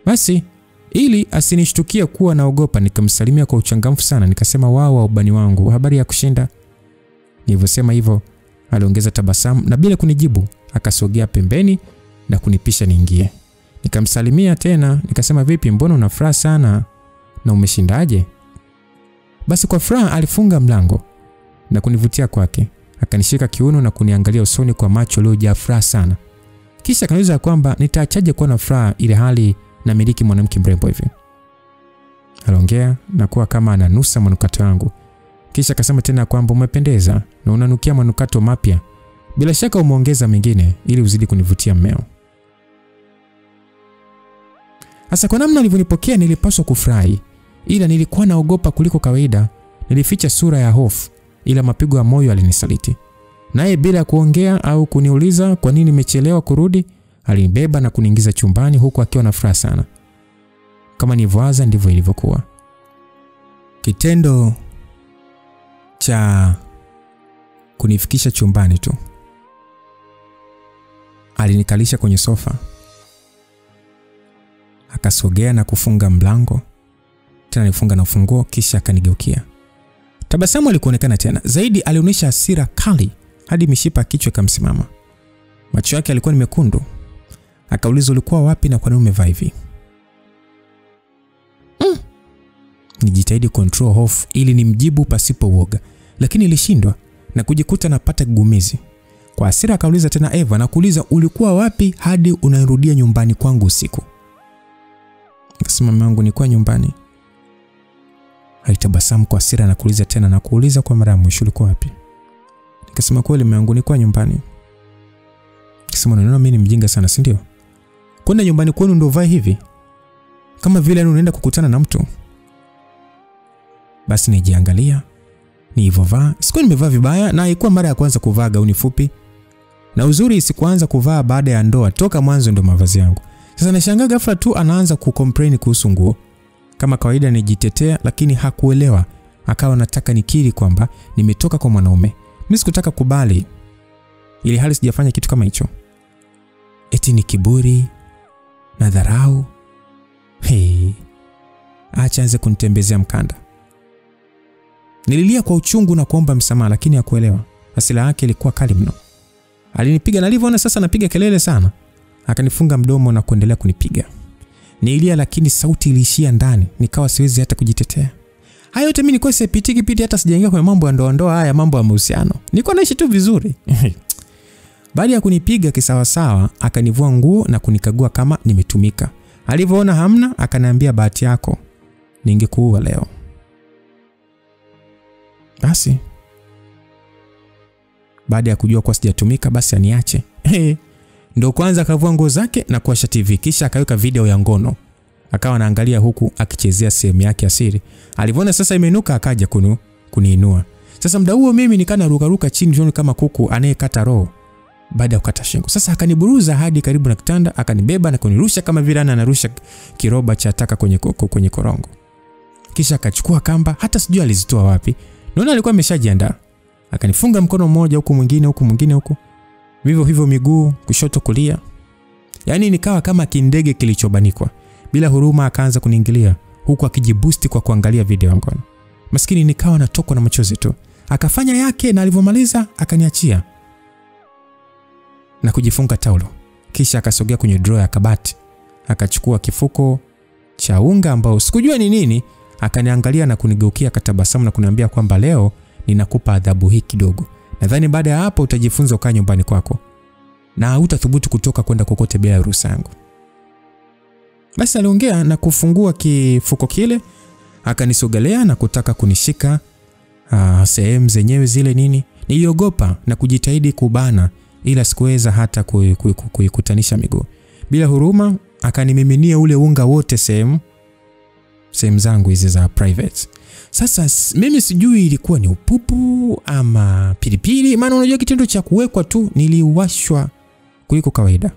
Basi ili asinishtukie kuwa naogopa, nikamsalimia kwa uchangamfu sana, nikasema wao wa ubani wangu, habari ya kushinda. Nilivyosema hivyo aliongeza tabasamu na bila kunijibu akasogea pembeni na kunipisha niingie. Nikamsalimia tena nikasema vipi, mbona una furaha sana na umeshindaje? Basi kwa furaha alifunga mlango na kunivutia kwake, akanishika kiuno na kuniangalia usoni kwa macho yaliyojaa furaha sana. Kisha akaniuliza kwamba nitaachaje kuwa na furaha ile hali na miliki mwanamke mrembo hivi. Aliongea na kuwa kama ananusa manukato yangu. Kisha akasema tena kwamba umependeza na unanukia manukato mapya. Bila shaka umeongeza mengine ili uzidi kunivutia mmeo. Hasa kwa namna alivyonipokea nilipaswa kufurahi, ila nilikuwa naogopa kuliko kawaida. Nilificha sura ya hofu, ila mapigo ya moyo alinisaliti. Naye bila kuongea au kuniuliza kwa nini nimechelewa kurudi, alinibeba na kuniingiza chumbani huku akiwa na furaha sana. Kama nilivyowaza ndivyo ilivyokuwa. Kitendo cha kunifikisha chumbani tu, alinikalisha kwenye sofa, akasogea na kufunga mlango, tena nifunga na ufunguo, kisha akanigeukia. Tabasamu alikuonekana tena. Zaidi alionyesha hasira kali hadi mishipa kichwa ikamsimama. Macho yake yalikuwa ni mekundu. Akauliza ulikuwa wapi na kwa nini umevaa hivi? Nijitahidi control hofu ili nimjibu pasipo uoga, lakini ilishindwa na kujikuta napata gumizi. Kwa hasira akauliza tena, Eva, nakuuliza ulikuwa wapi hadi unarudia nyumbani kwangu usiku? Akasema, mume wangu nilikuwa nyumbani. Alitabasamu kwa hasira na kuuliza tena, na kuuliza kwa mara ya mwisho ulikuwa wapi? Nikasema, kweli mume wangu nilikuwa nyumbani. Akasema, unaona mimi ni mjinga sana, si ndio? Kwenda nyumbani kwenu ndio vae hivi? Kama vile unaenda kukutana na mtu. Basi nijiangalia, nilivovaa. Sikuwa nimevaa vibaya na ilikuwa mara ya kwanza kuvaa gauni fupi. Na uzuri sikuanza kuvaa baada ya ndoa, toka mwanzo ndo mavazi yangu. Sasa nashangaa ghafla tu anaanza kucomplain kuhusu nguo. Kama kawaida nijitetea, lakini hakuelewa. Akawa nataka nikiri kwamba nimetoka kwa mwanaume. Mimi sikutaka kubali, ili hali sijafanya kitu kama hicho. Eti ni kiburi na dharau. Acha anze kunitembezea mkanda. Nililia kwa uchungu na kuomba msamaha, lakini hakuelewa. Hasira yake ilikuwa kali mno. Alinipiga na alivyoona sasa napiga kelele sana, akanifunga mdomo na kuendelea kunipiga. Nililia lakini sauti iliishia ndani, nikawa siwezi hata kujitetea. Hayo yote mimi nilikuwa sipiti hata sijaingia kwenye mambo ya ndoa haya, mambo ya mahusiano. Nilikuwa naishi tu vizuri. Baada ya kunipiga kisawasawa, akanivua nguo na kunikagua kama nimetumika. Alivyoona hamna, akaniambia, bahati yako, ningekuua leo. Basi baada ya kujua kwa sijatumika, basi aniache. Ndio kwanza akavua nguo zake na kuwasha TV, kisha akaweka video ya ngono. Akawa anaangalia huku akichezea sehemu yake ya siri. Alivyoona sasa imeinuka, akaja kuniinua. Sasa muda huo mimi nikana ruka chini kama kuku anayekata roho baada ya kukata shingo. Sasa akaniburuza hadi karibu na kitanda, akanibeba na kunirusha kama vile anarusha kiroba cha taka kwenye korongo. Kisha akachukua kamba, hata sijui alizitoa wapi. Naona alikuwa ameshajiandaa. Akanifunga mkono mmoja huku mwingine huku. Vivyo hivyo miguu kushoto kulia. Yaani nikawa kama kindege kilichobanikwa. Bila huruma akaanza kuniingilia huku akijiboost kwa kuangalia video ya ngono. Maskini nikawa natokwa na machozi tu. Akafanya yake na alivyomaliza akaniachia na kujifunga taulo. Kisha akasogea kwenye drawer ya kabati. Akachukua kifuko cha unga ambao sikujua ni nini, akaniangalia na kunigeukia, akatabasamu na kuniambia kwamba leo ninakupa adhabu hii kidogo. Nadhani baada ya hapo utajifunza ukaa nyumbani kwako na hutathubutu kutoka kwenda kokote bila ruhusa yangu. Basi aliongea na kufungua kifuko kile, akanisogelea na kutaka kunishika sehemu zenyewe zile nini. Niliogopa na kujitahidi kubana, ila sikuweza hata kuikutanisha miguu. Bila huruma akanimiminia ule unga wote sehemu zangu hizi za private. Sasa mimi sijui ilikuwa ni upupu ama pilipili, maana unajua kitendo cha kuwekwa tu niliwashwa kuliko kawaida.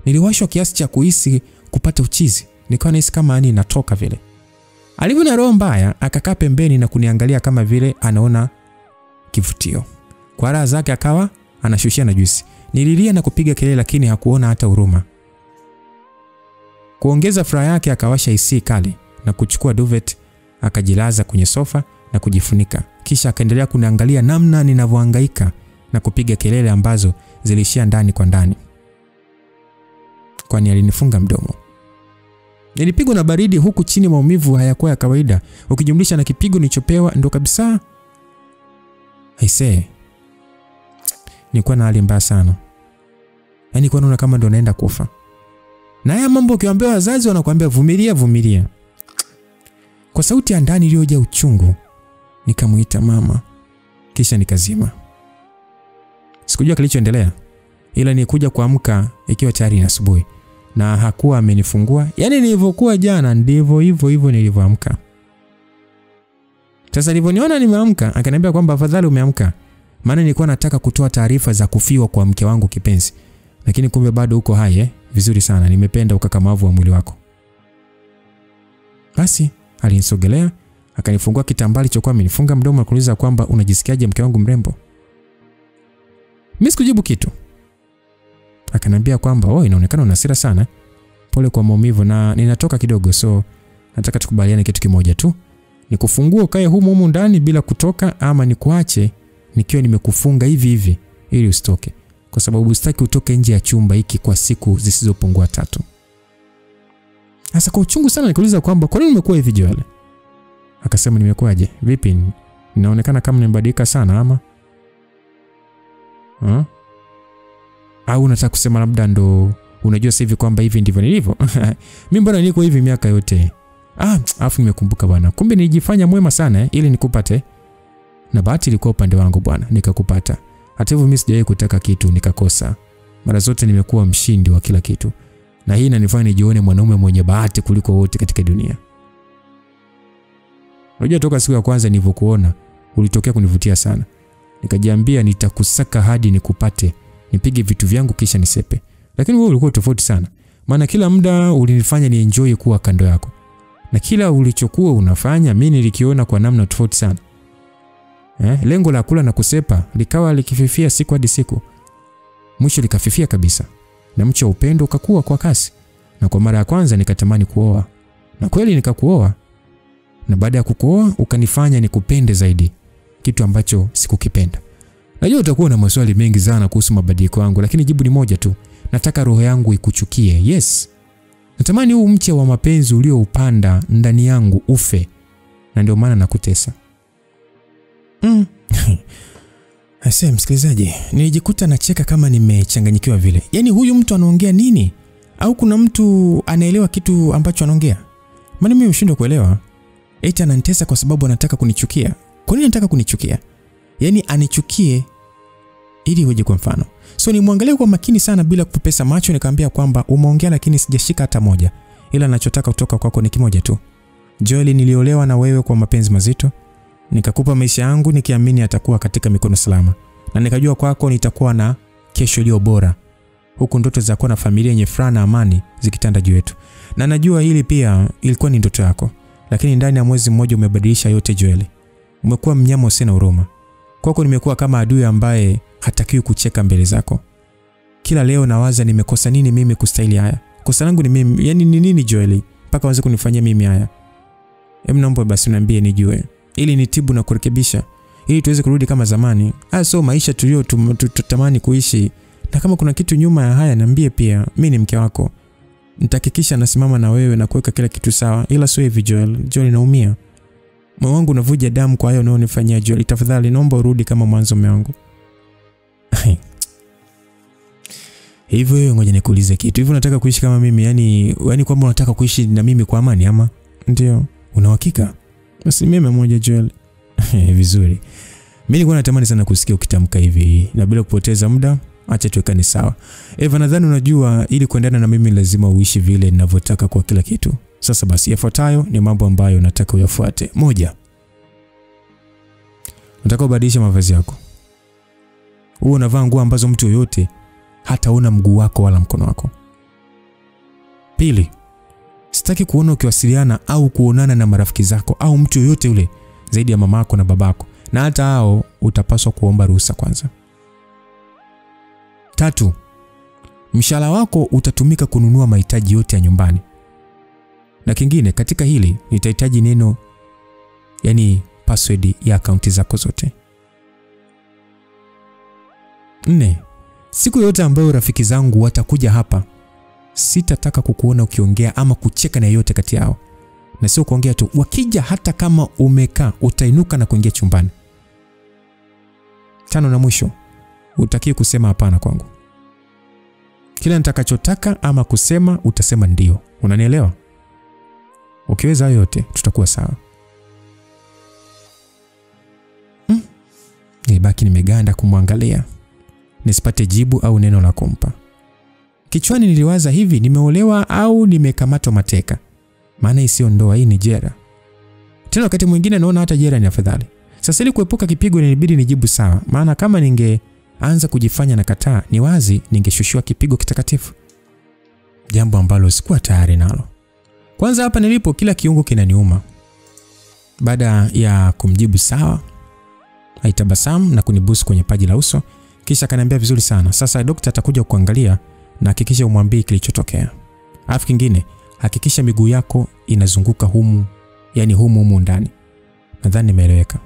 Niliwashwa kiasi cha kuhisi kupata uchizi. Nikawa nahisi kama natoka vile. Alivyo roho mbaya akakaa pembeni na kuniangalia kama vile anaona kivutio. Kwa raha zake akawa anashushia na juisi. Nililia na kupiga kelele lakini hakuona hata huruma. Kuongeza furaha yake akawasha AC kali na kuchukua duvet, akajilaza kwenye sofa na kujifunika. Kisha akaendelea kuniangalia namna ninavyohangaika na kupiga kelele ambazo zilishia ndani kwa ndani. Kwani alinifunga mdomo. Nilipigwa na baridi huku chini, maumivu hayakuwa ya kawaida. Ukijumlisha na kipigo nilichopewa ndo kabisa. Aisee. Nilikuwa na hali mbaya sana. Yaani kwa naona kama ndo naenda kufa. Na haya mambo ukiwaambia wazazi wanakuambia vumilia. Kwa sauti ya ndani iliyojaa uchungu nikamuita mama, kisha nikazima. Sikujua kilichoendelea, ila nilikuja kuamka ikiwa tayari ni asubuhi na hakuwa amenifungua. Yaani nilivyokuwa jana ndivyo hivyo nilivyoamka. Sasa alivyoniona nimeamka akaniambia kwamba afadhali umeamka, maana nilikuwa nataka kutoa taarifa za kufiwa kwa mke wangu kipenzi. Lakini kumbe bado uko hai. Vizuri sana, nimependa ukakamavu wa mwili wako. Basi alinisogelea, akanifungua kitambaa alichokuwa amenifunga mdomo na kuniuliza kwamba unajisikiaje mke wangu mrembo? Mimi sikujibu kitu. Akaniambia kwamba inaonekana una hasira sana. Pole kwa maumivu na ninatoka kidogo, so nataka tukubaliane kitu kimoja tu. Nikufungua ukae humu ndani bila kutoka, ama nikuache nikiwa nimekufunga hivi ili usitoke. Kwa sababu sitaki utoke nje ya chumba hiki kwa siku zisizopungua 3. Sasa kwa uchungu sana nikuuliza kwamba kwa nini umekuwa hivi Joel? Akasema nimekuaje? Vipi? Inaonekana kama nimebadilika sana ama? Au unataka kusema labda ndo unajua sasa hivi kwamba hivi ndivyo nilivyo? Mimi mbona niko hivi miaka yote? Afu nimekumbuka bwana. Kumbe nilijifanya mwema sana ili nikupate. Na bahati ilikuwa upande wangu bwana, nikakupata. Hata hivyo mimi sijawahi kutaka kitu nikakosa. Mara zote nimekuwa mshindi wa kila kitu. Na hii inanifanya nijione mwanaume mwenye bahati kuliko wote katika dunia. Unajua toka siku ya kwanza nilivyokuona, ulitokea kunivutia sana. Nikajiambia nitakusaka hadi nikupate, nipige vitu vyangu kisha nisepe. Lakini wewe ulikuwa tofauti sana. Maana kila muda ulinifanya ni enjoy kuwa kando yako. Na kila ulichokuwa unafanya mimi nilikiona kwa namna tofauti sana. Lengo la kula na kusepa likawa likififia siku hadi siku. Mwisho likafifia kabisa. Na mche wa upendo ukakua kwa kasi. Na kwa mara ya kwanza nikatamani kuoa. Na kweli nikakuoa. Na baada ya kukuoa ukanifanya nikupende zaidi. Kitu ambacho sikukipenda. Najua utakuwa na maswali mengi sana kuhusu mabadiliko yangu, lakini jibu ni moja tu. Nataka roho yangu ikuchukie. Yes. Natamani huu mche wa mapenzi ulioupanda ndani yangu ufe. Na ndio maana nakutesa. Ase msikilizaji, nilijikuta nacheka kama nimechanganyikiwa vile. Yaani huyu mtu anaongea nini? Au kuna mtu anaelewa kitu ambacho anaongea? Maana mimi mshindwa kuelewa. Eti ananitesa kwa sababu anataka kunichukia. Kwa nini anataka kunichukia? Yaani anichukie ili uje kwa mfano. So nimwangalie kwa makini sana bila kupepesa macho, nikamwambia kwamba umeongea lakini sijashika hata moja. Ila ninachotaka kutoka kwako ni kimoja tu. Joel, niliolewa na wewe kwa mapenzi mazito. Nikakupa maisha yangu nikiamini atakuwa katika mikono salama. Na nikajua kwako nitakuwa na kesho iliyo bora. Huku ndoto za kuwa na familia yenye furaha na amani zikitanda juu yetu. Na najua hili pia ilikuwa ni ndoto yako. Lakini ndani ya mwezi mmoja umebadilisha yote Joel. Umekuwa mnyama usio na huruma. Kwako nimekuwa kama adui ambaye hatakiwi kucheka mbele zako. Kila leo nawaza nimekosa nini mimi kustahili haya. Kosa langu ni mimi, yani ni nini Joel? Mpaka waanze kunifanyia mimi haya. Naomba basi uniambie nijue. Ili nitibu na kurekebisha. Ili tuweze kurudi kama zamani. So maisha tulio tutamani kuishi. Na kama kuna kitu nyuma ya haya niambie pia. Mimi ni mke wako. Nitahakikisha nasimama na wewe na kuweka kila kitu sawa. Ila sio hivi Joel. Joel naumia. Moyo wangu unavuja damu kwa hayo unaonifanyia Joel. Tafadhali naomba urudi kama mwanzo mume wangu. Hivyo ngoja nikuulize kitu. Hivyo unataka kuishi kama mimi? Yani kwamba unataka kuishi na mimi kwa amani ama? Ndio. Una uhakika? Basi mimi mmoja Joel. Vizuri. Mimi nilikuwa natamani sana kusikia ukitamka hivi. Na bila kupoteza muda, acha tuwekane sawa. Eva, nadhani unajua ili kuendana na mimi lazima uishi vile ninavyotaka kwa kila kitu. Sasa basi yafuatayo ni mambo ambayo nataka uyafuate. 1. Nataka ubadilishe mavazi yako. Wewe unavaa nguo ambazo mtu yoyote hataona mguu wako wala mkono wako. 2. Sitaki kuona ukiwasiliana au kuonana na marafiki zako au mtu yoyote yule zaidi ya mamako na babako. Na hata hao utapaswa kuomba ruhusa kwanza. 3. Mshahara wako utatumika kununua mahitaji yote ya nyumbani. Na kingine katika hili nitahitaji neno, yani password ya akaunti zako zote. 4. Siku yote ambayo rafiki zangu watakuja hapa, sitataka kukuona ukiongea ama kucheka na yeyote kati yao. Na sio kuongea tu, wakija hata kama umekaa utainuka na kuingia chumbani. 5 na mwisho, utakiwa kusema hapana kwangu. Kila nitakachotaka ama kusema utasema ndio. Unanielewa? Ukiweza yote tutakuwa sawa. Nibaki nimeganda kumwangalia. Nisipate jibu au neno la kumpa. Kichwani niliwaza hivi, nimeolewa au nimekamatwa mateka? Maana hii sio ndoa, hii ni jela. Tena wakati mwingine naona hata jela ni afadhali. Sasa ili kuepuka kipigo inabidi nijibu sawa. Maana kama ningeanza kujifanya na kataa, ni wazi ningeshushiwa kipigo kitakatifu. Jambo ambalo sikuwa tayari nalo. Kwanza hapa nilipo kila kiungo kinaniuma. Baada ya kumjibu sawa, aitabasamu na kunibusu kwenye paji la uso, kisha akaniambia vizuri sana. Sasa daktari atakuja kuangalia na hakikisha umwambie kilichotokea. Alafu kingine, hakikisha miguu yako inazunguka humu, yani humu ndani. Nadhani nimeeleweka.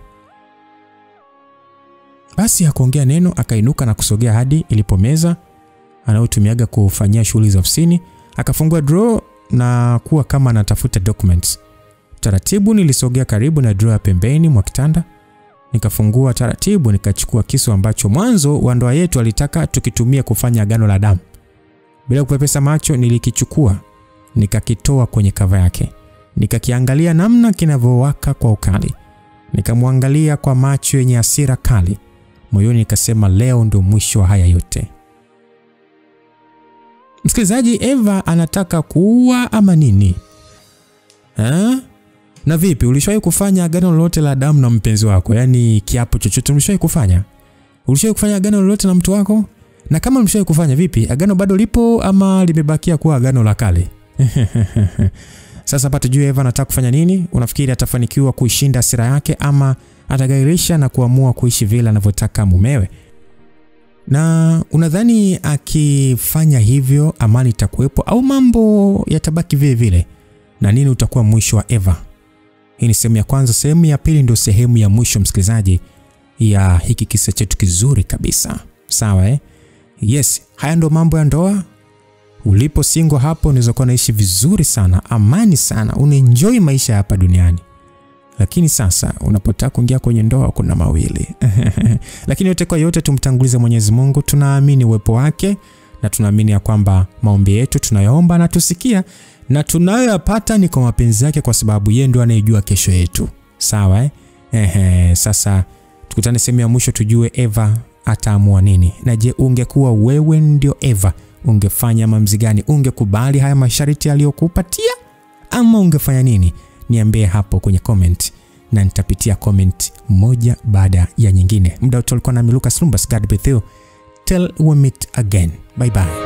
Basi akaongea neno, akainuka na kusogea hadi ilipo meza anayotumiaga kufanyia shughuli za ofisini. Akafungua drawer na kuwa kama anatafuta documents. Taratibu nilisogea karibu na drawer pembeni mwa kitanda Nikafungua taratibu, nikachukua kisu ambacho mwanzo wa ndoa yetu alitaka tukitumie kufanya agano la damu. Bila kupepesa macho nilikichukua, nikakitoa kwenye kava yake. Nikakiangalia namna kinavyowaka kwa ukali. Nikamwangalia kwa macho yenye hasira kali. Moyoni nikasema leo ndio mwisho wa haya yote. Msikilizaji, Eva anataka kuua ama nini? Na vipi, ulishawahi kufanya agano lolote la damu na mpenzi wako? Yaani kiapo chochote ulishawahi kufanya? Ulishawahi kufanya agano lolote na mtu wako? Na kama ulishawahi kufanya, vipi? Agano bado lipo ama limebakia kuwa agano la kale? Sasa hapa tujue Eva anataka kufanya nini? Unafikiri atafanikiwa kuishinda hasira yake ama atagairisha na kuamua kuishi vile anavyotaka mumewe? Na unadhani akifanya hivyo amani itakuwepo au mambo yatabaki vile vile? Na nini utakuwa mwisho wa Eva? Hii ni sehemu ya kwanza. Sehemu ya pili ndio sehemu ya mwisho msikilizaji ya hiki kisa chetu kizuri kabisa. Sawa Yes, haya ndo mambo ya ndoa. Ulipo single hapo unaweza kuwa unaishi vizuri sana, amani sana, unaenjoy maisha hapa duniani. Lakini sasa unapotaka kuingia kwenye ndoa kuna mawili. Lakini yote kwa yote tumtangulize Mwenyezi Mungu, tunaamini uwepo wake na tunaamini ya kwamba maombi yetu tunayoomba na tusikia na tunayoyapata ni kwa mapenzi yake, kwa sababu yeye ndiye anayejua kesho yetu. Sawa Sasa tukutane sehemu ya mwisho tujue Eva ataamua nini. Na je, ungekuwa wewe ndio Eva, ungefanya maamuzi gani? Ungekubali haya masharti aliyokupatia ama ungefanya nini? Niambie hapo kwenye comment na nitapitia comment moja baada ya nyingine. Muda wote ulikuwa na Lucas Lumbas. God be with you till we meet again. Bye bye.